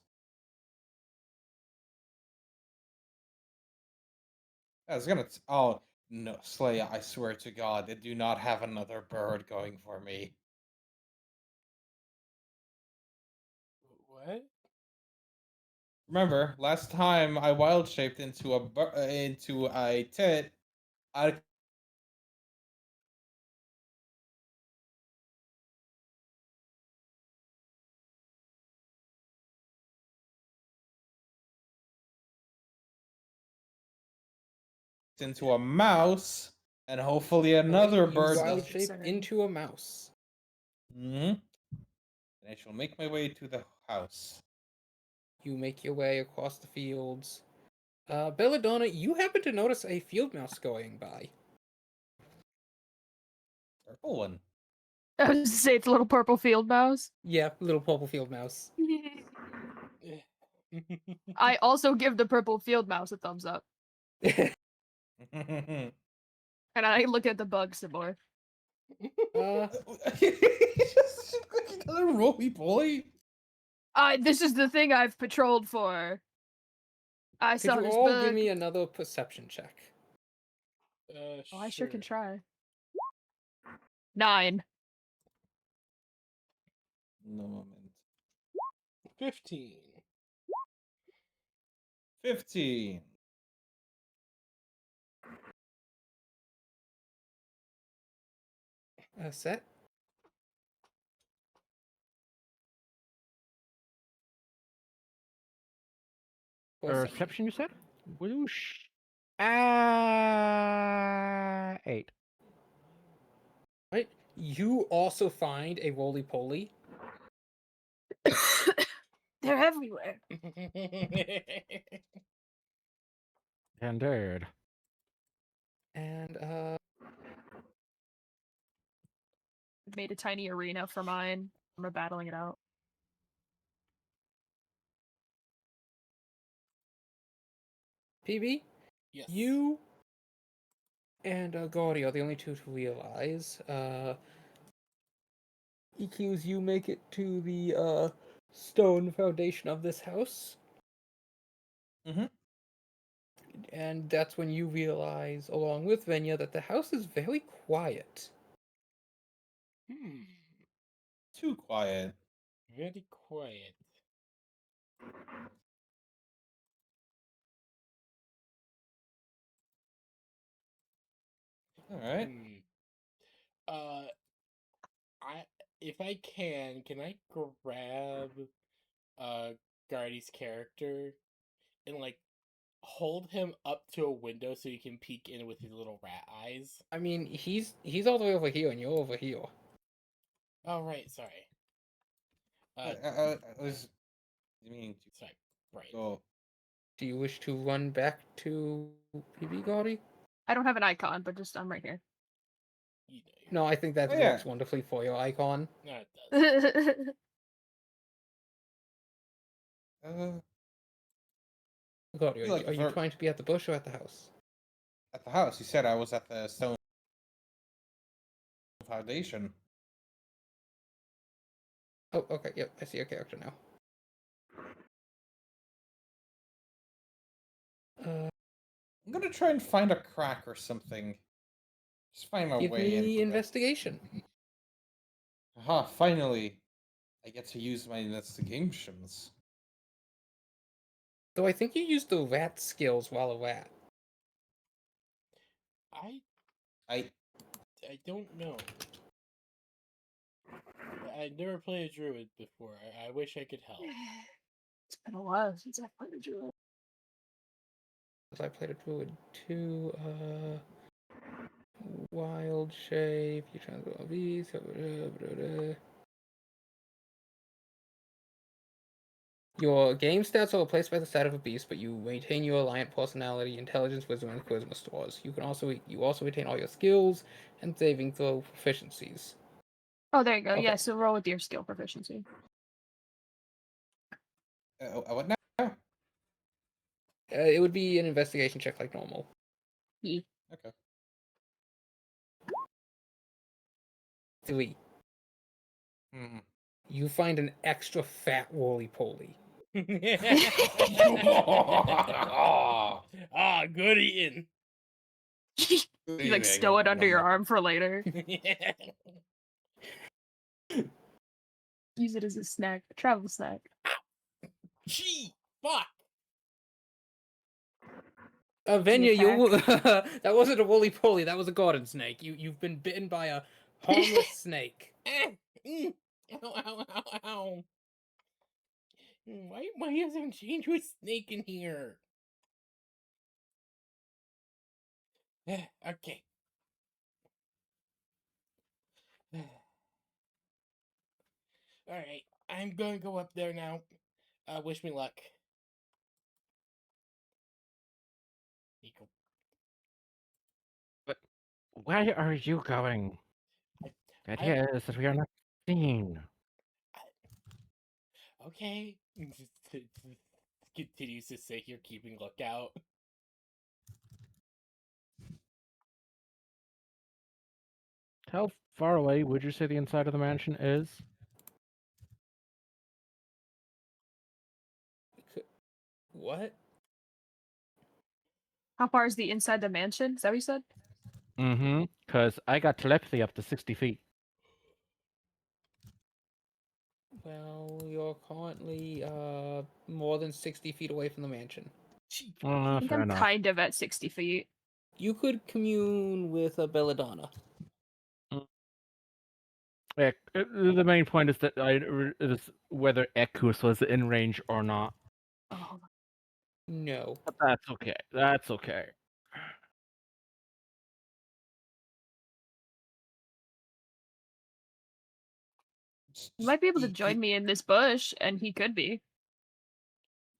I was gonna. Oh no, Slay! I swear to God, they do not have another bird going for me. What? Remember, last time I wild shaped into into a tit, I into a mouse, and hopefully another You bird wild does. shape into a mouse. And I shall make my way to the house. You make your way across the fields. Belladonna, you happen to notice a field mouse going by. Purple one. I was to say it's a little purple field mouse. Yeah, little purple field mouse. I also give the purple field mouse a thumbs up. uh, And I look at the bug some more. just another roly poly. This is the thing I've patrolled for. I Could saw you this all bug. give me another perception check? Oh, I sure can try. 9. No moment. 15. 15. Set. Perception, you said? Whoosh. 8. Right. You also find a roly poly. They're everywhere. Indeed. And Made a tiny arena for mine. I'm battling it out. PB, Yes. you and Gordy are the only two to realize. EQs, you make it to the stone foundation of this house. And that's when you realize, along with Venya, that the house is very quiet. too quiet. Very quiet. All right. I if I can I grab Guardy's character and like hold him up to a window so he can peek in with his little rat eyes? I mean, he's all the way over here, and you're over here. Oh right, sorry. I was meaning to Sorry, right. go. Do you wish to run back to PB Gaudi? I don't have an icon, but just I'm right here. You know, No, I think that Oh, yeah. works wonderfully for your icon. no, it does. Gaudi, feel like are you for- trying to be at the bush or at the house? At the house, you said I was at the stone foundation. Oh, okay, yep, I see your character now. I'm gonna try and find a crack or something. Just find my Give way me into investigation. Aha! Finally, I get to use my investigations. Though I think you used the rat skills while a rat. I don't know. I never played a druid before. I wish I could help. It's been a while since I played a druid. Because I played a druid too, wild shape, you try to go beast, Your game stats are replaced by the stat of a beast, but you maintain your alliant personality, intelligence, wisdom, and charisma stores. You also retain all your skills and saving throw proficiencies. Oh, there you go. Okay. Yeah, so roll with your skill proficiency. What now? It would be an investigation check like normal. Yeah. Okay. 3. Hmm. You find an extra fat roly-poly. Ah, good eating. You like stow it under your arm for later. Use it as a snack, a travel snack. Gee, fuck. Venya, you that wasn't a roly-poly, that was a garden snake. You've been bitten by a harmless snake. Ow, ow, ow, ow. Why hasn't changed with snake in here? Okay. Alright, I'm gonna go up there now. Wish me luck. Equal. But where are you going? The idea is that we are not seen. Okay. Continues to sit here keeping lookout. How far away would you say the inside of the mansion is? What? How far is the inside the mansion? Is that what you said? Mm-hmm. Because I got telepathy up to 60 feet. Well, you're currently more than 60 feet away from the mansion. I think Fair I'm enough. kind of at 60 feet. You could commune with a belladonna. Yeah, the main point is that is whether Ekus was in range or not. Oh, No. But that's okay. That's okay. you might be able to join me in this bush, and he could be.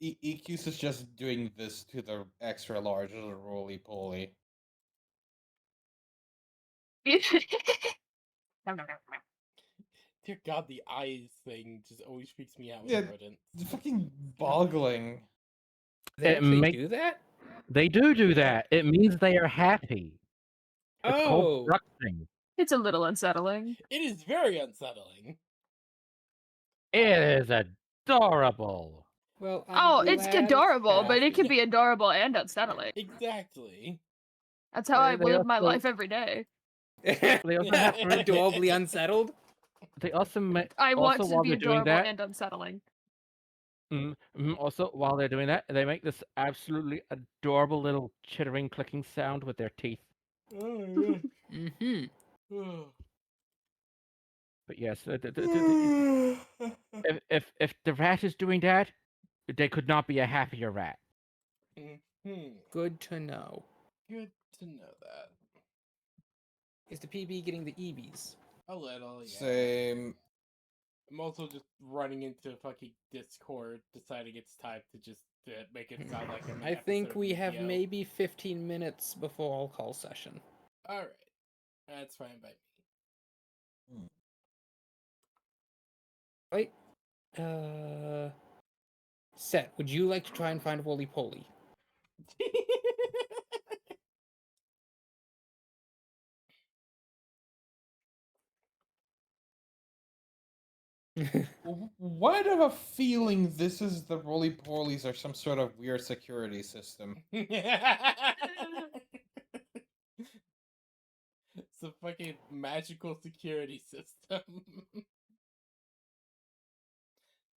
EQ's is just doing this to the extra large roly-poly. Dear God, the eyes thing just always freaks me out with Yeah, rodents. it's fucking boggling. They It actually make- do that? They do that. It means they are happy. It's called Oh! fructing. It's a little unsettling. It is very unsettling. It is adorable. Well, Oh, it's adorable, but it can Yeah. be adorable and unsettling. Exactly. That's how I They live my also- life every day. They also have Adorably unsettled? They also I want also to while be they're doing adorable that, and unsettling. also while they're doing that, they make this absolutely adorable little chittering, clicking sound with their teeth. Oh Mm-hmm. yeah. But yes, if the rat is doing that, they could not be a happier rat. Good to know. Good to know that. Is the PB getting the EBs? A little, yeah. Same. I'm also just running into fucking Discord, deciding it's time to just make it sound like I'm an I think episode we of have Yu-Gi-Oh! maybe 15 minutes before I'll call session. Alright. That's fine by me. Right? Set, would you like to try and find Wooly Poly? Why do I have a feeling this is the roly polies or some sort of weird security system? It's a fucking magical security system.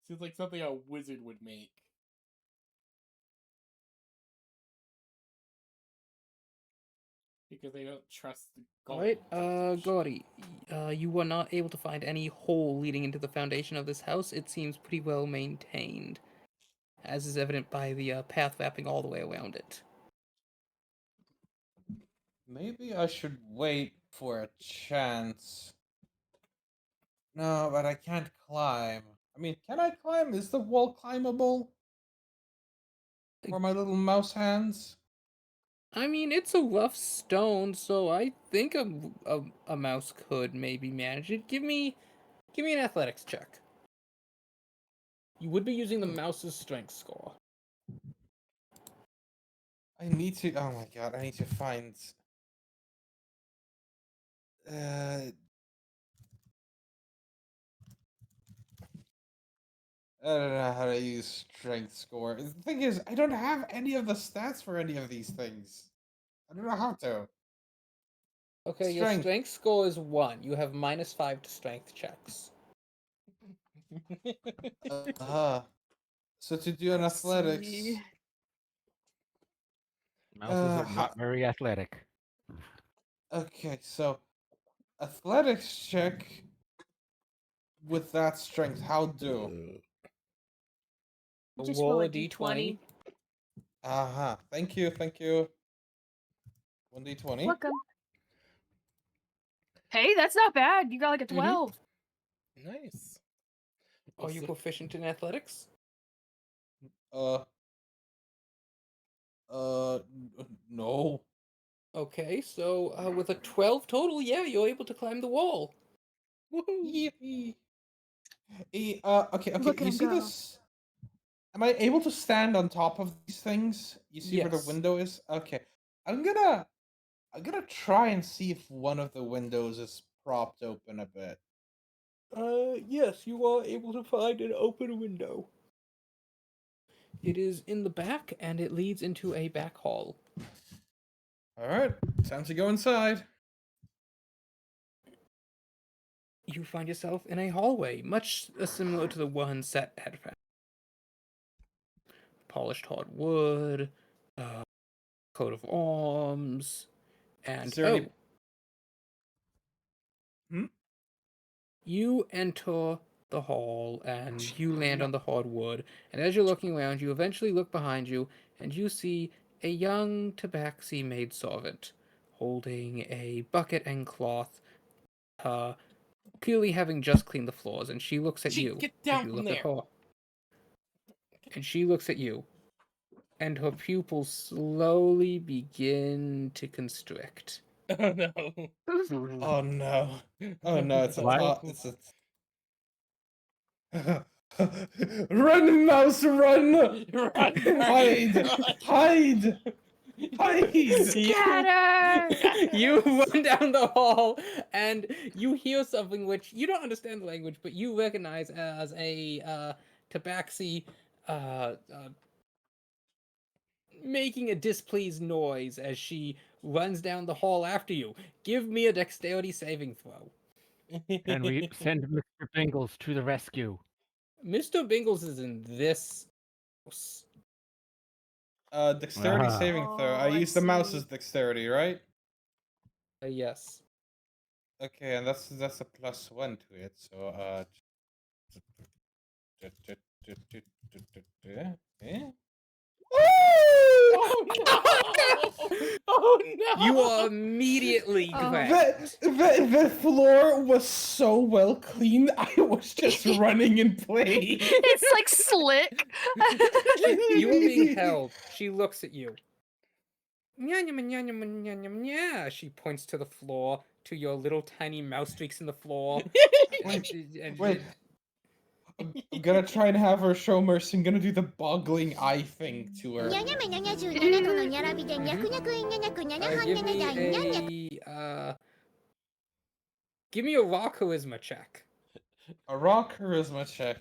Seems like something a wizard would make. Because they don't trust the gold. Alright, Gory, you were not able to find any hole leading into the foundation of this house. It seems pretty well maintained, as is evident by the path wrapping all the way around it. Maybe I should wait for a chance. No, but I can't climb. I mean, can I climb? Is the wall climbable? For my little mouse hands? I mean, it's a rough stone, so I think a mouse could maybe manage it. Give me an athletics check. You would be using the mouse's strength score. I need to. Oh my god, I need to find. I don't know how to use strength score. The thing is, I don't have any of the stats for any of these things. I don't know how to. Okay, your Strength. strength score is 1. You have -5 to strength checks. So to do an Let's athletics. see. Mouses are not very athletic. Okay, so athletics check with that strength. How do? Just Roll roll a a d20. Aha. Thank you. Thank you. 1d20. Welcome. Hey, that's not bad. You got like a Mhm. 12. Nice. Are you Also- proficient in athletics? Uh. No. Okay, so with a 12 total, yeah, you're able to climb the wall. Woohoo! Yippee. Okay. Look at You him see go. this? Am I able to stand on top of these things? You see where the Yes. window is? Okay. I'm gonna try and see if one of the windows is propped open a bit. Yes, you are able to find an open window. It is in the back, and it leads into a back hall. Alright, time to go inside. You find yourself in a hallway, much similar to the one Set had found. Polished hardwood, coat of arms, and Is there any- you enter the hall and you land on the hardwood. And as you're looking around, you eventually look behind you and you see a young tabaxi maidservant holding a bucket and cloth, clearly having just cleaned the floors. And she looks at you. Get down you from look there. at her. And she looks at you. And her pupils slowly begin to constrict. Oh no. Oh no. Oh no, it's a What? it's a Run, mouse, run! Run, Hide! run. Hide! Hide! Scatter! You run down the hall and you hear something which you don't understand the language, but you recognize as a tabaxi making a displeased noise as she runs down the hall after you. Give me a dexterity saving throw. and we send Mr. Bingles to the rescue. Mr. Bingles is in this house. Dexterity Ah. saving throw. I Oh, I use the mouse's see. dexterity, right? Yes. Okay, and that's a +1 to it. So eh? Oh no! Oh no! You are immediately Oh. grabbed. The floor was so well cleaned. I was just running in place. It's like slick. You are being held. She looks at you. Nya, nya, nya, nya, nya, nya, nya. She points to the floor, to your little tiny mouse streaks in the floor. Wait. I'm gonna try and have her show mercy. I'm gonna do the boggling eye thing to her. Give me a raw charisma check. A raw charisma check.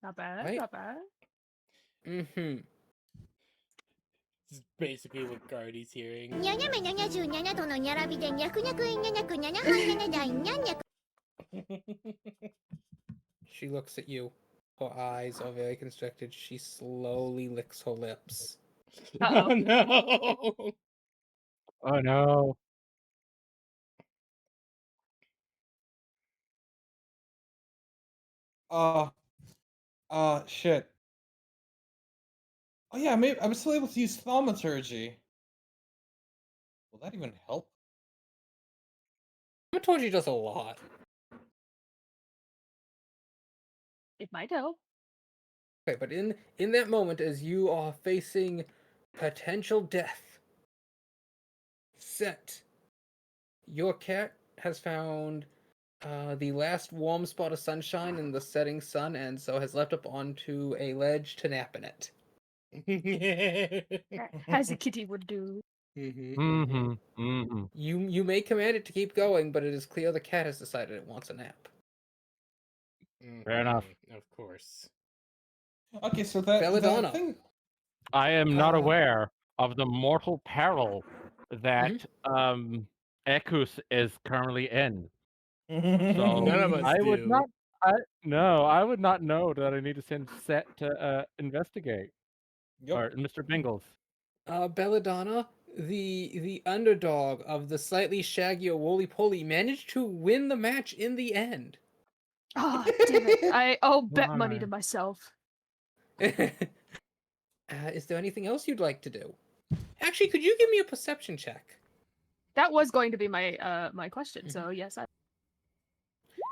Not bad, Right? not bad. Mm-hmm. This is basically what Guardy's hearing. She looks at you. Her eyes are very constricted. She slowly licks her lips. Uh-oh. Oh no! Oh no. Shit. Oh yeah, maybe I'm still able to use thaumaturgy. Will that even help? Thaumaturgy does a lot. It might help. Okay, but in that moment, as you are facing potential death, Set, your cat has found the last warm spot of sunshine in the setting sun, and so has leapt up onto a ledge to nap in it. As a kitty would do. Mm-hmm. Mm-hmm. You may command it to keep going, but it is clear the cat has decided it wants a nap. Fair enough. Of course. Okay, so that Belladonna. thing. I am not Uh, aware of the mortal peril that Ekus is currently in. So None of us I would do. not. I would not know that I need to send Set to investigate. Yep. Or Mr. Bingles. Belladonna, the underdog of the slightly shaggier Woolly Poly, managed to win the match in the end. Ah, damn it. I owe bet money Why? to myself. Is there anything else you'd like to do? Actually, could you give me a perception check? That was going to be my my question, so yes, I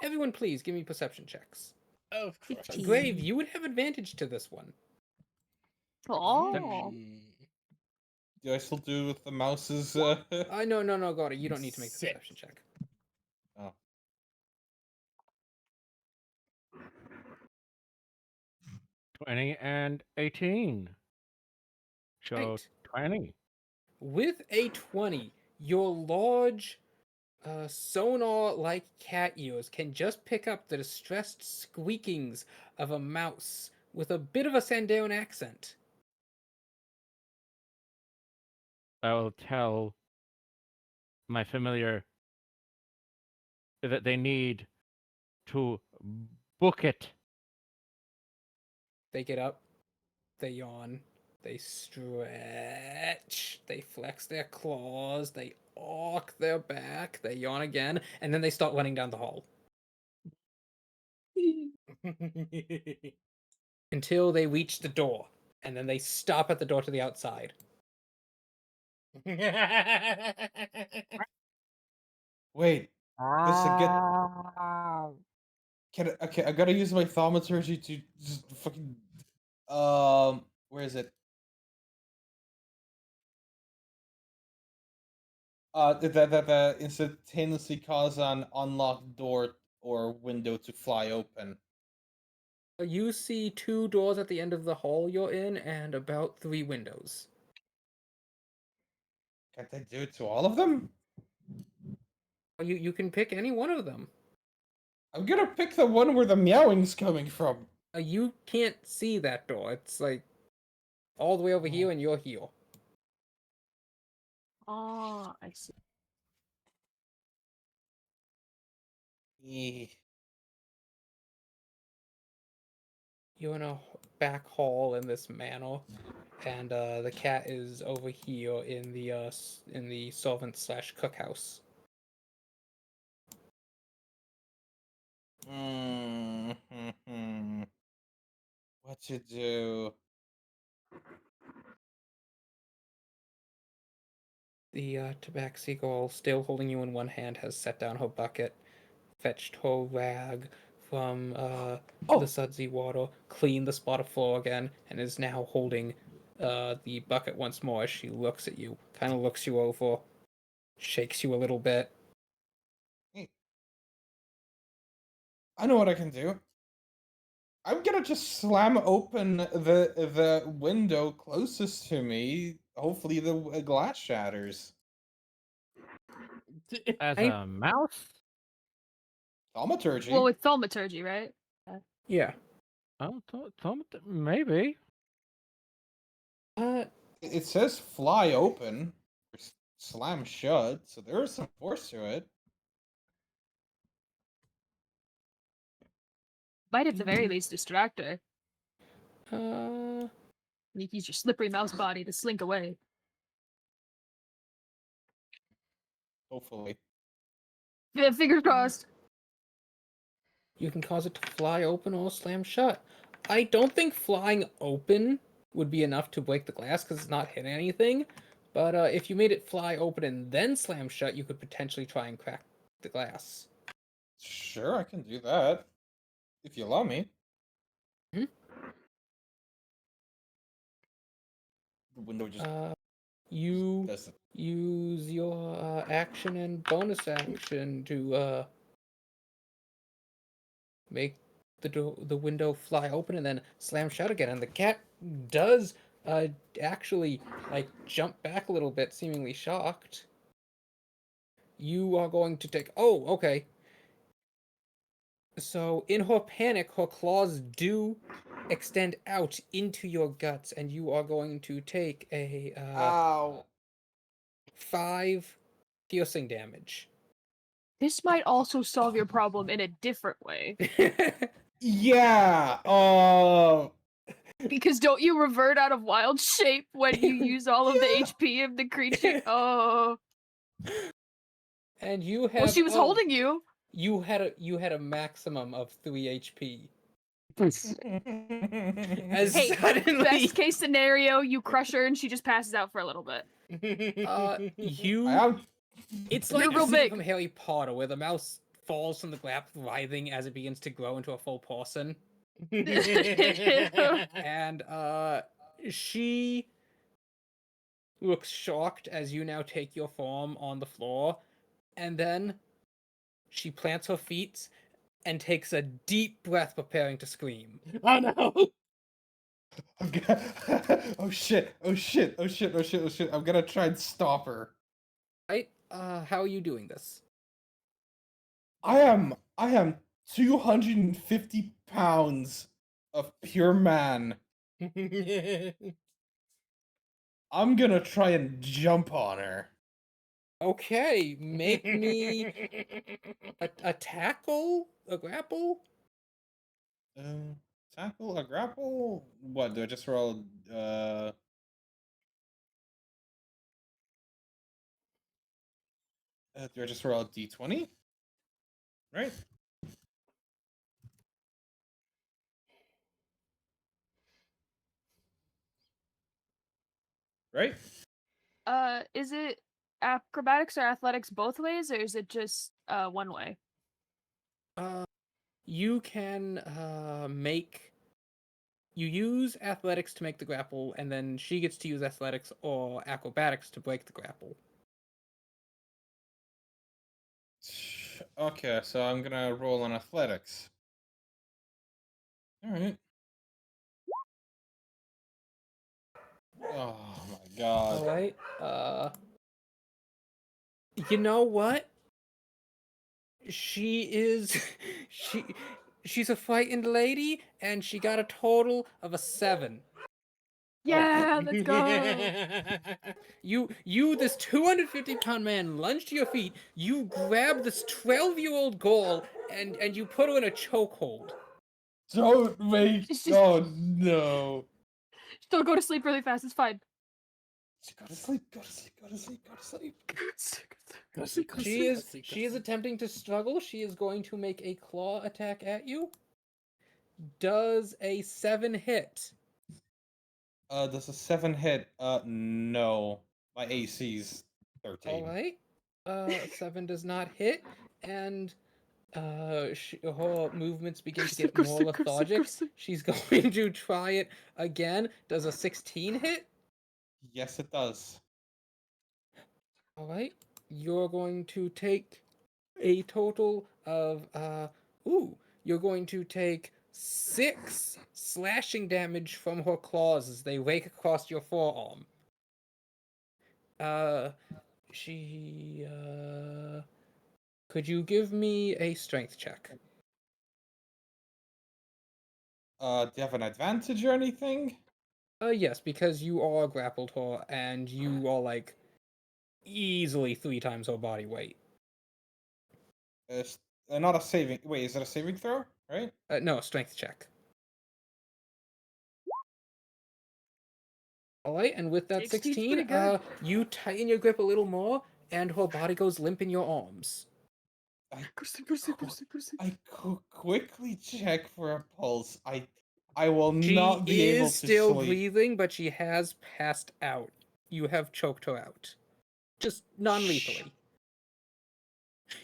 Everyone, please give me perception checks. Of course. 15. Grave, you would have advantage to this one. Oh. Do I still do with the mouse's? No, Gaudy, you don't need to make the Six. perception check. Oh. 20 and 18. So Right. 20. With a 20, your large sonar-like cat ears can just pick up the distressed squeakings of a mouse with a bit of a Sanderan accent. I will tell my familiar that they need to book it. They get up, they yawn, they stretch, they flex their claws, they arc their back, they yawn again, and then they start running down the hall. Until they reach the door, and then they stop at the door to the outside. Wait. This again. Okay, I gotta use my thaumaturgy to just fucking. Where is it? That instantaneously cause an unlocked door or window to fly open. You see 2 doors at the end of the hall you're in, and about 3 windows. Can't I do it to all of them? You can pick any one of them. I'm gonna pick the one where the meowing's coming from. You can't see that door. It's like all the way over here, and you're here. Oh, I see. Eh. You're in a back hall in this manor, and the cat is over here in the servant slash cookhouse. What to do? The tabaxi girl, still holding you in one hand, has set down her bucket, fetched her rag from the sudsy water, cleaned the spot of floor again, and is now holding the bucket once more as she looks at you, kind of looks you over, shakes you a little bit. Hey. I know what I can do. I'm gonna just slam open the window closest to me. Hopefully the glass shatters. As I- a mouse? Thaumaturgy. Well, with thaumaturgy, right? Yeah. Oh, maybe. It says fly open or slam shut, so there is some force to it. Might at the very least distract her. Uh, You use your slippery mouse body to slink away. Hopefully. Yeah, fingers crossed. you can cause it to fly open or slam shut. I don't think flying open would be enough to break the glass because it's not hitting anything. But if you made it fly open and then slam shut, you could potentially try and crack the glass. Sure, I can do that. If you allow me. Mhm. The window just You doesn't. use your action and bonus action to make the window fly open and then slam shut again, and the cat does actually like jump back a little bit, seemingly shocked. You are going to take. Oh, okay. So in her panic, her claws do extend out into your guts, and you are going to take a Ow. 5 piercing damage. This might also solve your problem in a different way. Yeah. Because don't you revert out of wild shape when you use all of the HP of the creature? Oh. And you have. Well, she was holding you. You had a maximum of 3 HP. As Hey, suddenly, best case scenario, you crush her and she just passes out for a little bit. you. I am. It's You're like the real scene big. from Harry Potter where the mouse falls from the glass, writhing as it begins to grow into a full person. And she looks shocked as you now take your form on the floor, and then she plants her feet and takes a deep breath, preparing to scream. Oh no! Oh shit! Oh shit! Oh shit! Oh shit! Oh shit! I'm gonna try and stop her. Right? How are you doing this? I am 250 pounds of pure man. I'm gonna try and jump on her. Okay, make me a tackle, a grapple. Tackle a grapple? What do I just roll? Do I just roll a d20? Right. Right. Is it acrobatics or athletics both ways, or is it just one way? You can make. You use athletics to make the grapple, and then she gets to use athletics or acrobatics to break the grapple. Okay, so I'm gonna roll on athletics. All right. Oh my god. All right. You know what? She is she she's a frightened lady, and she got a total of a 7. Yeah, let's go. You, this 250-pound man lunged to your feet. You grab this 12-year-old girl, and you put her in a chokehold. Don't make. Just- just- Oh no. Don't go to sleep really fast. It's fine. Go to sleep. Go to sleep. Go to sleep. Go to sleep. She is attempting to struggle. She is going to make a claw attack at you. Does a 7 hit? Does a 7 hit? No. My AC's 13. All right. 7 does not hit, and her movements begin to get more lethargic. She's going to try it again. Does a 16 hit? Yes, it does. All right. You're going to take a total of you're going to take 6 slashing damage from her claws as they rake across your forearm. She could you give me a strength check? Do you have an advantage or anything? Yes, because you are grappled her and you are like easily 3 times her body weight. Not a saving. Wait, is it a saving throw? Right? No, a strength check. All right, and with that 16's 16, pretty good. you tighten your grip a little more, and her body goes limp in your arms. I quickly check for a pulse. I will She not be able is to still sleep. breathing, but she has passed out. You have choked her out. Just non-lethally.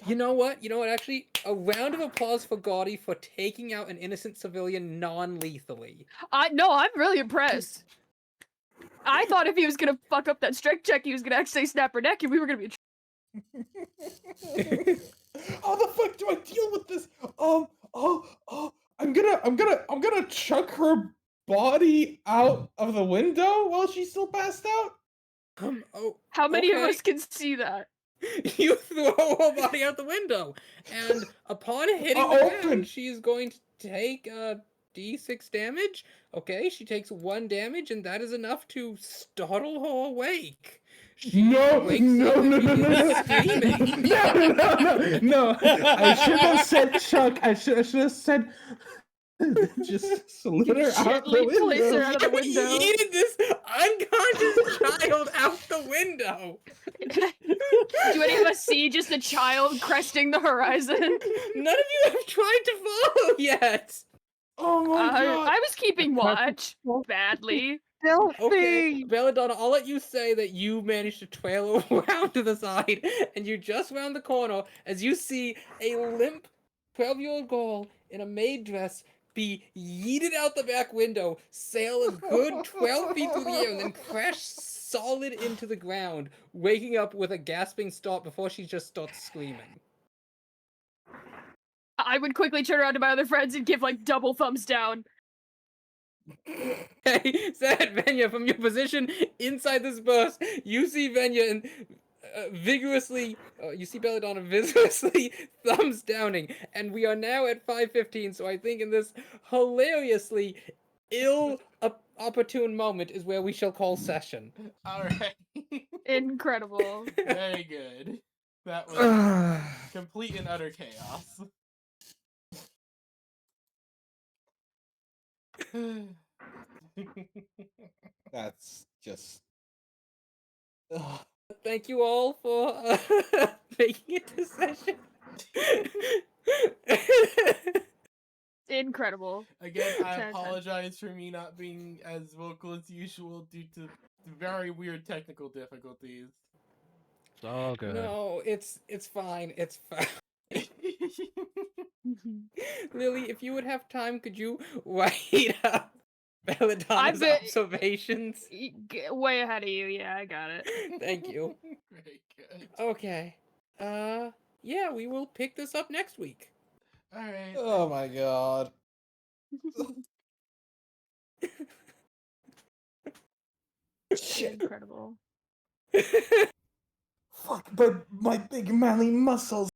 You know what? Actually, a round of applause for Gaudy for taking out an innocent civilian non-lethally. No, I'm really impressed. I thought if he was gonna fuck up that strength check, he was gonna actually snap her neck, and we were gonna be. How the fuck do I deal with this? I'm gonna chuck her body out of the window while she's still passed out. How many of okay. us can see that? You throw her body out the window, and upon hitting the ground, she's going to take d6 damage. Okay, she takes 1 damage, and that is enough to startle her awake. She wakes up and begins screaming. No. I should have said Chuck. I should have said. Just slid her out the Gently window. place her out of the window. Yeeted this unconscious child out the window. Do any of us see just a child cresting the horizon? None of you have tried to follow yet. Oh my god! I was keeping watch badly. Okay, Belladonna, I'll let you say that you managed to trail around to the side, and you just round the corner as you see a limp 12-year-old girl in a maid dress be yeeted out the back window, sail a good 12 feet through the air, and then crash solid into the ground, waking up with a gasping stop before she just starts screaming. I would quickly turn around to my other friends and give like double thumbs down. Hey, Sad Venya, from your position inside this bus, you see Venya and vigorously, you see Belladonna vigorously thumbs downing, and we are now at 5:15. So I think in this hilariously opportune moment is where we shall call session. All right. Incredible. Very good. That was complete and utter chaos. That's just. Thank you all for making it to session. Incredible. Again, I 10 out of 10. apologize for me not being as vocal as usual due to very weird technical difficulties. It's all good. No, it's fine. It's fine. Lily, if you would have time, could you write up Belladonna's observations? Way ahead of you. Yeah, I got it. Thank you. Very good. Okay. Yeah, we will pick this up next week. All right. Oh my god. Shit. Incredible. Fuck, but my big manly muscles.